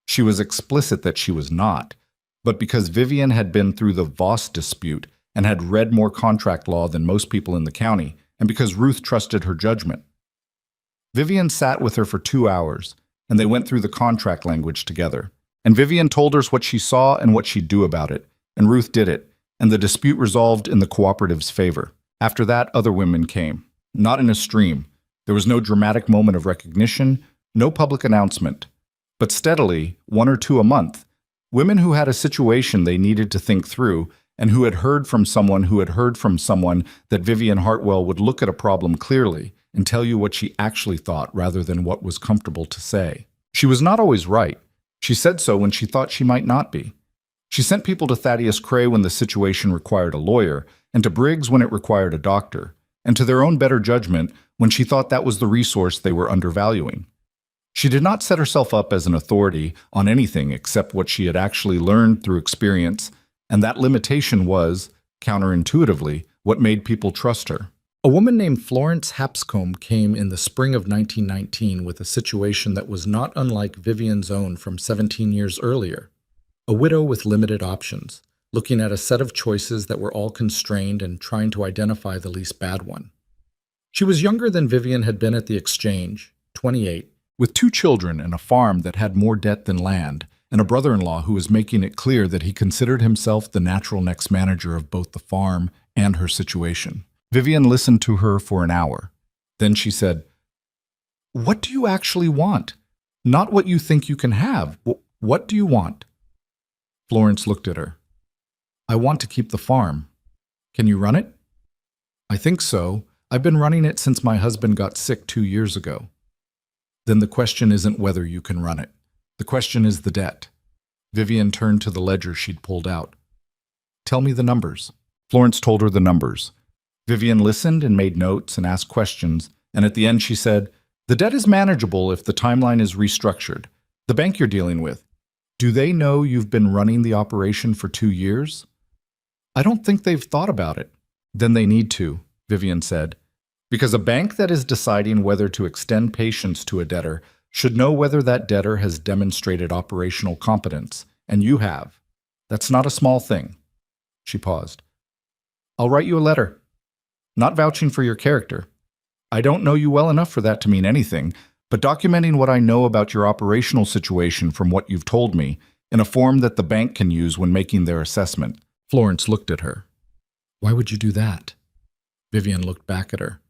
she was explicit that she was not, but because Vivian had been through the Voss dispute and had read more contract law than most people in the county, and because Ruth trusted her judgment. Vivian sat with her for 2 hours, and they went through the contract language together. And Vivian told her what she saw and what she'd do about it, and Ruth did it, and the dispute resolved in the cooperative's favor. After that, other women came. Not in a stream. There was no dramatic moment of recognition, no public announcement. But steadily, 1 or 2 a month, women who had a situation they needed to think through, and who had heard from someone who had heard from someone that Vivian Hartwell would look at a problem clearly and tell you what she actually thought rather than what was comfortable to say. She was not always right. She said so when she thought she might not be. She sent people to Thaddeus Cray when the situation required a lawyer, and to Briggs when it required a doctor, and to their own better judgment when she thought that was the resource they were undervaluing. She did not set herself up as an authority on anything except what she had actually learned through experience, and that limitation was, counterintuitively, what made people trust her. A woman named Florence Hapscomb came in the spring of 1919 with a situation that was not unlike Vivian's own from 17 years earlier. A widow with limited options, looking at a set of choices that were all constrained and trying to identify the least bad one. She was younger than Vivian had been at the exchange, 28, with 2 children and a farm that had more debt than land, and a brother-in-law who was making it clear that he considered himself the natural next manager of both the farm and her situation. Vivian listened to her for an hour. Then she said, "What do you actually want? Not what you think you can have. What do you want?" Florence looked at her. "I want to keep the farm. Can you run it?" "I think so. I've been running it since my husband got sick 2 years ago." "Then the question isn't whether you can run it. The question is the debt." Vivian turned to the ledger she'd pulled out. "Tell me the numbers." Florence told her the numbers. Vivian listened and made notes and asked questions, and at the end she said, "The debt is manageable if the timeline is restructured. The bank you're dealing with, do they know you've been running the operation for 2 years?" "I don't think they've thought about it." "Then they need to," Vivian said, "because a bank that is deciding whether to extend patience to a debtor should know whether that debtor has demonstrated operational competence, and you have. That's not a small thing." She paused. "I'll write you a letter. Not vouching for your character. I don't know you well enough for that to mean anything, but documenting what I know about your operational situation from what you've told me in a form that the bank can use when making their assessment." Florence looked at her. "Why would you do that?" Vivian looked back at her.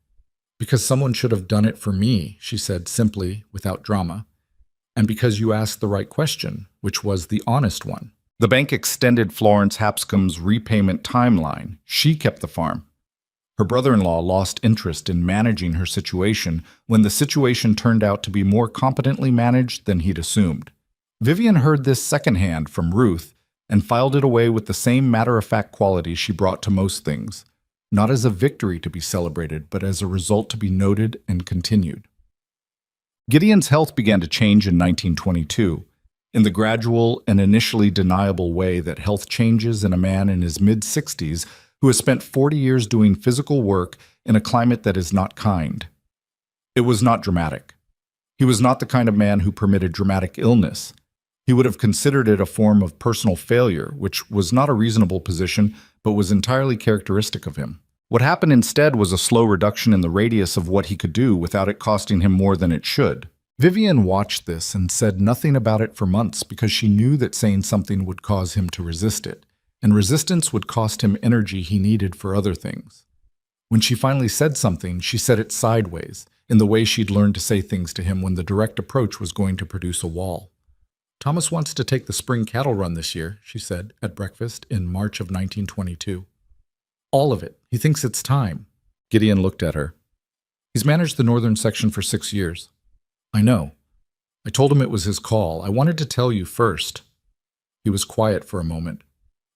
"Because someone should have done it for me," she said simply, without drama. "And because you asked the right question, which was the honest one." The bank extended Florence Hapscom's repayment timeline. She kept the farm. Her brother-in-law lost interest in managing her situation when the situation turned out to be more competently managed than he'd assumed. Vivian heard this secondhand from Ruth and filed it away with the same matter-of-fact quality she brought to most things, not as a victory to be celebrated, but as a result to be noted and continued. Gideon's health began to change in 1922, in the gradual and initially deniable way that health changes in a man in his mid-60s who has spent 40 years doing physical work in a climate that is not kind. It was not dramatic. He was not the kind of man who permitted dramatic illness. He would have considered it a form of personal failure, which was not a reasonable position, but was entirely characteristic of him. What happened instead was a slow reduction in the radius of what he could do without it costing him more than it should. Vivian watched this and said nothing about it for months because she knew that saying something would cause him to resist it, and resistance would cost him energy he needed for other things. When she finally said something, she said it sideways, in the way she'd learned to say things to him when the direct approach was going to produce a wall. "Thomas wants to take the spring cattle run this year," she said at breakfast in March of 1922. "All of it. He thinks it's time." Gideon looked at her. "He's managed the northern section for 6 years. "I know. I told him it was his call. I wanted to tell you first." He was quiet for a moment.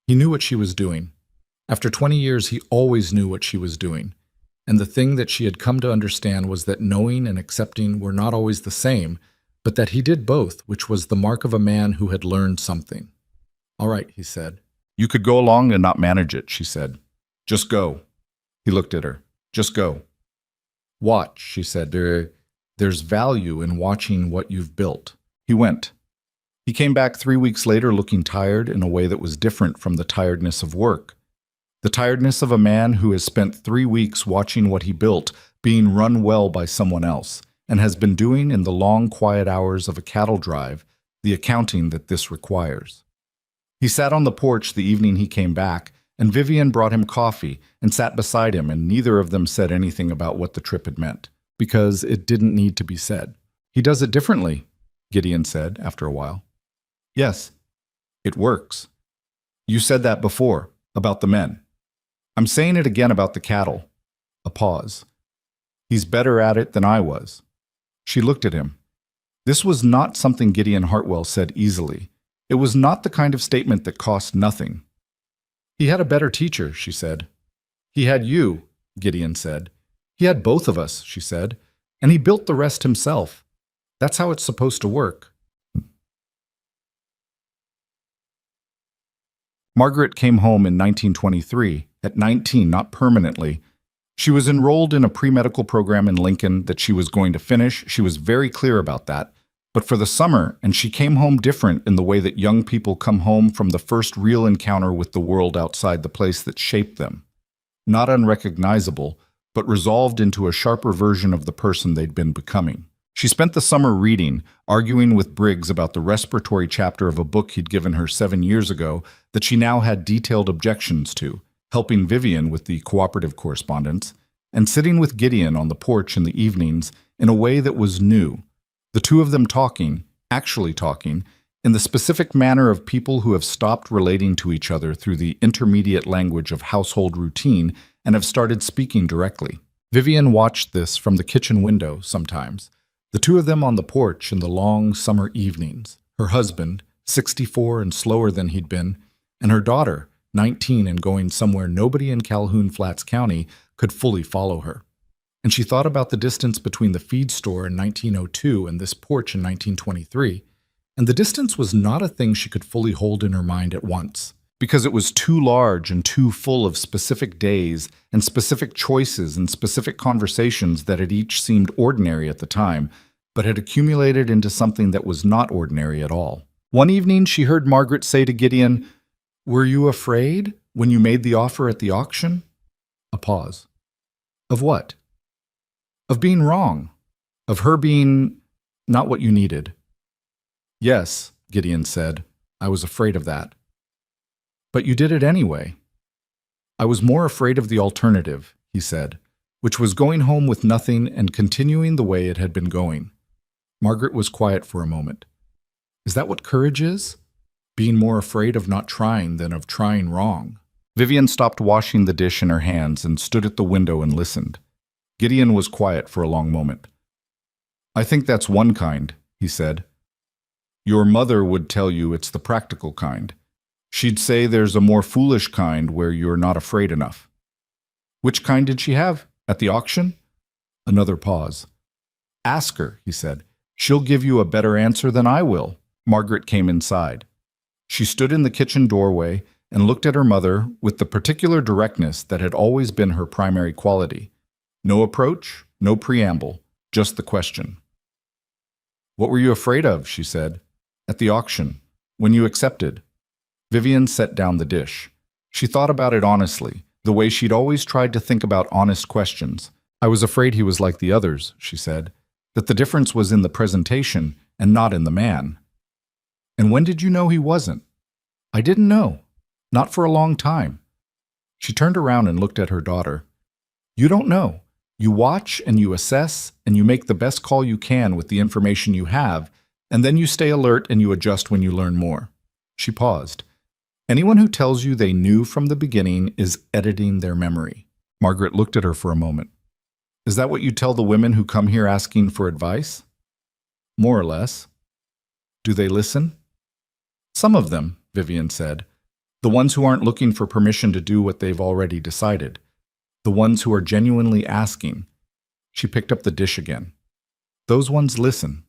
He knew what she was doing. After 20 years, he always knew what she was doing. And the thing that she had come to understand was that knowing and accepting were not always the same, but that he did both, which was the mark of a man who had learned something. "All right," he said. "You could go along and not manage it," she said. "Just go." He looked at her. "Just go." "Watch," she said. There's value in watching what you've built." He went. He came back 3 weeks later looking tired in a way that was different from the tiredness of work. The tiredness of a man who has spent 3 weeks watching what he built being run well by someone else, and has been doing in the long, quiet hours of a cattle drive the accounting that this requires. He sat on the porch the evening he came back, and Vivian brought him coffee and sat beside him, and neither of them said anything about what the trip had meant, because it didn't need to be said. "He does it differently," Gideon said after a while. "Yes, it works. You said that before, about the men. I'm saying it again about the cattle." A pause. "He's better at it than I was." She looked at him. This was not something Gideon Hartwell said easily. It was not the kind of statement that cost nothing. "He had a better teacher," she said. "He had you," Gideon said. "He had both of us," she said, "and he built the rest himself. That's how it's supposed to work." Margaret came home in 1923, at 19, not permanently. She was enrolled in a pre-medical program in Lincoln that she was going to finish. She was very clear about that. But for the summer, and she came home different in the way that young people come home from the first real encounter with the world outside the place that shaped them. Not unrecognizable, but resolved into a sharper version of the person they'd been becoming. She spent the summer reading, arguing with Briggs about the respiratory chapter of a book he'd given her 7 years ago that she now had detailed objections to, helping Vivian with the cooperative correspondence, and sitting with Gideon on the porch in the evenings in a way that was new, the two of them talking, actually talking, in the specific manner of people who have stopped relating to each other through the intermediate language of household routine and have started speaking directly. Vivian watched this from the kitchen window sometimes, the two of them on the porch in the long summer evenings, her husband, 64 and slower than he'd been, and her daughter, 19 and going somewhere nobody in Calhoun Flats County could fully follow her. And she thought about the distance between the feed store in 1902 and this porch in 1923, and the distance was not a thing she could fully hold in her mind at once, because it was too large and too full of specific days and specific choices and specific conversations that had each seemed ordinary at the time, but had accumulated into something that was not ordinary at all. One evening she heard Margaret say to Gideon, "Were you afraid when you made the offer at the auction?" A pause. "Of what?" "Of being wrong. Of her being Not what you needed. Yes, Gideon said. I was afraid of that. But you did it anyway. I was more afraid of the alternative, he said, which was going home with nothing and continuing the way it had been going. Margaret was quiet for a moment. Is that what courage is? Being more afraid of not trying than of trying wrong. Vivian stopped washing the dish in her hands and stood at the window and listened. Gideon was quiet for a long moment. I think that's one kind, he said. Your mother would tell you it's the practical kind. She'd say there's a more foolish kind where you're not afraid enough. Which kind did she have? At the auction? Another pause. Ask her, he said. She'll give you a better answer than I will. Margaret came inside. She stood in the kitchen doorway and looked at her mother with the particular directness that had always been her primary quality. No approach, no preamble, just the question. What were you afraid of, she said. At the auction, when you accepted. Vivian set down the dish. She thought about it honestly, the way she'd always tried to think about honest questions. I was afraid he was like the others, she said, that the difference was in the presentation and not in the man. And when did you know he wasn't? I didn't know. Not for a long time. She turned around and looked at her daughter. You don't know. You watch and you assess and you make the best call you can with the information you have, and then you stay alert and you adjust when you learn more. She paused. Anyone who tells you they knew from the beginning is editing their memory. Margaret looked at her for a moment. Is that what you tell the women who come here asking for advice? More or less. Do they listen? Some of them, Vivian said. The ones who aren't looking for permission to do what they've already decided. The ones who are genuinely asking. She picked up the dish again. Those ones listen.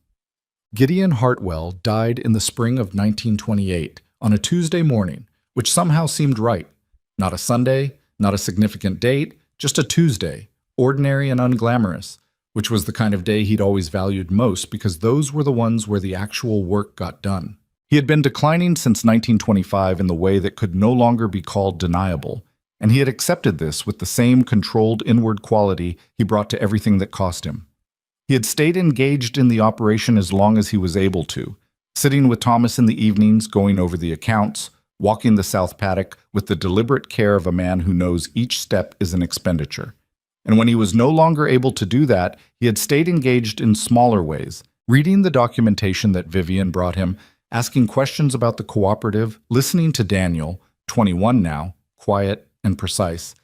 Gideon Hartwell died in the spring of 1928 on a Tuesday morning, which somehow seemed right. Not a Sunday, not a significant date, just a Tuesday, ordinary and unglamorous, which was the kind of day he'd always valued most because those were the ones where the actual work got done. He had been declining since 1925 in the way that could no longer be called deniable, and he had accepted this with the same controlled inward quality he brought to everything that cost him. He had stayed engaged in the operation as long as he was able to, sitting with Thomas in the evenings going over the accounts, walking the south paddock with the deliberate care of a man who knows each step is an expenditure. And when he was no longer able to do that, he had stayed engaged in smaller ways, reading the documentation that Vivian brought him, asking questions about the cooperative, listening to Daniel, 21 now, quiet and precise,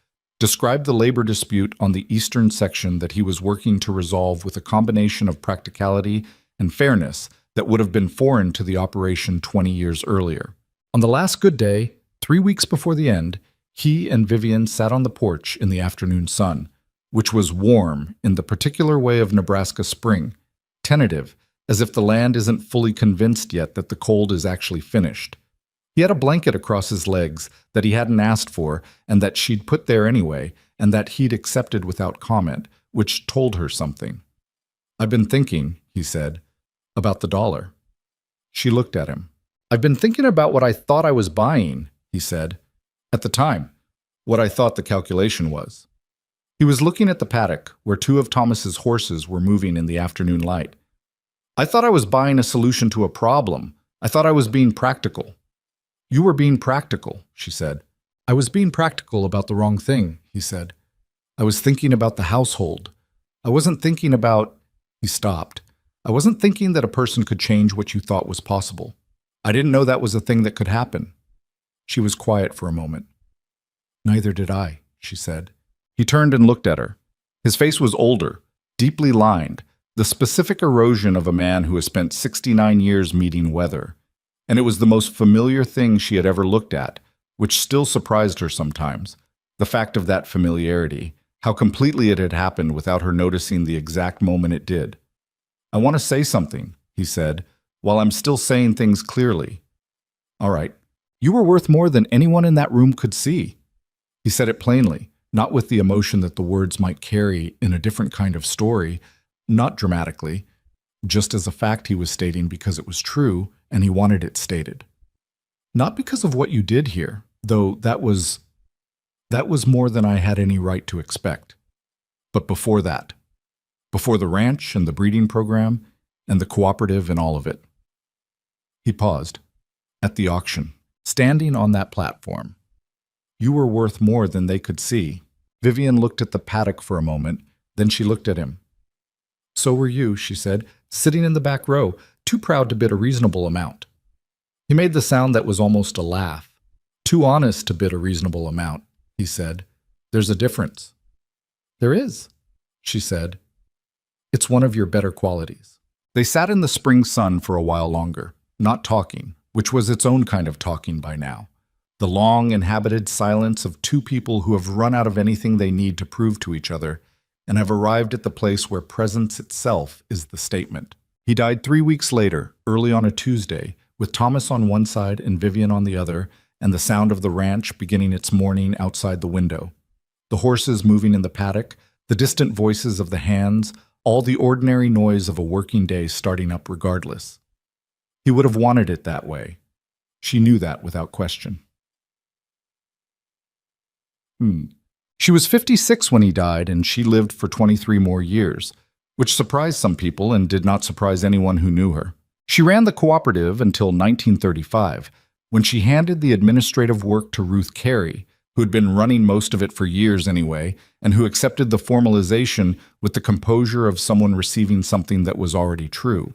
describe the labor dispute on the eastern section that he was working to resolve with a combination of practicality and fairness that would have been foreign to the operation 20 years earlier. On the last good day, 3 weeks before the end, he and Vivian sat on the porch in the afternoon sun, which was warm in the particular way of Nebraska spring, tentative, as if the land isn't fully convinced yet that the cold is actually finished. He had a blanket across his legs that he hadn't asked for and that she'd put there anyway, and that he'd accepted without comment, which told her something. I've been thinking, he said, about the dollar. She looked at him. I've been thinking about what I thought I was buying, he said. At the time, what I thought the calculation was. He was looking at the paddock where 2 of Thomas's horses were moving in the afternoon light. I thought I was buying a solution to a problem. I thought I was being practical. You were being practical, she said. I was being practical about the wrong thing, he said. I was thinking about the household. I wasn't thinking about... He stopped. I wasn't thinking that a person could change what you thought was possible. I didn't know that was a thing that could happen. She was quiet for a moment. Neither did I, she said. He turned and looked at her. His face was older, deeply lined, the specific erosion of a man who has spent 69 years meeting weather. And it was the most familiar thing she had ever looked at, which still surprised her sometimes. The fact of that familiarity, how completely it had happened without her noticing the exact moment it did. I want to say something, he said, while I'm still saying things clearly. All right. You were worth more than anyone in that room could see. He said it plainly, not with the emotion that the words might carry in a different kind of story, not dramatically, just as a fact he was stating because it was true and he wanted it stated. Not because of what you did here, though that was more than I had any right to expect. But before that, before the ranch and the breeding program, and the cooperative and all of it. He paused. At the auction, standing on that platform. You were worth more than they could see. Vivian looked at the paddock for a moment, then she looked at him. So were you, she said, sitting in the back row, too proud to bid a reasonable amount. He made the sound that was almost a laugh. Too honest to bid a reasonable amount, he said. There's a difference. There is, she said. It's one of your better qualities. They sat in the spring sun for a while longer, not talking, which was its own kind of talking by now. The long, inhabited silence of two people who have run out of anything they need to prove to each other and have arrived at the place where presence itself is the statement. He died 3 weeks later, early on a Tuesday, with Thomas on one side and Vivian on the other, and the sound of the ranch beginning its morning outside the window. The horses moving in the paddock, the distant voices of the hands, all the ordinary noise of a working day starting up regardless. He would have wanted it that way. She knew that without question. She was 56 when he died, and she lived for 23 more years, which surprised some people and did not surprise anyone who knew her. She ran the cooperative until 1935, when she handed the administrative work to Ruth Carey, who had been running most of it for years anyway, and who accepted the formalization with the composure of someone receiving something that was already true.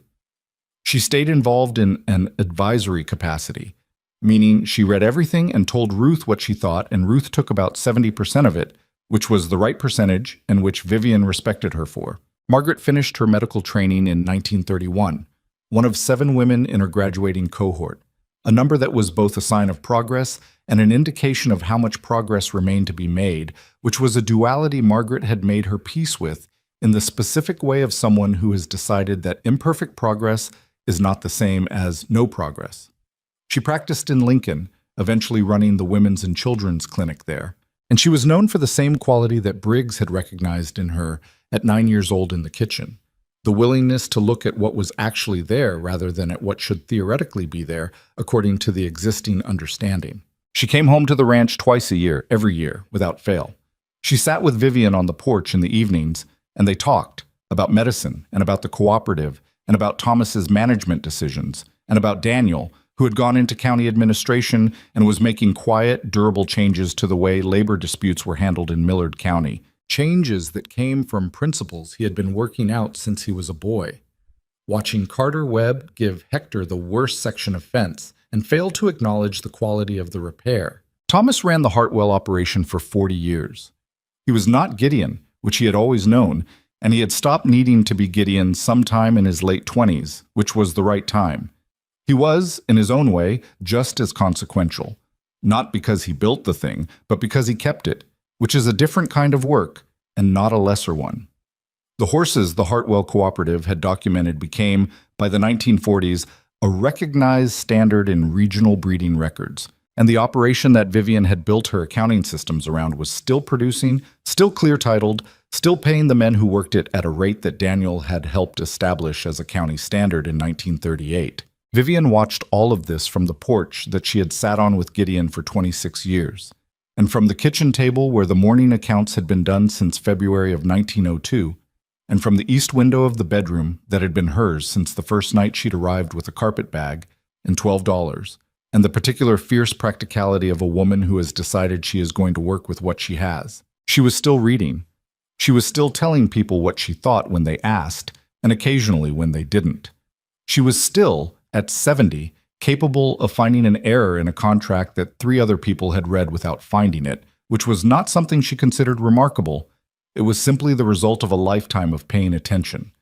She stayed involved in an advisory capacity, meaning she read everything and told Ruth what she thought, and Ruth took about 70% of it, which was the right percentage and which Vivian respected her for. Margaret finished her medical training in 1931, one of 7 women in her graduating cohort, a number that was both a sign of progress and an indication of how much progress remained to be made, which was a duality Margaret had made her peace with in the specific way of someone who has decided that imperfect progress is not the same as no progress. She practiced in Lincoln, eventually running the women's and children's clinic there, and she was known for the same quality that Briggs had recognized in her at 9 years old in the kitchen, the willingness to look at what was actually there rather than at what should theoretically be there according to the existing understanding. She came home to the ranch twice a year, every year, without fail. She sat with Vivian on the porch in the evenings, and they talked about medicine and about the cooperative and about Thomas's management decisions and about Daniel, who had gone into county administration and was making quiet, durable changes to the way labor disputes were handled in Millard County, changes that came from principles he had been working out since he was a boy. Watching Carter Webb give Hector the worst section of fence and fail to acknowledge the quality of the repair. Thomas ran the Hartwell operation for 40 years. He was not Gideon, which he had always known, and he had stopped needing to be Gideon sometime in his late 20s, which was the right time. He was, in his own way, just as consequential, not because he built the thing, but because he kept it, which is a different kind of work and not a lesser one. The horses the Hartwell Cooperative had documented became, by the 1940s, a recognized standard in regional breeding records, and the operation that Vivian had built her accounting systems around was still producing, still clear-titled, still paying the men who worked it at a rate that Daniel had helped establish as a county standard in 1938. Vivian watched all of this from the porch that she had sat on with Gideon for 26 years, and from the kitchen table where the morning accounts had been done since February of 1902, and from the east window of the bedroom that had been hers since the first night she'd arrived with a carpet bag and $12, and the particular fierce practicality of a woman who has decided she is going to work with what she has. She was still reading. She was still telling people what she thought when they asked, and occasionally when they didn't. She was still, at 70, capable of finding an error in a contract that 3 other people had read without finding it, which was not something she considered remarkable. It was simply the result of a lifetime of paying attention.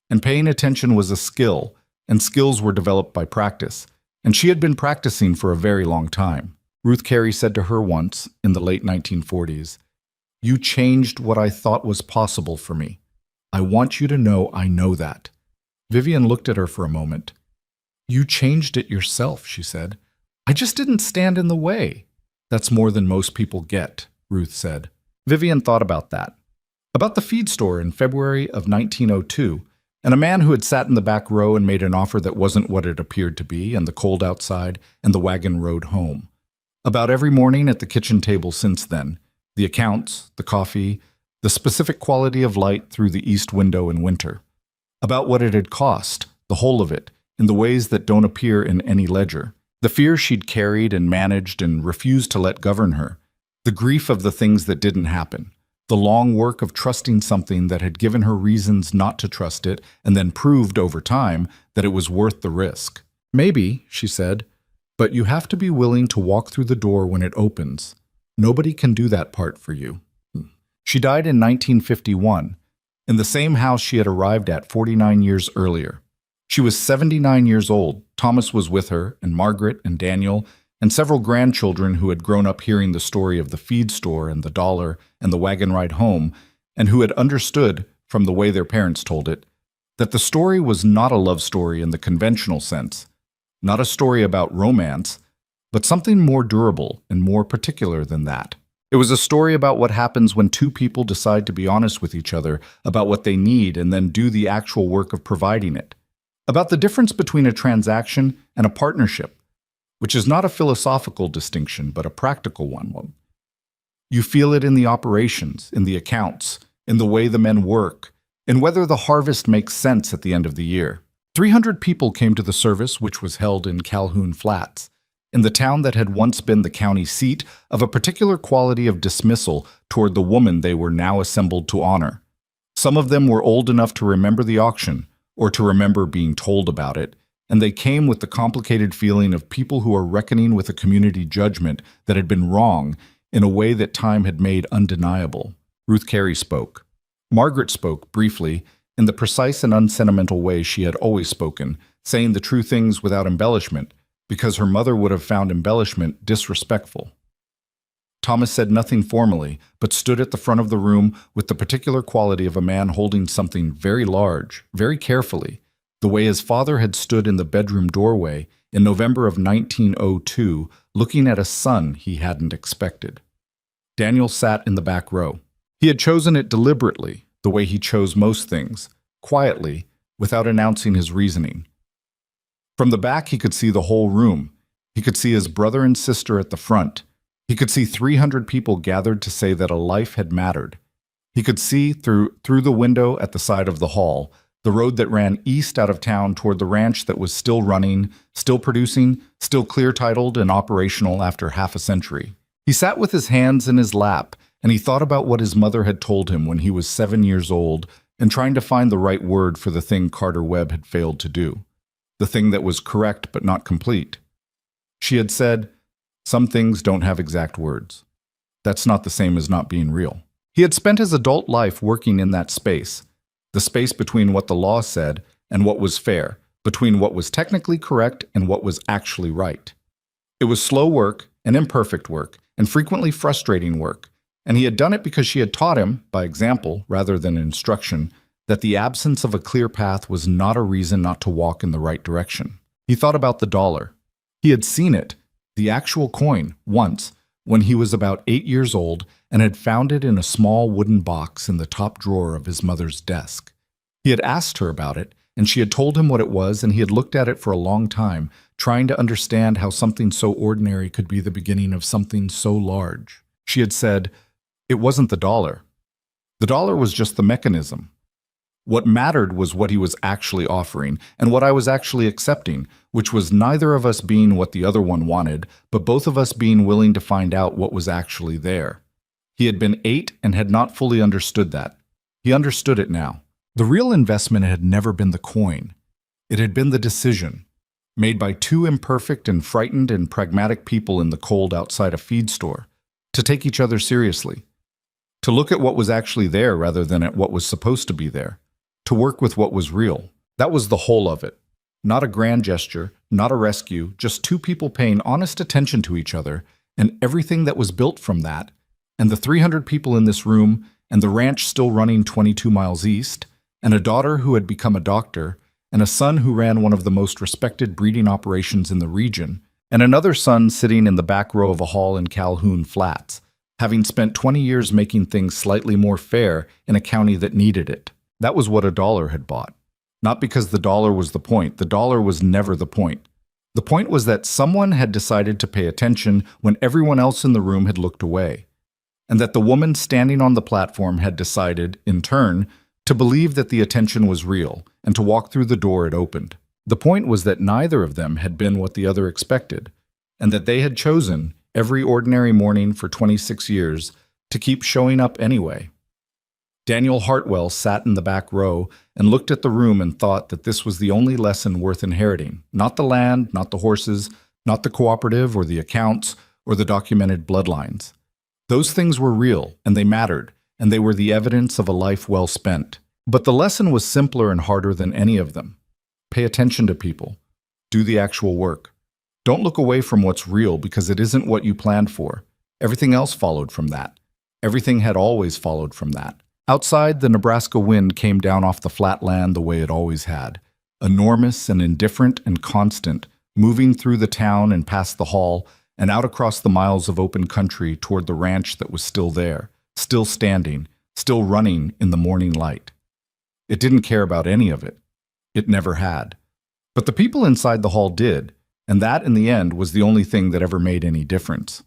And paying attention was a skill, and skills were developed by practice, and she had been practicing for a very long time. Ruth Carey said to her once, in the late 1940s, "You changed what I thought was possible for me. I want you to know I know that." Vivian looked at her for a moment. "You changed it yourself," she said. "I just didn't stand in the way." "That's more than most people get," Ruth said. Vivian thought about that. About the feed store in February of 1902, and a man who had sat in the back row and made an offer that wasn't what it appeared to be, and the cold outside, and the wagon road home. About every morning at the kitchen table since then, the accounts, the coffee, the specific quality of light through the east window in winter. About what it had cost, the whole of it, in the ways that don't appear in any ledger. The fear she'd carried and managed and refused to let govern her. The grief of the things that didn't happen. The long work of trusting something that had given her reasons not to trust it and then proved over time that it was worth the risk. Maybe, she said, but you have to be willing to walk through the door when it opens. Nobody can do that part for you. She died in 1951, in the same house she had arrived at 49 years earlier. She was 79 years old. Thomas was with her, and Margaret and Daniel, and several grandchildren who had grown up hearing the story of the feed store and the dollar and the wagon ride home, and who had understood, from the way their parents told it, that the story was not a love story in the conventional sense, not a story about romance, but something more durable and more particular than that. It was a story about what happens when two people decide to be honest with each other about what they need and then do the actual work of providing it. About the difference between a transaction and a partnership, which is not a philosophical distinction, but a practical one. You feel it in the operations, in the accounts, in the way the men work, in whether the harvest makes sense at the end of the year. 300 people came to the service, which was held in Calhoun Flats, in the town that had once been the county seat of a particular quality of dismissal toward the woman they were now assembled to honor. Some of them were old enough to remember the auction, or to remember being told about it, and they came with the complicated feeling of people who are reckoning with a community judgment that had been wrong in a way that time had made undeniable. Ruth Carey spoke. Margaret spoke, briefly, in the precise and unsentimental way she had always spoken, saying the true things without embellishment, because her mother would have found embellishment disrespectful. Thomas said nothing formally, but stood at the front of the room with the particular quality of a man holding something very large, very carefully, the way his father had stood in the bedroom doorway in November of 1902, looking at a son he hadn't expected. Daniel sat in the back row. He had chosen it deliberately, the way he chose most things, quietly, without announcing his reasoning. From the back he could see the whole room. He could see his brother and sister at the front. He could see 300 people gathered to say that a life had mattered. He could see, through the window at the side of the hall, the road that ran east out of town toward the ranch that was still running, still producing, still clear-titled and operational after half a century. He sat with his hands in his lap, and he thought about what his mother had told him when he was 7 years old and trying to find the right word for the thing Carter Webb had failed to do, the thing that was correct but not complete. She had said, "Some things don't have exact words. That's not the same as not being real." He had spent his adult life working in that space, the space between what the law said and what was fair, between what was technically correct and what was actually right. It was slow work and imperfect work and frequently frustrating work, and he had done it because she had taught him, by example rather than instruction, that the absence of a clear path was not a reason not to walk in the right direction. He thought about the dollar. He had seen it, the actual coin, once, when he was about 8 years old and had found it in a small wooden box in the top drawer of his mother's desk. He had asked her about it, and she had told him what it was, and he had looked at it for a long time, trying to understand how something so ordinary could be the beginning of something so large. She had said, "It wasn't the dollar. The dollar was just the mechanism. What mattered was what he was actually offering, and what I was actually accepting, which was neither of us being what the other one wanted, but both of us being willing to find out what was actually there." He had been 8 and had not fully understood that. He understood it now. The real investment had never been the coin. It had been the decision, made by 2 imperfect and frightened and pragmatic people in the cold outside a feed store, to take each other seriously, to look at what was actually there rather than at what was supposed to be there, to work with what was real. That was the whole of it. Not a grand gesture, not a rescue, just 2 people paying honest attention to each other, and everything that was built from that, and the 300 people in this room, and the ranch still running 22 miles east, and a daughter who had become a doctor, and a son who ran one of the most respected breeding operations in the region, and another son sitting in the back row of a hall in Calhoun Flats, having spent 20 years making things slightly more fair in a county that needed it. That was what a dollar had bought. Not because the dollar was the point. The dollar was never the point. The point was that someone had decided to pay attention when everyone else in the room had looked away, and that the woman standing on the platform had decided, in turn, to believe that the attention was real, and to walk through the door it opened. The point was that neither of them had been what the other expected, and that they had chosen, every ordinary morning for 26 years, to keep showing up anyway. Daniel Hartwell sat in the back row and looked at the room and thought that this was the only lesson worth inheriting. Not the land, not the horses, not the cooperative or the accounts or the documented bloodlines. Those things were real, and they mattered, and they were the evidence of a life well spent. But the lesson was simpler and harder than any of them. Pay attention to people. Do the actual work. Don't look away from what's real because it isn't what you planned for. Everything else followed from that. Everything had always followed from that. Outside, the Nebraska wind came down off the flat land the way it always had, enormous and indifferent and constant, moving through the town and past the hall and out across the miles of open country toward the ranch that was still there, still standing, still running in the morning light. It didn't care about any of it. It never had. But the people inside the hall did, and that in the end was the only thing that ever made any difference.